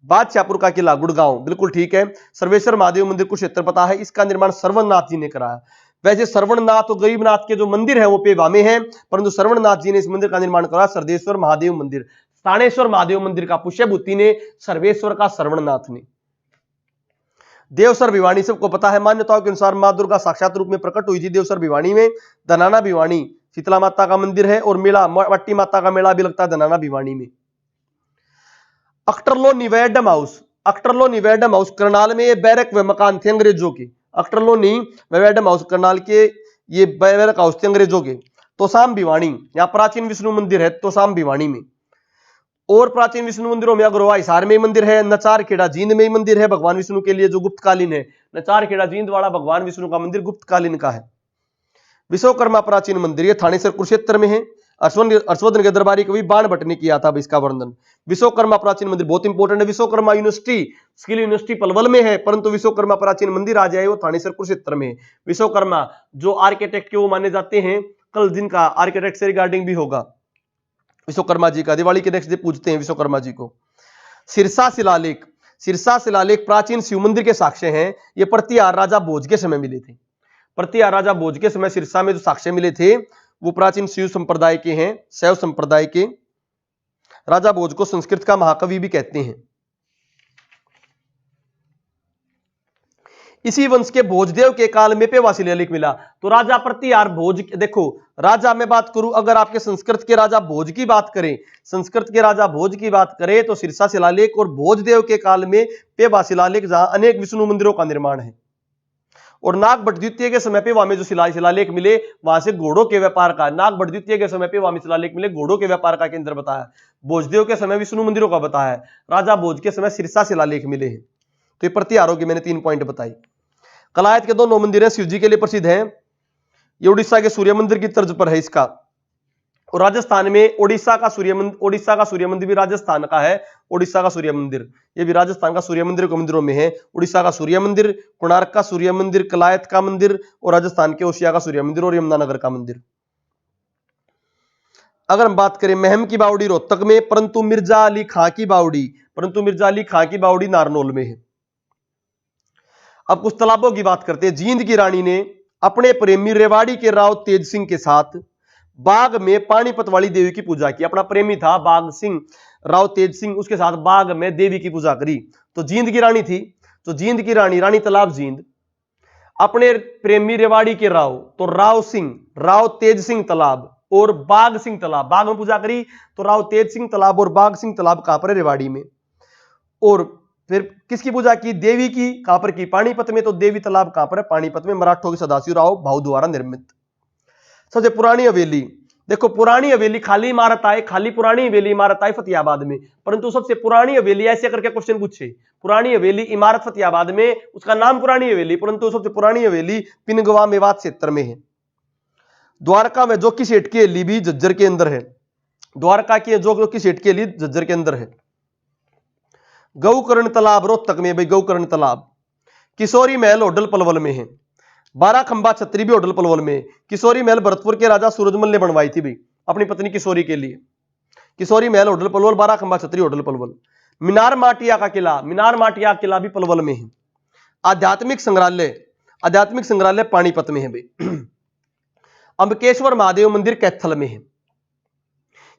बादशाहपुर का किला गुड़गांव, बिल्कुल ठीक है। सर्वेश्वर महादेव मंदिर कुरुक्षेत्र पता है, इसका निर्माण श्रवणनाथ जी ने कराया। वैसे श्रवणनाथ और गरीबनाथ के जो मंदिर है वो पेवा में है, परंतु श्रवणनाथ जी ने इस मंदिर का निर्माण कराया, सरदेश्वर महादेव मंदिर। स्थानेश्वर महादेव मंदिर का पुष्यभूति ने, सर्वेश्वर का श्रवणनाथ ने। देवसर भिवानी सबको पता है, मान्यताओं के अनुसार मां दुर्गा साक्षात रूप में प्रकट हुई थी देवसर भिवानी में। धनाना भिवानी शीतला माता का मंदिर है, और मेला मट्टी माता का मेला भी लगता है धनाना भिवानी में। अक्टरलो निवेडम हाउस करनाल में, ये बैरक व मकान थे अंग्रेजों के। अक्टरलो निवेडम हाउस करनाल के ये बैरक हाउस थे अंग्रेजों के। तोसाम भिवानी, यहाँ प्राचीन विष्णु मंदिर है तोसाम भिवानी में। और प्राचीन विष्णु मंदिरों में अग्रोहा हिसार में मंदिर है, नचार खेड़ा जींद में मंदिर है भगवान विष्णु के लिए जो गुप्तकालीन है। नचार खेड़ा जींद वाला भगवान विष्णु का मंदिर गुप्तकालीन का है। विश्वकर्मा प्राचीन मंदिर, ये थानेसर कुरुक्षेत्र में है। हर्षवर्धन के दरबारी कवि बाण भट्ट ने किया था इसका वर्णन। विश्वकर्मा प्राचीन मंदिर बहुत इंपॉर्टेंट है। Vishwakarma university, skill university Palwal में है, परंतु विश्वकर्मा प्राचीन मंदिर आ जाए वो थानेसर कुरुक्षेत्र में है। विश्वकर्मा जो आर्किटेक्ट के वो माने जाते हैं, कल जिनका आर्किटेक्ट से रिगार्डिंग भी होगा विश्वकर्मा जी का, दिवाली के नेक्स्ट डे पूजते हैं विश्वकर्मा जी को। सिरसा शिलालेख प्राचीन शिव मंदिर के साक्ष्य हैं। ये प्रतिहार राजा भोज के समय मिले थे। प्रतिहार राजा भोज के समय सिरसा में जो साक्ष्य मिले थे वो प्राचीन शिव संप्रदाय के हैं, शैव संप्रदाय के। राजा भोज को संस्कृत का महाकवि भी कहते हैं। इसी वंश के भोजदेव के काल में पेवा शिलालेख मिला। तो राजा प्रतिहार भोज, देखो राजा मैं बात करूं, अगर आपके संस्कृत के राजा भोज की बात करें, संस्कृत के राजा भोज की बात करें तो सिरसा शिलालेख और भोजदेव के काल में पेवा शिलालेख, जहां अनेक विष्णु मंदिरों का निर्माण है। और नागभट्ट द्वितीय के समय पे वहां में जो शिलालेख मिले वहां से घोड़ों के व्यापार का, नागभट्ट द्वितीय के समय पे वहां में शिलालेख मिले घोड़ों के व्यापार का केंद्र बताया। भोजदेव के समय विष्णु मंदिरों का बताया, राजा भोज के समय सिरसा शिलालेख मिले हैं। तो ये प्रतिहारों की मैंने 3 पॉइंट बताई। कलायत के 2 मंदिर हैं, शिव जी के लिए प्रसिद्ध हैं। ये उड़ीसा के सूर्य मंदिर की तर्ज पर है इसका। और राजस्थान में ओडिशा का सूर्य मंदिर भी राजस्थान का है। ओडिशा का सूर्य मंदिर, ये भी राजस्थान का सूर्य मंदिर के मंदिरों में है। उड़ीसा का सूर्य मंदिर, कोणार्क का सूर्य मंदिर, कलायत का मंदिर और राजस्थान के ओसिया का सूर्य मंदिर और यमुनानगर का मंदिर। अगर हम बात करें महम की बावड़ी रोहतक में, परंतु मिर्जा अली खां की बावड़ी नारनौल में है। अब कुछ तालाबों की बात करते हैं। जींद की रानी ने अपने प्रेमी रेवाड़ी के राव तेज सिंह के साथ बाग में पानीपत वाली देवी की पूजा की। अपना प्रेमी था बाग सिंह, राव तेज सिंह, उसके साथ बाग में देवी की पूजा करी। तो जींद की रानी थी, तो जींद की रानी तालाब जींद, अपने प्रेमी रेवाड़ी के राव, तो राव तेज सिंह तालाब और बाग सिंह तालाब, बाग में पूजा करी। तो राव तेज सिंह तालाब और बाग सिंह तालाब कहां पर है? रेवाड़ी में। और फिर किसकी पूजा की? देवी की। कहां पर की? पानीपत में। तो देवी तालाब कहां पर है? पानीपत में, मराठों के सदाशिव राव भाऊ द्वारा निर्मित। सबसे पुरानी हवेली, देखो पुरानी हवेली खाली इमारत आए, खाली पुरानी हवेली इमारत आई फतेहाबाद में, परंतु सबसे पुरानी हवेली ऐसे करके क्वेश्चन पूछे, पुरानी हवेली इमारत फतेहाबाद में, उसका नाम पुरानी हवेली, परंतु सबसे पुरानी हवेली पिनगवा मेवात क्षेत्र में है। द्वारका में जोकी सेठ की हवेली भी झज्जर के अंदर है। द्वारका की जोकी सेठ की हवेली झज्जर के अंदर है। गौकर्ण तालाब रोहतक में भाई, गौकर्ण तालाब। किशोरी महल होडल पलवल में है। 12 खंबा छतरी भी होडल पलवल में। किशोरी महल भरतपुर के राजा सूरजमल ने बनवाई थी भाई अपनी पत्नी किशोरी के लिए। किशोरी महल होडल पलवल, 12 खंबा छतरी होडल पलवल। मीनार माटिया का किला भी पलवल में है। आध्यात्मिक संग्रहालय पानीपत में है भाई। अंबकेश्वर महादेव मंदिर कैथल में है।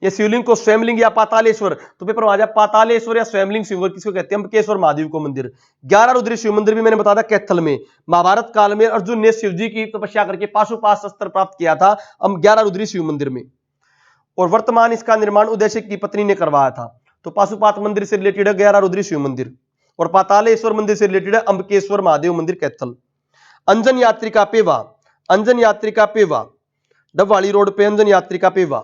ये शिवलिंग को स्वयंलिंग या पातालेश्वर, तो पेपर में आ जाए पातालेश्वर या स्वयंलिंग शिव किसको कहते हैं? अंबकेश्वर महादेव को मंदिर। 11 रुद्री शिव मंदिर भी मैंने बताया कैथल में। महाभारत काल में अर्जुन ने शिव जी की तपस्या करके पाशुपाश शस्त्र प्राप्त किया था 11 रुद्री शिव मंदिर में। और वर्तमान इसका निर्माण उदयसिंह की पत्नी ने करवाया था। तो पाशुपात मंदिर से रिलेटेड है 11 रुद्री शिव मंदिर, और पातालेश्वर मंदिर से रिलेटेड है अंबकेश्वर महादेव मंदिर कैथल। अंजन यात्रिका पेवा डबवाली रोड पे, अंजन यात्रिका पेवा।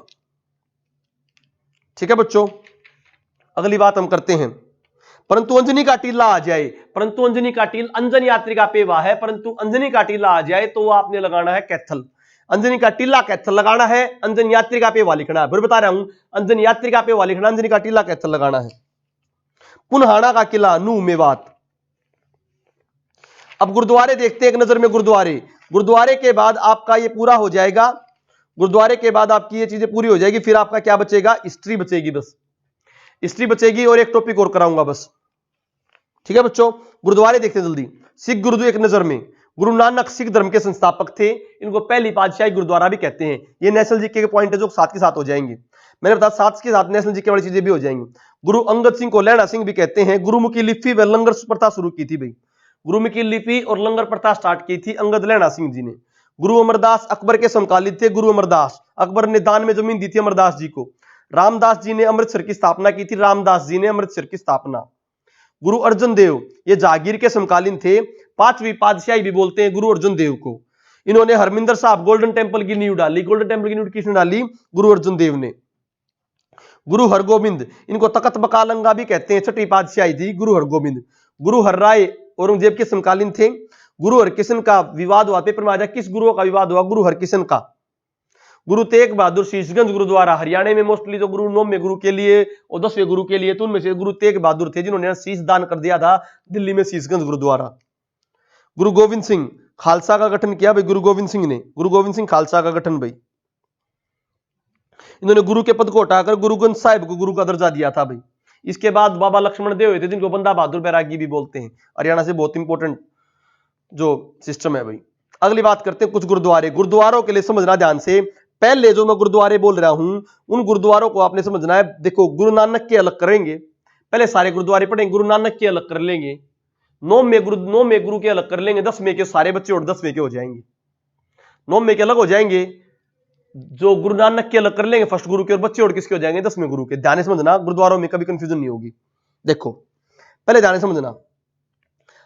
ठीक है बच्चों, अगली बात हम करते हैं। परंतु अंजनी का टीला आ जाए, अंजन यात्रिका पेवा है, परंतु अंजनी का टीला आ जाए तो आपने लगाना है कैथल। अंजनी का टीला कैथल लगाना है, अंजन यात्रिका पेवा लिखना है। फिर बता रहा हूं, अंजन यात्रिका पेवा लिखना, अंजनी का टीला कैथल लगाना है। पुनहाना का किला नूह मेवात। अब गुरुद्वारे देखते हैं एक नजर में। गुरुद्वारे के बाद आपका ये पूरा हो जाएगा। गुरुद्वारे के बाद आपकी ये चीजें पूरी हो जाएगी, फिर आपका क्या बचेगा? हिस्ट्री बचेगी, बस हिस्ट्री बचेगी और एक टॉपिक और कराऊंगा बस। ठीक है बच्चों, गुरुद्वारे देखते हैं जल्दी। सिख गुरुद्वारा एक नजर में। गुरु नानक सिख धर्म के संस्थापक थे, इनको पहली पातशाही गुरुद्वारा भी कहते हैं। ये नेशनल जीके के पॉइंट है जो साथ के साथ हो जाएंगे। मैंने बताया साथ के साथ नेशनल जीके वाली चीजें भी हो जाएंगी। गुरु अंगद सिंह को लैला सिंह भी कहते हैं। गुरुमुखी लिपि व लंगर प्रथा शुरू की थी भाई, गुरुमुखी लिपि और लंगर प्रथा स्टार्ट की थी अंगद लैला सिंह जी ने। गुरु अमरदास अकबर के समकालीन थे। गुरु अमरदास, अकबर ने दान में जमीन दी थी अमरदास जी को। रामदास जी ने अमृतसर की स्थापना की थी, रामदास जी ने अमृतसर की स्थापना। गुरु अर्जुन देव, ये जागीर के समकालीन थे, 5वीं पातशाही भी बोलते हैं गुरु अर्जुन देव को। इन्होंने हरमिंदर साहब गोल्डन टेंपल की नींव डाली। गोल्डन टेंपल की नींव किसने डाली? गुरु अर्जुन देव ने। गुरु हरगोबिंद, इनको तकत बकालंगा भी कहते हैं, 6वीं पातशाही थी गुरु हरगोबिंद। गुरु हरराय औरंगजेब के समकालीन थे। गुरु हरकिशन का विवाद हुआ, पेपर में आ जाए किस गुरु का विवाद हुआ? गुरु हरकिशन का। गुरु तेग बहादुर शीशगंज गुरुद्वारा, हरियाणा में मोस्टली जो गुरु 9वें गुरु के लिए और 10वें गुरु के लिए, तो उनमें से गुरु तेग बहादुर थे जिन्होंने शीश दान कर दिया था दिल्ली में शीशगंज गुरुद्वारा। गुरु गोविंद सिंह, खालसा का गठन किया भाई गुरु गोविंद सिंह ने। गुरु गोविंद सिंह खालसा का गठन भाई। इन्होंने गुरु के पद को हटाकर गुरु ग्रंथ साहिब को गुरु का दर्जा दिया था भाई। इसके बाद बाबा लक्ष्मण देव हुए थे जिनको बंदा बहादुर बैरागी भी बोलते हैं। हरियाणा से बहुत इंपॉर्टेंट जो सिस्टम है भाई। अगली बात करते हैं कुछ गुरुद्वारे। गुरुद्वारों के लिए समझना ध्यान से, पहले जो मैं गुरुद्वारे बोल रहा हूं उन गुरुद्वारों को आपने समझना है। देखो गुरु नानक के अलग करेंगे, पहले सारे गुरुद्वारे पढ़ेंगे, गुरु नानक के अलग कर लेंगे, 9वें गुरु के अलग कर लेंगे, 10वें के सारे बच्चे और 10वें के हो जाएंगे। 9वें के अलग हो जाएंगे, जो गुरु नानक के अलग कर लेंगे फर्स्ट गुरु के, और बच्चे और किसके हो जाएंगे, 10वें गुरु के। ध्यान से समझना, गुरुद्वारों में कभी कंफ्यूजन नहीं होगी। देखो पहले ध्यान से समझना,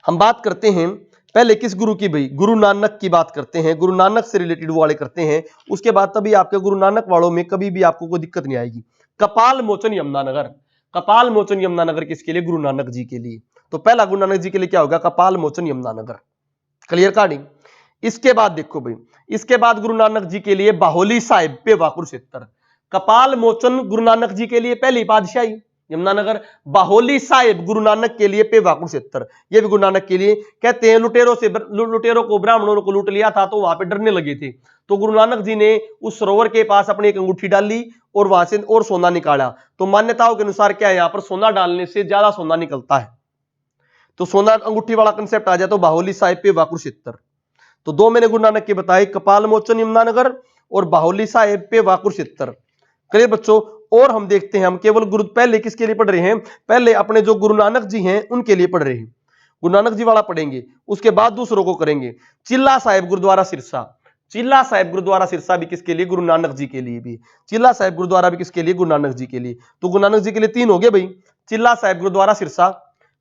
हम बात करते हैं पहले किस गुरु की भाई, गुरु नानक की बात करते हैं, गुरु नानक से रिलेटेड वाले करते हैं, उसके बाद तभी आपके गुरु नानक वालों में कभी भी आपको कोई दिक्कत नहीं आएगी। कपाल मोचन यमुनानगर, कपाल मोचन यमुनानगर किसके लिए, गुरु नानक जी के लिए। तो पहला गुरु नानक जी के लिए क्या होगा, कपाल मोचन यमुनानगर। क्लियर कहानी। इसके बाद देखो भाई, इसके बाद गुरु नानक जी के लिए बाहोली साहिब पेवा कुरुक्षेत्र। कपाल मोचन गुरु नानक जी के लिए पहली पातशाही यमुनानगर, बाहोली साहिब गुरु नानक के लिए पेवा कुरुक्षेत्र। ये भी गुरु नानक के लिए। कहते हैं लुटेरों को ब्राह्मणों को लूट लिया था तो वहां पे डरने लगे थे, तो गुरु नानक जी ने उस सरोवर के पास अपनी एक अंगूठी डाली और वहां से और सोना निकाला। तो मान्यताओं के अनुसार क्या है, यहां पर सोना डालने से ज्यादा सोना निकलता है, तो सोना अंगूठी वाला कंसेप्ट आ जाए तो बाहोली साहिब पेवा कुरुक्षेत्र। तो दो मैंने गुरु नानक के बताए, कपाल मोचन यमुनानगर और बाहोली साहिब पेवा कुरुक्षेत्र। क्लियर बच्चों। और हम देखते हैं, हम केवल गुरु पहले किसके लिए पढ़ रहे हैं, पहले अपने जो गुरु नानक जी हैं उनके लिए पढ़ रहे हैं, गुरु नानक जी वाला पढ़ेंगे, उसके बाद दूसरों को करेंगे। चिल्ला साहिब गुरुद्वारा सिरसा, चिल्ला साहिब गुरुद्वारा सिरसा भी किसके लिए, गुरु नानक जी के लिए भी। चिल्ला साहिब गुरुद्वारा भी किसके लिए, गुरु नानक जी के लिए। तो गुरु नानक जी के लिए तीन हो गए भाई, चिल्ला साहिब गुरुद्वारा सिरसा,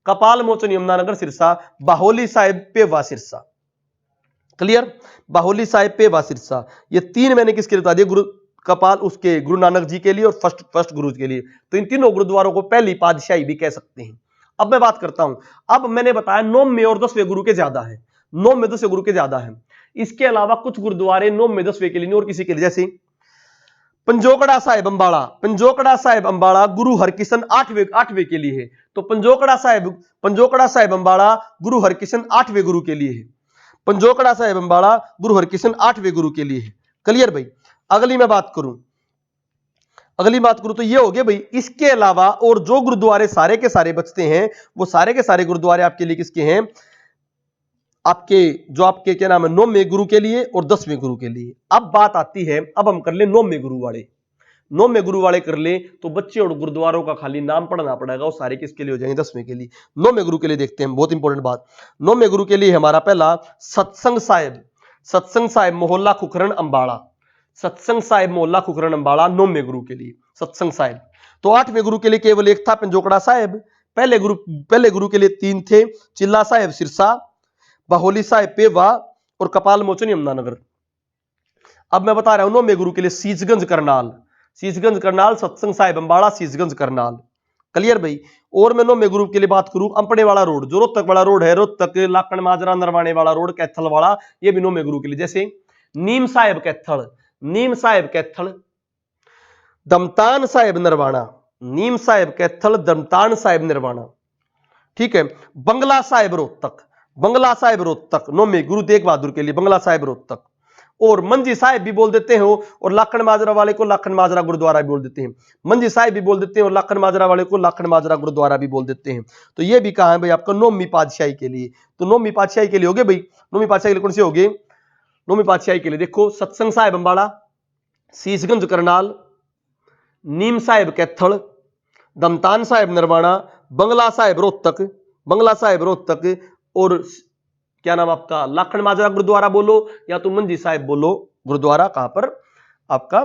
कपाल मोचन यमुनानगर सिरसा, बाहोली साहिब पेवा सिरसा। क्लियर। बाहोली साहिब पेवा सिरसा, ये तीन मैंने किसके लिए बता दिया, गुरु कपाल उसके गुरु नानक जी के लिए और फर्स्ट गुरु के लिए। तो इन तीनों गुरुद्वारों को पहली पातशाही भी कह सकते हैं। अब मैं बात करता हूं, अब मैंने बताया 9वें और 10वें गुरु के ज्यादा है, 9वें 10वें गुरु के ज्यादा है। इसके अलावा कुछ गुरुद्वारे 9वें 10वें के लिए नहीं और किसी के लिए, जैसे पंजोकड़ा साहिब अंबाड़ा, पंजोकड़ा साहिब अंबाड़ा गुरु हरकिशन 8वें के लिए है। तो पंजोकड़ा साहिब अंबाड़ा गुरु हरकिशन 8वें गुरु के लिए है, पंजोकड़ा साहिब अंबाड़ा गुरु हरकिशन 8वें गुरु के लिए है। क्लियर भाई। अगली मैं बात करूं, तो ये हो गया भाई। इसके अलावा और जो गुरुद्वारे सारे के सारे बचते हैं, वो सारे के सारे गुरुद्वारे आपके लिए किसके हैं, आपके क्या नाम है, 9वें गुरु के लिए और 10वें गुरु के लिए। अब बात आती है, अब हम कर ले 9वें गुरु वाले, 9वें गुरु वाले कर ले तो बच्चे और गुरुद्वारों का खाली नाम पढ़ना पड़ेगा, वो सारे किसके लिए हो जाएंगे, 10वें के लिए। 9वें गुरु के लिए देखते हैं, बहुत इंपॉर्टेंट बात। 9वें गुरु के लिए हमारा पहला सत्संग साहिब मोहल्ला खुखरन अंबाड़ा, सत्संग साहिब मोहल्ला खुखरन अंबाड़ा 9वें गुरु के लिए सत्संग साहिब। तो 8वें गुरु के लिए केवल एक था, पंजोकड़ा साहिब। पहले गुरु के लिए तीन थे, चिल्ला साहिब सिरसा, बाहोली साहिब पेवा और कपाल मोचन यमुनानगर। अब मैं बता रहा हूं 9वें गुरु के लिए शीशगंज करनाल, सत्संग साहिब अंबाड़ा, शीशगंज करनाल। क्लियर भाई। और मैं 9वें ग्रुप के लिए बात करूं, अंपड़े वाला रोड, जो रोहतक वाला रोड है, रोहतक लाखन माजरा नरवाणे वाला रोड, कैथल वाला, ये भी 9वें ग्रुप के लिए। जैसे नीम साहिब कैथल, दमतान साहिब नरवाणा, नीम साहिब कैथल, दमतान साहिब नरवाणा। ठीक है। बंगला साहिब रोहतक 9वें गुरु तेग बहादुर के लिए बंगला साहिब रोहतक। और मंजी साहिब भी बोल देते हो, और लाखन माजरा वाले को लाखन माजरा गुरुद्वारा भी बोल देते हैं। मंजी साहिब भी बोल देते हैं और लाखन माजरा वाले को लाखन माजरा गुरुद्वारा भी बोल देते हैं। तो ये भी कहा है भाई आपका 9वीं पातशाही के लिए। तो 9वीं पातशाही के लिए हो गए भाई, 9वीं पातशाही के लिए कौन से हो गए, 9वीं पातशाही के लिए देखो सत्संग साहिब अंबाड़ा, शीशगंज करनाल, नीम साहिब कैथल, दमतान साहिब नरवाणा, बंगला साहिब रोहतक, और क्या नाम आपका लाखन माजरा गुरुद्वारा बोलो या तो मंजी साहिब बोलो गुरुद्वारा, कहां पर आपका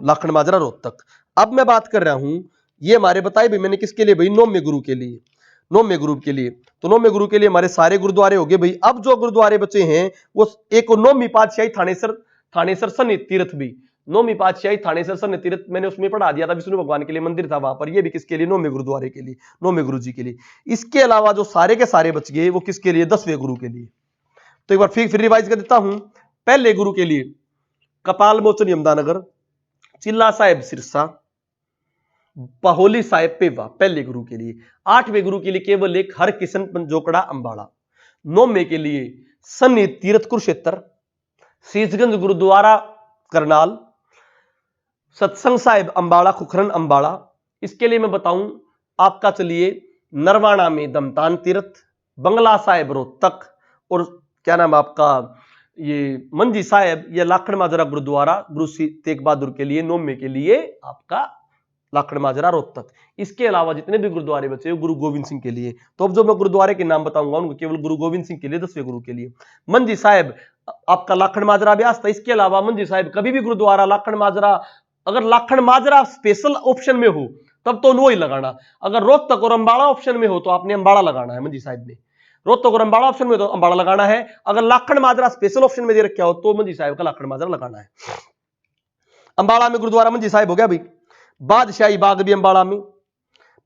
लाखन माजरा रोहतक। अब मैं बात कर रहा हूं, ये हमारे बताए भाई मैंने किसके लिए भाई, 9वें गुरु के लिए, 9वें गुरु के लिए। तो 9वें गुरु के लिए हमारे सारे गुरुद्वारे हो गए भाई। अब जो गुरुद्वारे बचे हैं वो एक 9वीं पातशाही थानेसर सन्नी तीर्थ भी, 9वीं पातशाही थानेसर सन्नी तीर्थ मैंने उसमें पढ़ा दिया था, विष्णु भगवान के लिए मंदिर था वहां पर, ये भी किसके लिए, 9वें गुरुद्वारे के लिए, 9वें गुरु जी के लिए। इसके अलावा जो सारे के सारे बच गए वो किसके लिए, 10वें गुरु के लिए। तो एक बार फिर रिवाइज कर देता हूं। पहले गुरु के लिए कपाल मोचन यमुनानगर, चिल्ला साहिब सिरसा, बाहोली साहिब पेवा पहले गुरु के लिए। 8वें गुरु के लिए केवल एक हरकिशन पंजोकड़ा अंबाड़ा। 9वें के लिए सन्नी तीर्थ कुरुक्षेत्र, शीशगंज गुरुद्वारा करनाल, सत्संग साहिब अंबाड़ा खुखरन अंबाड़ा। इसके लिए मैं बताऊं आपका, चलिए नरवाणा में दमतान तीर्थ, बंगला साहिब रोहतक, और क्या नाम आपका ये मंजी साहिब या लाखन माजरा गुरुद्वारा गुरु तेग बहादुर के लिए 9वें के लिए आपका लाखड़ माजरा रोहतक। इसके अलावा जितने भी गुरुद्वारे बचे वो गुरु गोविंद सिंह के लिए। तो अब जो मैं गुरुद्वारे के नाम बताऊंगा उनको केवल गुरु गोविंद सिंह के लिए, 10वें गुरु के लिए। मंजी साहिब आपका लाखड़ माजरा ब्यास था। इसके अलावा मंजी साहिब कभी भी गुरुद्वारा लाखड़ माजरा, अगर लाखड़ माजरा स्पेशल ऑप्शन में हो तब तो वो ही लगाना, अगर रोहतक और अंबाड़ा ऑप्शन में हो तो आपने अंबाड़ा लगाना है। मंजी साहिब में रोहतक और अंबाड़ा ऑप्शन में तो अंबाड़ा लगाना है, अगर लाखड़ माजरा स्पेशल ऑप्शन में दे रखा हो तो मंजी साहिब का लाखड़ माजरा लगाना है। अंबाड़ा में गुरुद्वारा मंजी साहिब हो गया भाई। बादशाही बाग भी अंबाड़ा में,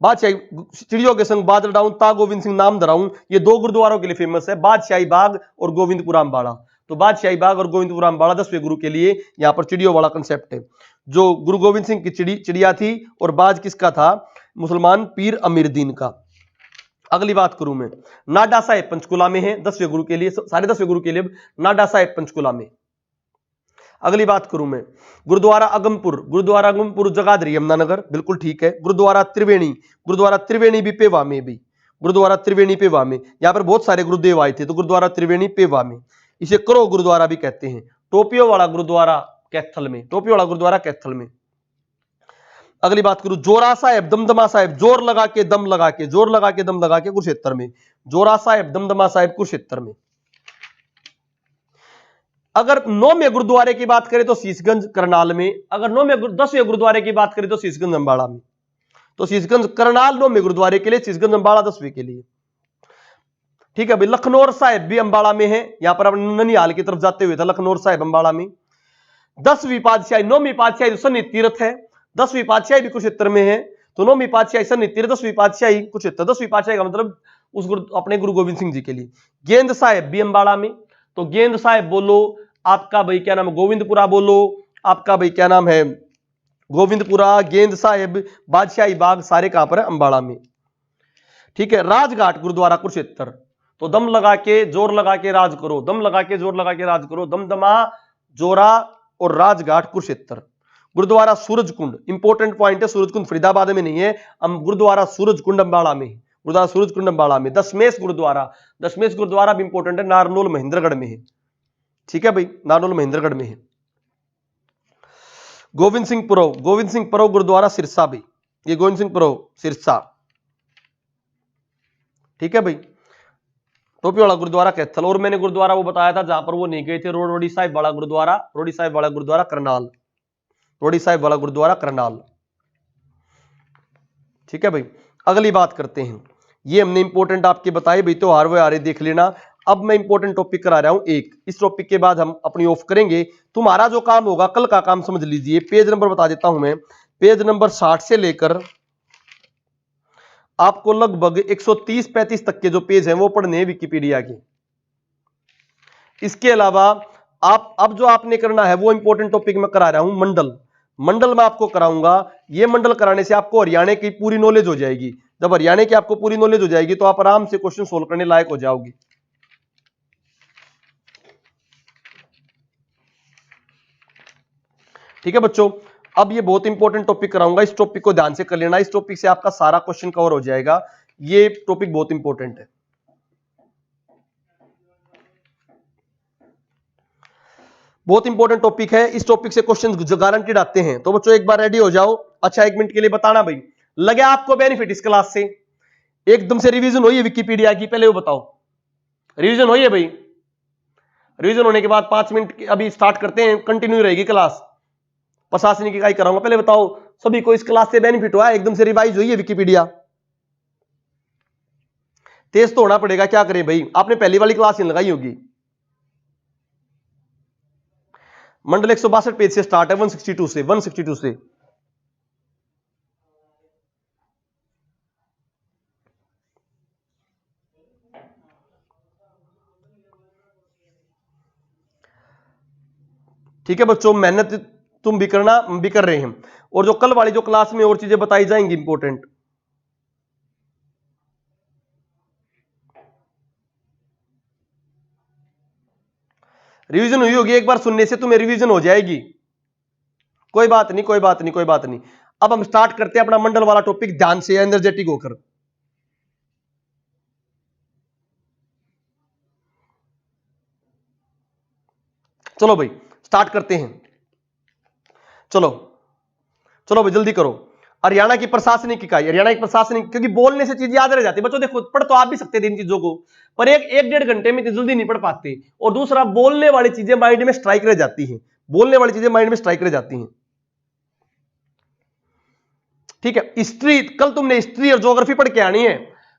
बादशाही चिड़ियों के संग बादल डाउन ता गोविंद सिंह नाम धराऊं, ये दो गुरुद्वारों के लिए फेमस है, बादशाही बाग और गोविंदपुरा अंबाड़ा। तो बादशाही बाग और गोविंदपुरा अंबाड़ा 10वें गुरु के लिए यहां पर चिड़ियों वाला कंसेप्ट है। जो गुरु गोविंद सिंह की चिड़िया थी और बाज किसका था? मुसलमान पीर अमीरुद्दीन का। अगली बात करूं मैं, नाडा साहिब पंचकुला में है 10वें गुरु के लिए, सारे 10वें गुरु के लिए नाडा साहिब पंचकुला में। अगली बात करूं मैं, गुरुद्वारा अगमपुर जगाधरी यमुनानगर, बिल्कुल ठीक है। गुरुद्वारा त्रिवेणी भी पेवा में भी, गुरुद्वारा त्रिवेणी पेवा में, यहां पर बहुत सारे गुरुदेव आए थे तो गुरुद्वारा त्रिवेणी पेवा में। इसे करो गुरुद्वारा भी कहते हैं। टोपियों वाला गुरुद्वारा कैथल में, टोपियों वाला गुरुद्वारा कैथल में। अगली बात करूं, जोरा साहिब दमदमा साहिब, जोर लगा के दम लगा के, जोर लगा के दम लगा के कुरुक्षेत्र में। जोरा साहिब दमदमा साहिब कुरुक्षेत्र में। अगर 9वें गुरुद्वारे की बात करें तो शीशगंज करनाल में, अगर 10वें गुरुद्वारे की बात करें तो शीशगंज अंबाड़ा में। तो शीशगंज करनाल 9वें गुरुद्वारे के लिए, शीशगंज अंबाड़ा 10वें के लिए। ठीक है भाई। लखनौर साहिब भी अंबाड़ा में है, यहां पर ननिहाल की तरफ जाते हुए था लखनौर साहिब अंबाड़ा में। 10वीं पातशाही 9वीं पातशाही सन्नी तीर्थ है, 10वीं पातशाही भी कुरुक्षेत्र में है। तो 9वीं पातशाही सन्नी तीर्थ, 10वीं पातशाही कुरुक्षेत्र। 10वीं पातशाही का मतलब उस अपने गुरु गोविंद सिंह जी के लिए। गेंद साहिब भी अंबाड़ा में, तो गेंद साहिब बोलो आपका भाई क्या नाम है, गोविंदपुरा बोलो आपका भाई क्या नाम है, गोविंदपुरा, गेंद साहिब, बादशाही बाग, सारे कहां पर है? अंबाड़ा में। ठीक है। राजघाट गुरुद्वारा कुरुक्षेत्र, तो दम लगा के जोर लगा के राज करो, दम लगा के जोर लगा के राज करो, दमदमा, जोरा और राजघाट कुरुक्षेत्र। गुरुद्वारा सूरज कुंड, इंपॉर्टेंट पॉइंट है, सूरज कुंड फरीदाबाद में नहीं है, गुरुद्वारा सूरज कुंड अंबाड़ा में, गुरुद्वारा सूरज कुंड अंबाड़ा में। दशमेश गुरुद्वारा भी इंपॉर्टेंट है, नारनौल महेंद्रगढ़ में है। ठीक है भाई, नारनौल महेंद्रगढ़ में है। गोविंद सिंह पुरो गुरुद्वारा सिरसा भी, ये गोविंद सिंह पुरो सिरसा। ठीक है भाई। टोपी वाला गुरुद्वारा कैथल, और मैंने गुरुद्वारा वो बताया था जहां पर वो नहीं गए थे, रोडी साहिब वाला गुरुद्वारा करनाल, रोडी साहिब वाला गुरुद्वारा करनाल। ठीक है भाई। अगली बात करते हैं, ये हमने इंपॉर्टेंट आपके बताए भाई, त्योहार व्योहार देख लेना। अब मैं इंपॉर्टेंट टॉपिक करा रहा हूं एक, इस टॉपिक के बाद हम अपनी ऑफ करेंगे। तुम्हारा जो काम होगा कल का काम समझ लीजिए, पेज नंबर बता देता हूं मैं, पेज नंबर 60 से लेकर आपको लगभग 130-35 तक के जो पेज हैं वो पढ़ने हैं विकिपीडिया के। इसके अलावा आप अब जो आपने करना है वो इंपॉर्टेंट टॉपिक में करा रहा हूं, मंडल में आपको कराऊंगा। ये मंडल कराने से आपको हरियाणा की पूरी नॉलेज हो जाएगी। जब हरियाणा की आपको पूरी नॉलेज हो जाएगी तो आप आराम से क्वेश्चन सोल्व करने लायक हो जाओगे। ठीक है बच्चों, अब ये बहुत इंपॉर्टेंट टॉपिक कराऊंगा, इस टॉपिक को ध्यान से कर लेना, इस टॉपिक से आपका सारा क्वेश्चन कवर हो जाएगा। ये टॉपिक बहुत इंपॉर्टेंट है, बहुत इंपॉर्टेंट टॉपिक है। इस टॉपिक से क्वेश्चन गारंटीड आते हैं। तो बच्चों एक बार रेडी हो जाओ। अच्छा, 1 मिनट के लिए बताना भाई, लगे आपको बेनिफिट इस क्लास से? एकदम से रिवीजन हुई है विकिपीडिया की, पहले वो बताओ रिवीजन हुई है भाई? रिवीजन होने के बाद 5 मिनट अभी स्टार्ट करते हैं, कंटिन्यू रहेगी क्लास, प्रशासनिक इकाई कराऊंगा। पहले बताओ सभी को इस क्लास से बेनिफिट हुआ है? एकदम से रिवाइज हुई है विकिपीडिया? तेज तो होना पड़ेगा, क्या करें भाई, आपने पहली वाली क्लास ही लगाई होगी। मंडल 162 पेज से स्टार्ट है, 162 से। ठीक है बच्चों, मेहनत तुम भी करना, हम भी कर रहे हैं। और जो कल वाली जो क्लास में और चीजें बताई जाएंगी इंपॉर्टेंट, रिवीजन हुई होगी, एक बार सुनने से तुम्हें रिवीजन हो जाएगी। कोई बात नहीं। अब हम स्टार्ट करते हैं अपना मंडल वाला टॉपिक, ध्यान से एनर्जेटिक होकर। चलो भाई स्टार्ट करते हैं, चलो भाई जल्दी करो। हरियाणा की प्रशासनिक इकाई, हरियाणा की प्रशासनिक, क्योंकि बोलने से चीज याद रह जाती है बच्चों। देखो पढ़ तो आप भी सकते थे इन चीजों को, पर एक डेढ़ घंटे में इतनी जल्दी नहीं पढ़ पाते। और दूसरा, बोलने वाली चीजें माइंड में स्ट्राइक रह जाती हैं, बोलने वाली चीजें माइंड में स्ट्राइक रह जाती हैं। ठीक है, हिस्ट्री, कल तुमने हिस्ट्री और ज्योग्राफी पढ़ के आनी है,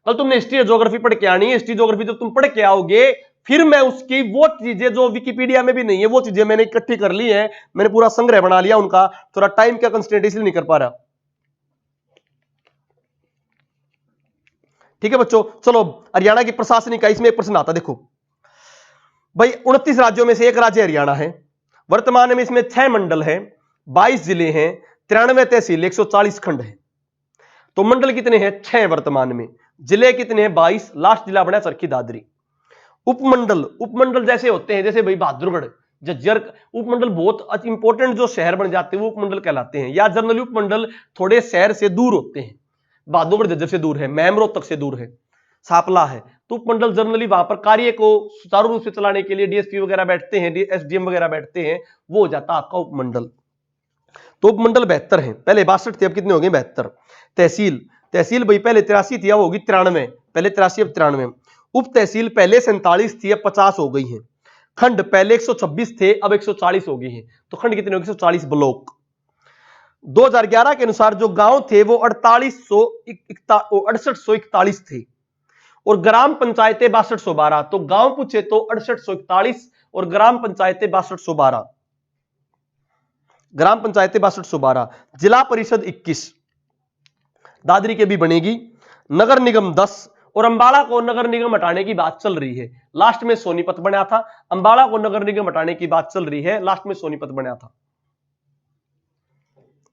कल तुमने हिस्ट्री और ज्योग्राफी पढ़ के आनी है। हिस्ट्री ज्योग्राफी जब तुम पढ़ के आओगे, फिर मैं उसकी वो चीजें जो विकिपीडिया में भी नहीं है, वो चीजें मैंने इकट्ठी कर ली है, मैंने पूरा संग्रह बना लिया उनका। थोड़ा टाइम का कंस्ट्रेंट इसलिए नहीं कर पा रहा। ठीक है बच्चों, चलो हरियाणा की प्रशासनिक इकाई, इसमें एक प्रश्न आता, देखो भाई 29 राज्यों में से एक राज्य हरियाणा है। वर्तमान में इसमें 6 मंडल है, 22 जिले हैं, 93 तहसील, 140 खंड है। तो मंडल कितने हैं? 6 वर्तमान में। जिले कितने हैं? 22। लास्ट जिला बना चरखी दादरी। उपमंडल, उपमंडल जैसे होते हैं, जैसे भाई बहादुरगढ़, झज्जर, उपमंडल बहुत इंपॉर्टेंट जो शहर बन जाते हैं वो उपमंडल कहलाते हैं। या जनरली उपमंडल थोड़े शहर से दूर होते हैं, बहादुरगढ़ झज्जर से दूर है, मैम रोहतक से दूर है, सापला है। तो उपमंडल जनरली वहां पर कार्य को सुचारू रूप से चलाने के लिए डीएसपी वगैरह बैठते हैं, एसडीएम वगैरह बैठते हैं, वो हो जाता आपका उपमंडल। तो उपमंडल 72 है, पहले 62 थे, अब कितने हो गए? 72। तहसील, तहसील भाई पहले 83 थी, अब होगी 93, पहले 83 अब 93। उप तहसील पहले 47 थी, अब 50 हो गई है। खंड पहले 126 थे, अब 140 हो गई है। तो खंड कितने हो गए? 140 ब्लॉक। 2011 के अनुसार जो गांव थे वो 6841 थे, और ग्राम पंचायतें 6212। तो गांव पूछे तो 6841 और ग्राम पंचायतें 6212, ग्राम पंचायतें 6212। जिला परिषद 21, दादरी के भी बनेगी। नगर निगम 10, और अंबाला को नगर निगम हटाने की बात चल रही है। लास्ट में सोनीपत बना था, अंबाला को नगर निगम हटाने की बात चल रही है, लास्ट में सोनीपत बना था।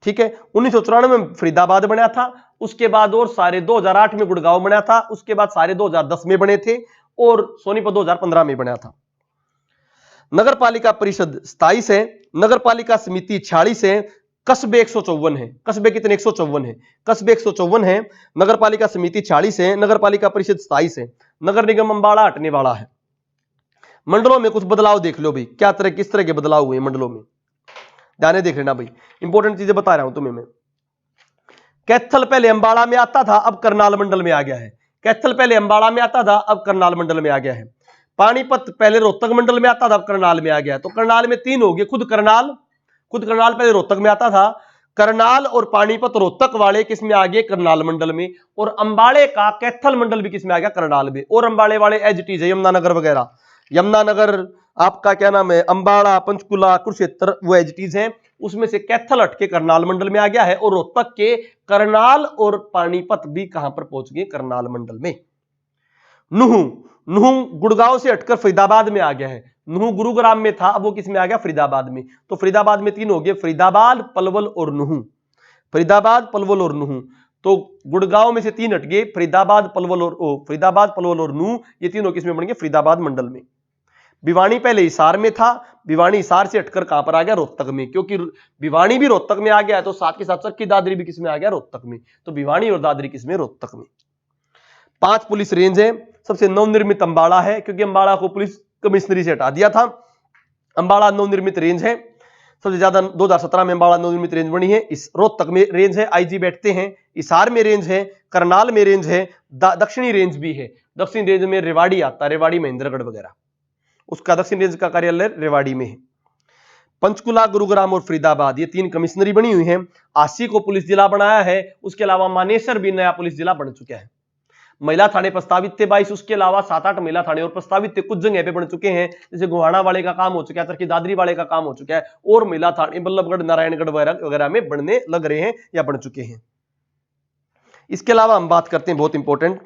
ठीक है, 1994 में फरीदाबाद बना था, उसके बाद और सारे 2008 में गुड़गांव बना था, उसके बाद सारे 2010 में बने थे, और सोनीपत 2015 में बना था। नगर पालिका परिषद 27 है, नगर पालिका समिति 46 है, कस्बे 154 है। कस्बे कितने? 154 है, कस्बे 154 है, नगर पालिका समिति 46 है, नगर पालिका परिषद 27 है। नगर निगम अंबाला हटने वाला है। मंडलों में कुछ बदलाव देख लो भाई, क्या तरह किस तरह के बदलाव हुए मंडलों में, ध्यान देख लेना भाई, इंपॉर्टेंट चीजें बता रहा हूं तुम्हें मैं। कैथल पहले अंबाला में आता था, अब करनाल मंडल में आ गया है। कैथल पहले अंबाला में आता था, अब करनाल मंडल में आ गया है। पानीपत पहले रोहतक मंडल में आता था, अब करनाल में आ गया। तो करनाल में 3 हो गए। खुद करनाल पहले रोहतक में आता था, करनाल और पानीपत रोहतक वाले किस में आ गए? करनाल मंडल में। और अंबाले का कैथल मंडल भी किस में आ गया? करनाल में। और अंबाले वाले एज इट इज है, यमुनानगर वगैरह, यमुनानगर आपका क्या नाम है, अंबाला, पंचकुला, कुरुक्षेत्र, वो एज इट इज है। उसमें से कैथल हटके करनाल मंडल में आ गया है, और रोहतक के करनाल और पानीपत भी कहां पर पहुंच गए? करनाल मंडल में। नुहू, नुहू गुड़गांव से हटकर फरीदाबाद में आ गया है। नुहू गुरुग्राम में था, अब वो किस में आ गया? फरीदाबाद में। तो फरीदाबाद में 3 हो गए, फरीदाबाद, पलवल और नुहू। फरीदाबाद, पलवल और नुहू। तो गुड़गांव में से 3 हट गए, फरीदाबाद, पलवल और नुहू, ये तीनों किस में बन गए? फरीदाबाद मंडल में। भिवानी पहले हिसार में था, भिवानी हिसार से हटकर कहां पर आ गया? रोहतक में। क्योंकि भिवानी भी रोहतक में आ गया है, तो साथ के साथ चरखी दादरी भी किस में आ गया? रोहतक में। तो भिवानी और दादरी किस में? रोहतक में। 5 पुलिस रेंज है। सबसे नवनिर्मित अंबाला है, क्योंकि अंबाला को पुलिस कमिश्नरी से हटा दिया था। अंबाला नवनिर्मित रेंज है, सबसे ज्यादा 2017 में अंबाला नवनिर्मित रेंज बनी है। इस रोहतक में रेंज है, आईजी बैठते हैं। हिसार में रेंज है, करनाल में रेंज है, दक्षिणी रेंज भी है। दक्षिणी रेंज में रेवाड़ी आता है, रेवाड़ी महेंद्रगढ़ वगैरह, उसका दक्षिण रेंज का कार्यालय रेवाड़ी में है। पंचकुला, गुरुग्राम और फरीदाबाद, ये 3 कमिश्नरी बनी हुई हैं। आसी को पुलिस जिला बनाया है। उसके अलावा मानेसर भी नया पुलिस जिला बन चुका है। महिला थाने प्रस्तावित थे 22, उसके अलावा 7-8 महिला थाने और प्रस्तावित थे, कुछ जगह पे बन चुके हैं। जैसे गोहाना वाले का काम हो चुका है, चरखी दादरी वाले का काम हो चुका है, और महिला थाने बल्लभगढ़, नारायणगढ़ वगैरह में बनने लग रहे हैं या बन चुके हैं। इसके अलावा हम बात करते हैं बहुत इंपॉर्टेंट,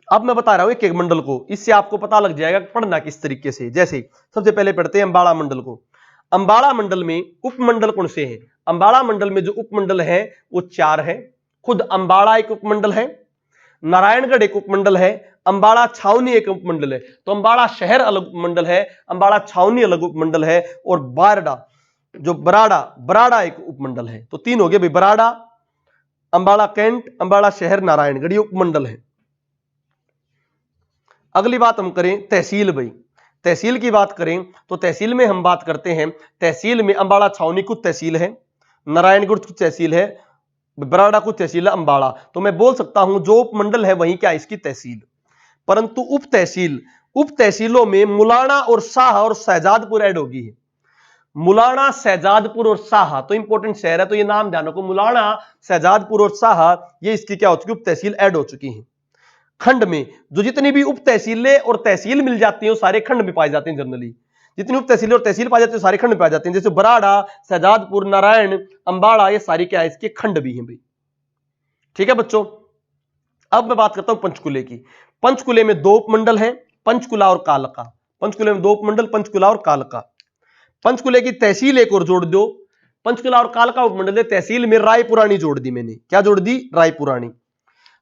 अब मैं बता रहा हूं एक मंडल को, इससे आपको पता लग जाएगा पढ़ना किस तरीके से। जैसे सबसे पहले पढ़ते हैं अंबाला मंडल को। अंबाला मंडल में उपमंडल कौन से हैं? अंबाला मंडल में जो उपमंडल है वो 4 है। खुद अंबाला एक उपमंडल है, नारायणगढ़ एक उपमंडल है, अंबाला छावनी एक उपमंडल है। तो अंबाला शहर अलग उपमंडल है, अंबाला छावनी अलग उपमंडल है, और बारडा जो बराड़ा एक उपमंडल है। तो 3 हो गए भाई, बराड़ा, अंबाला कैंट, अंबाला शहर, नारायणगढ़, ये उपमंडल है। अगली बात हम करें तहसील भाई। तहसील की बात करें तो तहसील में हम बात करते हैं, तहसील में अंबाला छावनी कुछ तहसील है, नारायणगढ़ कुछ तहसील है, बराड़ा कुछ तहसील है अंबाड़ा, तो मैं बोल सकता हूं जो उपमंडल है वहीं क्या इसकी तहसील। परंतु उप तहसीलों में मुलाना और शाह और शहजादपुर ऐड होगी। मुलाना, शहजादपुर और शाह तो इंपॉर्टेंट शहर है, तो ये नाम ध्यान रखो, मुलाना, शहजादपुर और शाह, ये इसकी क्या हो चुकी, उप तहसील ऐड हो चुकी हैं। खंड में जो जितनी भी उप तहसीलें और तहसील मिल जाती हैं वो सारे खंड में पाए जाते हैं। जनरली जितनी उप तहसीलें और तहसील पाई जाती है सारे खंड में पाए जाते हैं। जैसे बराड़ा, शहजादपुर, नारायण, अंबाड़ा, ये सारी क्या है इसके खंड भी हैं भाई। ठीक है बच्चों, अब मैं बात करता हूं पंचकुले की। पंचकुले में दो उपमंडल हैं, पंचकुला और कालका। पंचकुले में दो उपमंडल, पंचकुला और कालका। पंचकुले की तहसील एक और जोड़ दो, पंचकुला और कालका उपमंडल है, तहसील में रायपुरानी जोड़ दी मैंने। क्या जोड़ दी, रायपुरानी।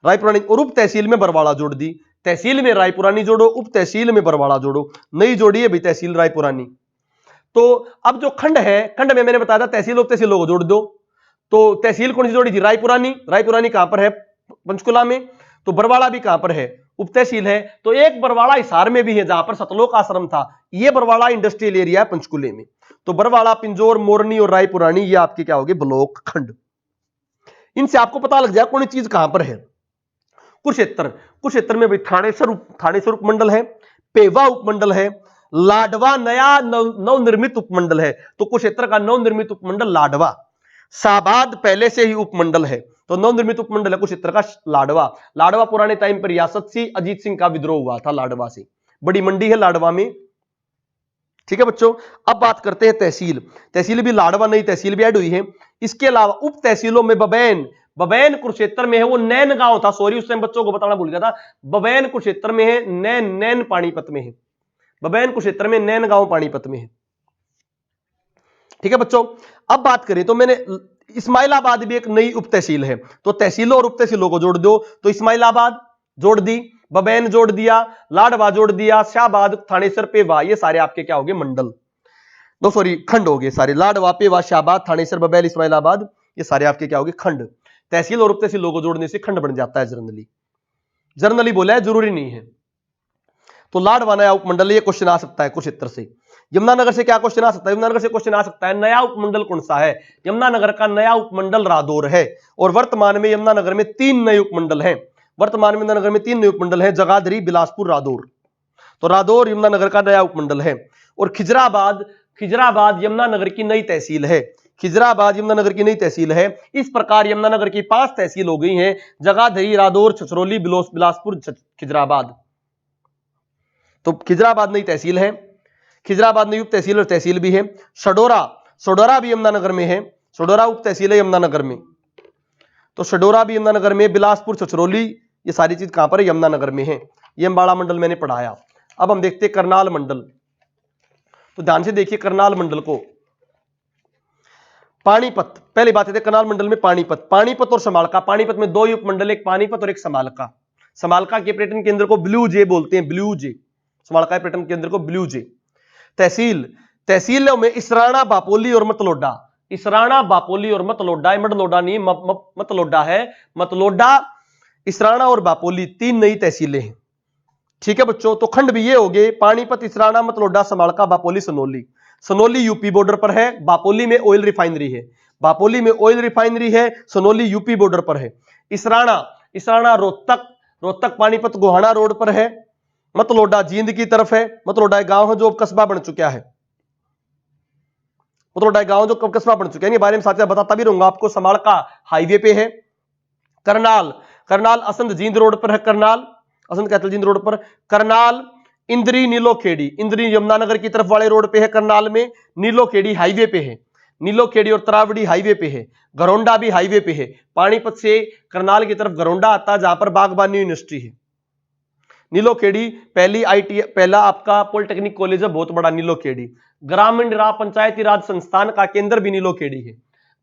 रायपुरानी और उप तहसील में बरवाड़ा जोड़ दी। तहसील में रायपुरानी जोड़ो, उप तहसील में बरवाड़ा जोड़ो, नई जोड़ी है भाई तहसील रायपुरानी। तो अब जो खंड है, खंड में मैंने बताया था तहसील उप तहसीलों को जोड़ दो। तो तहसील कौन सी जोड़ी थी, रायपुरानी। रायपुरानी कहां पर है, पंचकुला में। तो बरवाड़ा भी कहां पर है, उप तहसील है। तो एक बरवाड़ा हिसार में भी है जहां पर सतलोक आश्रम था, यह बरवाड़ा इंडस्ट्रियल एरिया है पंचकुले में। तो बरवाड़ा, पिंजौर, मोरनी और रायपुरानी ये आपके क्या होगी, ब्लॉक खंड। इनसे आपको पता लग जाए कौन चीज कहां पर है। कुरुक्षेत्र में भाई थानेसर उपमंडल है, पेवा उपमंडल है, लाडवा नया नवनिर्मित उपमंडल है। तो कुरुक्षेत्र का नवनिर्मित उपमंडल लाडवा। शाहबाद पहले से ही उपमंडल है, तो नवनिर्मित उपमंडल है कुरुक्षेत्र का लाडवा। लाडवा पुराने टाइम पर रियासत से अजीत सिंह का विद्रोह हुआ था लाडवा से, बड़ी मंडी है लाडवा में। ठीक है बच्चों, अब बात करते हैं तहसील। तहसील भी लाडवा नई तहसील भी ऐड हुई है। इसके अलावा उप तहसीलों में बबैन कुरुक्षेत्र में है, वो नैन गांव था, सॉरी उस टाइम बच्चों को बताना भूल गया था। बबैन कुरुक्षेत्र में है, नैन पानीपत में है। बबैन कुरुक्षेत्र में, नैन गांव पानीपत में है। ठीक है बच्चों, अब बात करें तो मैंने इस्माइलाबाद भी एक नई उप तहसील है, तो तहसीलों और उप तहसीलों को जोड़ दो। तो इस्माइलाबाद जोड़ दी, बबैन जोड़ दिया, लाडवा जोड़ दिया, शाहबाद, थानेसर, पेवा, ये सारे आपके क्या हो गए, मंडल, दो सॉरी खंड हो गए सारे। लाडवा, पेवा, शाहबाद, थानेसर, बबैल, इस्माइलाबाद, ये सारे आपके क्या हो गए, खंड। तहसील और उप तहसीलों को जोड़ने से खंड बन जाता है जनरली बोला है, जरूरी नहीं है। तो लाडवा नया उपमंडल, ये क्वेश्चन आ सकता है कुरुक्षेत्र से। यमुनानगर से क्या क्वेश्चन आ सकता है, यमुनानगर से क्वेश्चन आ सकता है नया उपमंडल कौन सा है। यमुनानगर का नया उपमंडल रादौर है, और वर्तमान में यमुनानगर में 3 नए उपमंडल हैं। वर्तमान में यमुनानगर में 3 नए उपमंडल हैं, जगाधरी, बिलासपुर, रादौर। तो रादौर यमुनानगर का नया उपमंडल है। और खिजराबाद यमुनानगर की नई तहसील है। खिजराबाद यमुनानगर की नई तहसील है। इस प्रकार यमुनानगर की 5 तहसील हो गई हैं, जगाधरी, रादौर, छछरौली, बिलासपुर, खिजराबाद। तो खिजराबाद नई तहसील है, खिजराबाद नई उप तहसील और तहसील भी है। सडोरा भी यमुनानगर में है, सडोरा उप तहसील है यमुनानगर में। तो सडोरा भी यमुनानगर में, बिलासपुर, छछरौली, ये सारी चीज कहां पर है, यमुनानगर में है। ये अंबाड़ा मंडल मैंने पढ़ाया। अब हम देखते हैं करनाल मंडल। तो ध्यान से देखिए करनाल मंडल को। पानीपत, पहली बात है करनाल मंडल में पानीपत और समालका। पानीपत में 2 ही उपमंडल, एक पानीपत और एक समालका। समालका के पर्यटन केंद्र को ब्लू जे बोलते हैं, ब्लू जे। समालका के पर्यटन केंद्र को ब्लू जे। तहसीलों में इसराना, बापोली और मतलोडा। इसराना, बापोली और मतलोडा, मतलोडा नहीं मतलोडा है, मतलोडा, इसराना और बापोली 3 नई तहसीलें हैं। ठीक है बच्चों, तो खंड भी ये हो गए, पानीपत, इसराना, मतलोडा, समालका, बापोली, सनोली। सनोली यूपी बॉर्डर पर है, बापोली में ऑयल रिफाइनरी है। बापोली में ऑयल रिफाइनरी है, सनोली यूपी बॉर्डर पर है। इसराना रोहतक पानीपत गोहाना रोड पर है। मतलोडा जींद की तरफ है। मतलोडा गांव है जो अब कस्बा बन चुका है। मतलोडा गांव जो कब कस्बा बन चुका है, बारे में साथ बताता भी रहूंगा आपको। समालका हाईवे पे है। करनाल असंध जींद रोड पर है। करनाल असंध कैथल जींद रोड पर। करनाल इंद्री नीलोखेड़ी, इंद्री यमुनानगर की तरफ वाले रोड पे है। करनाल में नीलोखेड़ी हाईवे पे है। नीलोखेड़ी और तरावड़ी हाईवे पे है। घरौंडा भी हाईवे पे है। पानीपत से करनाल की तरफ घरौंडा आता है जहां पर बागबानी यूनिवर्सिटी है। नीलोखेड़ी पहला आपका पॉलिटेक्निक कॉलेज है बहुत बड़ा नीलोखेड़ी। ग्रामीण राज पंचायती राज संस्थान का केंद्र भी नीलोखेड़ी है।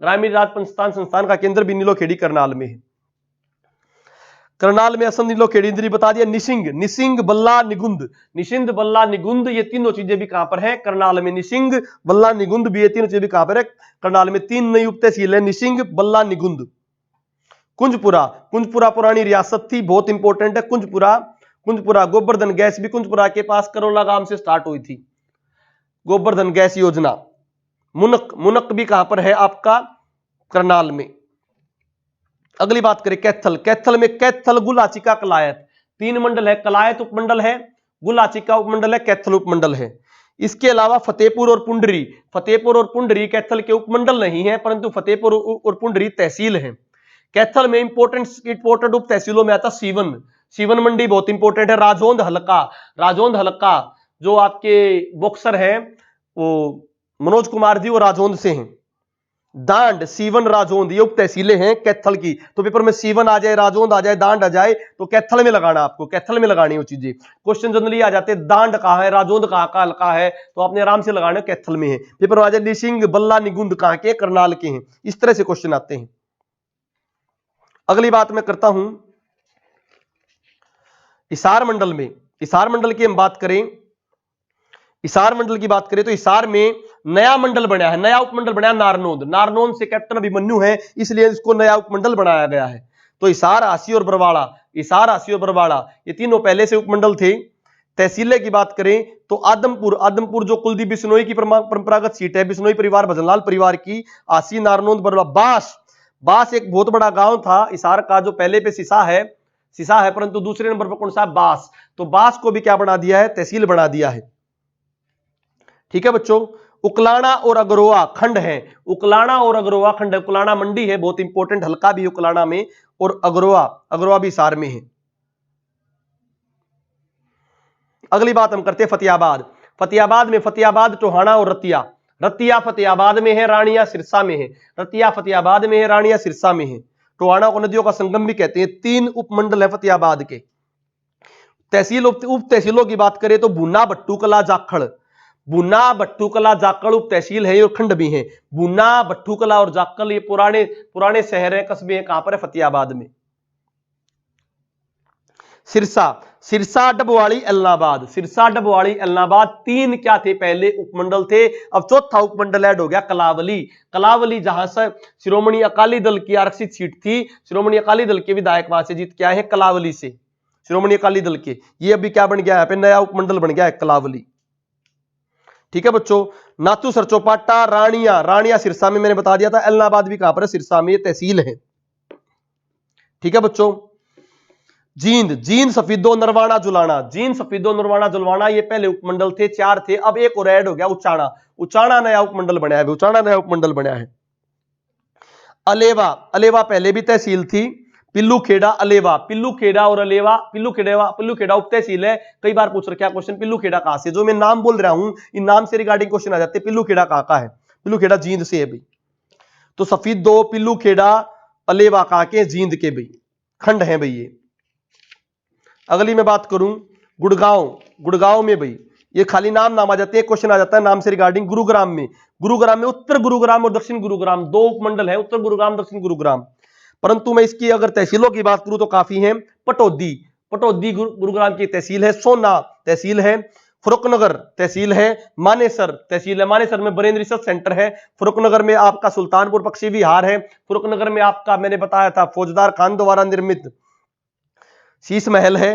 ग्रामीण राज पंचायत संस्थान का केंद्र भी नीलोखेड़ी करनाल में है। करनाल में असम नीलोखेड़ी इंद्री बता दिया। निसिंग बल्ला निगुंद ये तीनों चीजें भी कहां पर है, करनाल में। निसिंग बल्ला निगुंद भी ये तीनों चीजें भी कहां पर है, करनाल में। 3 नई उप तहसील है, निसिंग, बल्ला, निगुंद। कुंजपुरा पुरानी रियासत थी, बहुत इंपॉर्टेंट है। कुंजपुरा गोवर्धन गैस भी कुंजपुरा के पास करोला गांव से स्टार्ट हुई थी, गोवर्धन गैस योजना। मुनक भी कहां पर है आपका, करनाल में। अगली बात करें कैथल। कैथल में कैथल, गुलाचिका, कलायत, 3 मंडल है। कलायत उपमंडल है, गुलाचिका उपमंडल है, कैथल उपमंडल है। इसके अलावा फतेहपुर और पुंडरी, फतेहपुर और पुंडरी कैथल के उपमंडल नहीं है, परंतु फतेहपुर और पुंडरी तहसील है। कैथल में इंपोर्टेंट उप तहसीलों में आता सीवन, सीवन मंडी बहुत इंपॉर्टेंट है। राजौंद हलका, राजौंद हलका जो आपके बॉक्सर है वो मनोज कुमार जी, वो राजौंद से हैं। दांड, सीवन, राजौंद ये उप तहसीलें हैं कैथल की। तो पेपर में सीवन आ जाए, राजौंद आ जाए, दांड आ जाए तो कैथल में लगाना, आपको कैथल में लगानी वो चीजें। क्वेश्चन जनरली आ जाते हैं दांड कहां है, राजौंद कहां का हल्का है, तो आपने आराम से लगाना कैथल में है। पेपर में आ जाए निसिंग, बल्ला, निगुंद कहां के, करनाल के हैं। इस तरह से क्वेश्चन आते हैं। अगली बात मैं करता हूं हिसार मंडल में। हिसार मंडल की हम बात करें, हिसार मंडल की बात करें तो हिसार में नया मंडल बना है, नया उपमंडल बना है नारनौंद। नारनौंद से कैप्टन अभिमन्यु है, इसलिए इसको नया उपमंडल बनाया गया है। तो हिसार, हासी और बरवाड़ा, हिसार, हासी और बरवाड़ा ये तीनों पहले से उपमंडल थे। तहसीलें की बात करें तो आदमपुर, आदमपुर जो कुलदीप बिश्नोई की परंपरागत सीट है, बिश्नोई परिवार, भजनलाल परिवार की। हासी, नारनौंद, बरवाड़ा। बास, बास एक बहुत बड़ा गांव था हिसार का, जो पहले पे सिसा है, सिसा है, परंतु दूसरे नंबर पर कौन सा, बास। तो बास को भी क्या बना दिया है, तहसील बना दिया है। ठीक है बच्चों। उकलाना और अगरोहा खंड है, उकलाना और अगरोहा खंड है। उकलाना मंडी है, बहुत इंपॉर्टेंट, हल्का भी उकलाना में, और अगरोहा, अगरोहा भी हिसार में है। अगली बात हम करते हैं फतेहाबाद। फतेहाबाद में फतेहाबाद, टोहाना और रतिया। रतिया फतेहाबाद में है, रानिया सिरसा में है। रतिया फतेहाबाद में है, रानिया सिरसा में है। टोहाना को नदियों का संगम भी कहते हैं। 3 उपमंडल है फतेहाबाद के। तहसील, उप तहसीलों की बात करें तो भुना, भट्टूकला, जाखड़। भुना, भट्टूकला, जाखड़ उप तहसील है और खंड भी है। भुना, भट्टूकला और जाखड़ ये पुराने पुराने शहर है, कस्बे हैं। कहां पर है, फतेहाबाद में। सिरसा, सिरसा, डबवाड़ी, एलनाबाद। सिरसा, डबवाड़ी, एलनाबाद 3 क्या थे, पहले उपमंडल थे। अब चौथा उपमंडल ऐड हो गया कलावली। कलावली जहां से शिरोमणि अकाली दल की आरक्षित सीट थी, शिरोमणि अकाली दल के विधायक वहां से जीत के आए हैं, कलावली से, शिरोमणि अकाली दल के। ये अभी क्या बन गया, यहाँ पे नया उपमंडल बन गया है कलावली। ठीक है बच्चों। नाथू, सरचोपाटा, रानिया, रानिया सिरसा में मैंने बता दिया था। एलनाबाद भी कहां पर है, सिरसा में, ये तहसील है। ठीक है बच्चों। जींद, जींद, सफीदो, नरवाना, जुलाना। जींद, सफीदो, नरवाना, जुलवाना ये पहले उपमंडल थे, 4 थे। अब एक और ऐड हो गया उचाना। उचाना नया उपमंडल बना है, उचाना नया उपमंडल बना है। अलेवा, अलेवा पहले भी तहसील थी। पिल्लू खेड़ा, अलेवा, पिल्लू खेड़ा और अलेवा, पिल्लू खेड़ा उप तहसील है। कई बार पूछ रखा क्वेश्चन पिल्लू खेड़ा कहां से, जो मैं नाम बोल रहा हूं इन नाम से रिगार्डिंग क्वेश्चन आ जाते हैं। पिल्लू खेड़ा कहां का है, पिल्लू खेड़ा जींद से है भाई। तो सफीदो, पिल्लू खेड़ा, अलेवा कहां के, जींद के भाई, खंड है भाई ये। अगली मैं बात करूं गुड़गांव। गुड़गांव में भाई ये खाली नाम आ जाते हैं, क्वेश्चन आ जाता है नाम से रिगार्डिंग। गुरुग्राम में, गुरुग्राम में उत्तर गुरुग्राम और दक्षिण गुरुग्राम 2 उपमंडल है, उत्तर गुरुग्राम, दक्षिण गुरुग्राम। परंतु मैं इसकी अगर तहसीलों की बात करूं तो काफी है। पटौदी, पटौदी गुरुग्राम की तहसील है। सोना तहसील है। फरुखनगर तहसील है। मानेसर तहसील है। मानेसर में बरेंद्र रिसर्च सेंटर है। फरुखनगर में आपका सुल्तानपुर पक्षी विहार है। फरुखनगर में आपका मैंने बताया था फौजदार खान द्वारा निर्मित शीश महल है।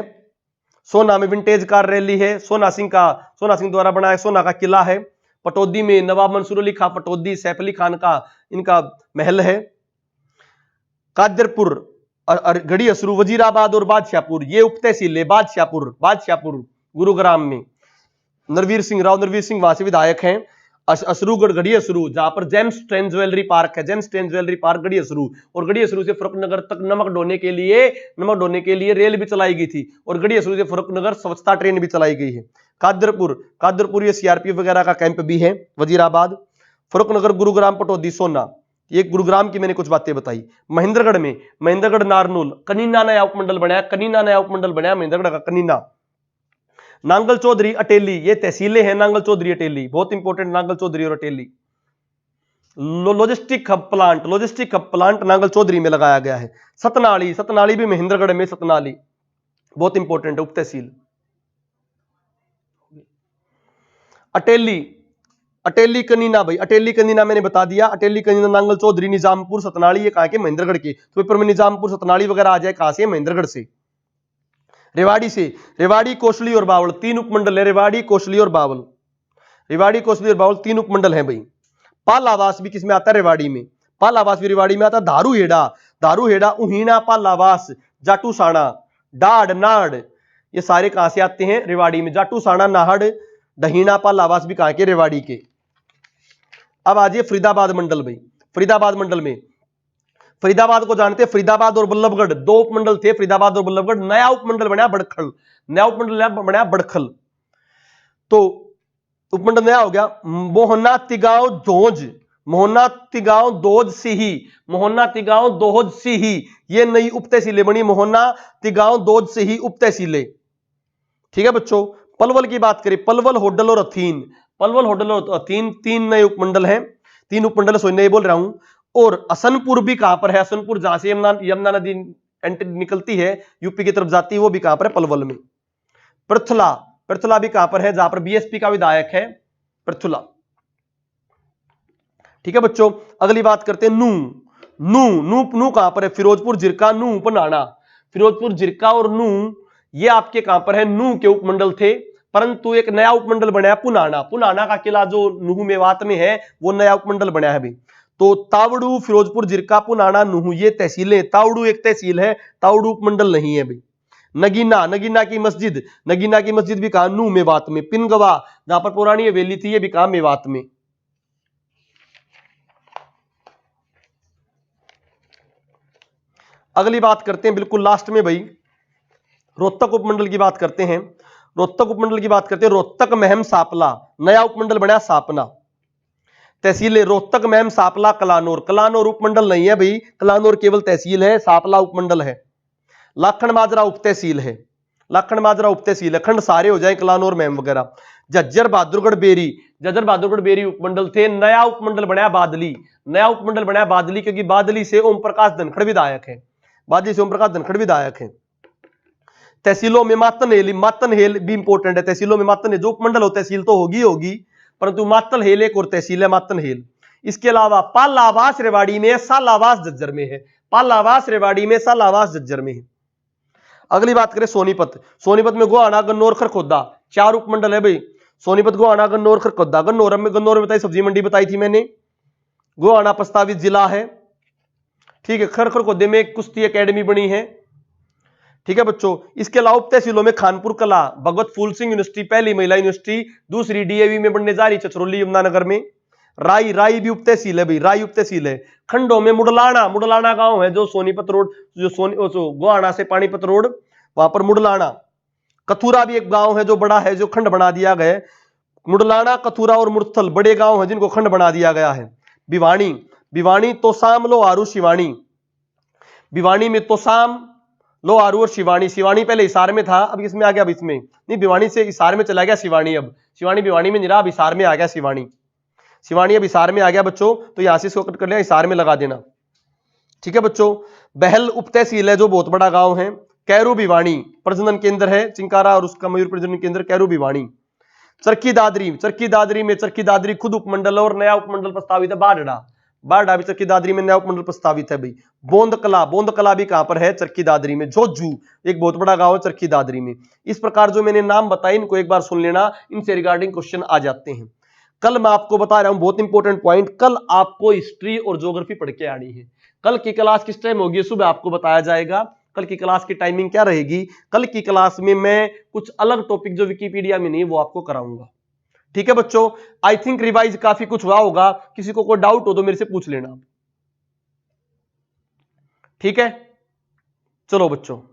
सोना में विंटेज कार रैली है। सोना सिंह द्वारा बनाया सोना का किला है। पटौदी में नवाब मंसूर अली खां पटौदी, सैफ अली खान का इनका महल है। कादरपुर, गढ़ी असरू, वजीराबाद और बादशाहपुर ये उप तहसील है। बादशाहपुर, बादशाहपुर गुरुग्राम में नरवीर सिंह राव, नरवीर सिंह वहां से विधायक हैं। असरूगढ़, गढ़ी असरू जहां पर जेम्स ट्रेन ज्वेलरी पार्क है, जेम्स ट्रेन ज्वेलरी पार्क गढ़ी असरू। और गढ़ी असरू से फरुखनगर तक नमक ढोने के लिए रेल भी चलाई गई थी। और गढ़ी असरू से फरुखनगर स्वच्छता ट्रेन भी चलाई गई है। कादरपुर, कादरपुर ये सीआरपीएफ वगैरह का कैंप भी है। वजीराबाद, फरुखनगर, गुरुग्राम, पटौदी, सोना ये गुरुग्राम की मैंने कुछ बातें बताई। महेंद्रगढ़ में महेंद्रगढ़, नारनूल, कनीना नया उपमंडल बनाया। कनीना नया उपमंडल बनाया महेंद्रगढ़ का, कनीना। नांगल चौधरी, अटेली ये तहसीलें हैं। नांगल चौधरी, अटेली बहुत इंपॉर्टेंट, नांगल चौधरी और Ateli. Logistic hub plant, logistic hub plant Nangal Chaudhari में लगाया गया है। सतनाली, सतनाली भी महेंद्रगढ़ में, सतनाली बहुत इंपॉर्टेंट है उप तहसील। अटेली, अटेली कनीना भाई, अटेली कनीना मैंने बता दिया। अटेली कनीना, नांगल चौधरी, निजामपुर, सतनाली ये कहां के, महेंद्रगढ़ के। तो पेपर में निजामपुर, सतनाली वगैरह आ जाए कहां से, महेंद्रगढ़ से। रेवाड़ी से, रेवाड़ी, कोसली और बावल 3 उपमंडल है। रेवाड़ी, कोसली और बावल, रेवाड़ी, कोसली और बावल 3 उपमंडल है भाई। पालावास भी किसमें आता है, रेवाड़ी में। पालावास भी रेवाड़ी में आता है। धारूहेड़ा, दारूहेड़ा, उहीना, पालावास, जाटूसाना, डाड़, नाड़, ये सारे कहां से आते हैं? रेवाड़ी में। जाटूसाना, नाहड़, दहीना, पालावास भी कहां के? रेवाड़ी के। अब आ जाइए फरीदाबाद मंडल भाई। फरीदाबाद मंडल में, फरीदाबाद को जानते हैं, फरीदाबाद और बल्लभगढ़ दो उपमंडल थे, फरीदाबाद और बल्लभगढ़। नया उपमंडल बना बड़खल, नया उपमंडल बना बड़खल। तो उपमंडल नया हो गया। मोहना, तिगांव, दोज, मोहना, तिगांव, दोज, सिही, मोहना, तिगांव, दोज, सिही, ये नई उप तहसीलें बनी। मोहना, तिगांव, दोज, सिही उप तहसीलें। ठीक है बच्चों। पलवल की बात करें, पलवल, होडल और अथीन, पलवल, होडल और अथीन तीन नए उपमंडल हैं। तीन उपमंडल, सो नए बोल रहा हूं। और असनपुर भी कहां पर है? असनपुर जहां से यमुना नदी निकलती है, यूपी की तरफ जाती है, वो भी कहां पर है? पलवल में। पृथला, पृथला भी कहां पर है? जहां पर बीएसपी का विधायक है पृथला। ठीक है बच्चों। अगली बात करते हैं नू, नू, नू, नू कहां पर है? फिरोजपुर, जिरका, नू, पनाना। फिरोजपुर, जिरका और नू ये आपके कहां पर है? नू के उपमंडल थे, परंतु एक नया उपमंडल बनाया पुनाना। पुनाना का किला जो नूह मेवात में है, वो नया उपमंडल बनाया है भाई। तो तावड़ू, फिरोजपुर, जिरका, पुनाना, नूह ये तहसीलें। तावड़ू एक तहसील है, तावड़ू उपमंडल नहीं है भाई। नगीना, नगीना की मस्जिद, नगीना की मस्जिद भी कहां? नूह मेवात में। पिनगवा, जहां पर पुरानी हवेली थी, ये भी कहां? मेवात में। अगली बात करते हैं बिल्कुल लास्ट में भाई, रोहतक उपमंडल की बात करते हैं। रोहतक उपमंडल की बात करते हैं। रोहतक, महम, सापला, नया उपमंडल बना सापना। तहसीलें रोहतक, महम, सापला, कलानौर। कलानौर उपमंडल नहीं है भाई, कलानौर केवल तहसील है, सापला उपमंडल है। लाखन माजरा उप तहसील है, लाखन माजरा उप तहसील है। खंड सारे हो जाए, कलानौर, महम वगैरह। झज्जर, बहादुरगढ़, बेरी, झज्जर, बहादुरगढ़, बेरी उपमंडल थे। नया उपमंडल बनाया बादली, नया उपमंडल बनाया बादली, क्योंकि बादली से ओम प्रकाश धनखड़ विधायक है, बादली से ओम प्रकाश धनखड़ विधायक है। तहसीलों में मातनहेल, मातनहेल भी इंपॉर्टेंट है। तहसीलों में मातनहेल, जो उपमंडल हो तहसील तो होगी होगी, परंतु मातनहेल एक और तहसील है, मातनहेल। इसके अलावा पालावास रेवाड़ी में, सालावास झज्जर में है। पालावास रेवाड़ी में, सालावास झज्जर में है। अगली बात करें सोनीपत। सोनीपत में गोहाना, गन्नौर, खरखोदा, चार उपमंडल है भाई। सोनीपत, गोहाना, गन्नौर, खरखोदा। गन्नौर में बताई सब्जी मंडी बताई थी मैंने। गोहाना प्रस्तावित जिला है, ठीक है। खरखोदे में एक कुश्ती एकेडमी बनी है, ठीक है बच्चों। इसके अलावा उप तहसीलों में खानपुर कला, भगवत फूल सिंह यूनिवर्सिटी पहली महिला यूनिवर्सिटी, दूसरी डीएवी में बनने जा रही चचरोली यमुनानगर में। राई, राई भी उप तहसील है भाई, राई उप तहसील है। खंडों में मुडलाना, मुडलाना गांव है जो सोनीपत रोड, जो गोहाना से पानीपत रोड, वहां पर मुडलाना। कथुरा भी एक गांव है जो बड़ा है, जो खंड बना दिया गया है। मुडलाना, कथुरा और मुरथल बड़े गांव हैं जिनको खंड बना दिया गया है। भिवानी, भिवानी, तोसाम, लोहारू, शिवानी। भिवानी में तोसाम, लोहारू और शिवानी। शिवानी पहले हिसार में था, अब इसमें आ गया, अब इसमें नहीं, भिवानी से हिसार में चला गया शिवानी। अब शिवानी भिवानी में नहीं रहा, अब हिसार में आ गया शिवानी। शिवानी अब हिसार में आ गया बच्चों, तो यहां से इसको कट कर लिया, हिसार में लगा देना, ठीक है बच्चों। बहल उप तहसील है, जो बहुत बड़ा गांव है। कैरू भिवानी प्रजनन केंद्र है, चिंकारा और उसका मयूर प्रजनन केंद्र कैरू भिवानी। चरखी दादरी, चरखी दादरी में, चरखी दादरी खुद उपमंडल और नया उपमंडल प्रस्तावित है, बाढ़ड़ा। बाढ़ड़ा भी चरखी दादरी में नया उपमंडल प्रस्तावित है भाई। बोंद कला, बोंद कला भी कहां पर है? चरखी दादरी में। जोजू एक बहुत बड़ा गांव है चरखी दादरी में। इस प्रकार जो मैंने नाम बताए, इनको एक बार सुन लेना, इनसे रिगार्डिंग क्वेश्चन आ जाते हैं। कल मैं आपको बता रहा हूं बहुत इंपॉर्टेंट पॉइंट, कल आपको हिस्ट्री और ज्योग्राफी पढ़ के आनी है। कल की क्लास किस टाइम होगी? सुबह आपको बताया जाएगा। कल की क्लास की टाइमिंग क्या रहेगी? कल की क्लास में मैं कुछ अलग टॉपिक जो विकिपीडिया में नहीं, वो आपको कराऊंगा, ठीक है बच्चों। आई थिंक रिवाइज काफी कुछ हुआ होगा, किसी को कोई डाउट हो तो मेरे से पूछ लेना, ठीक है। चलो बच्चों।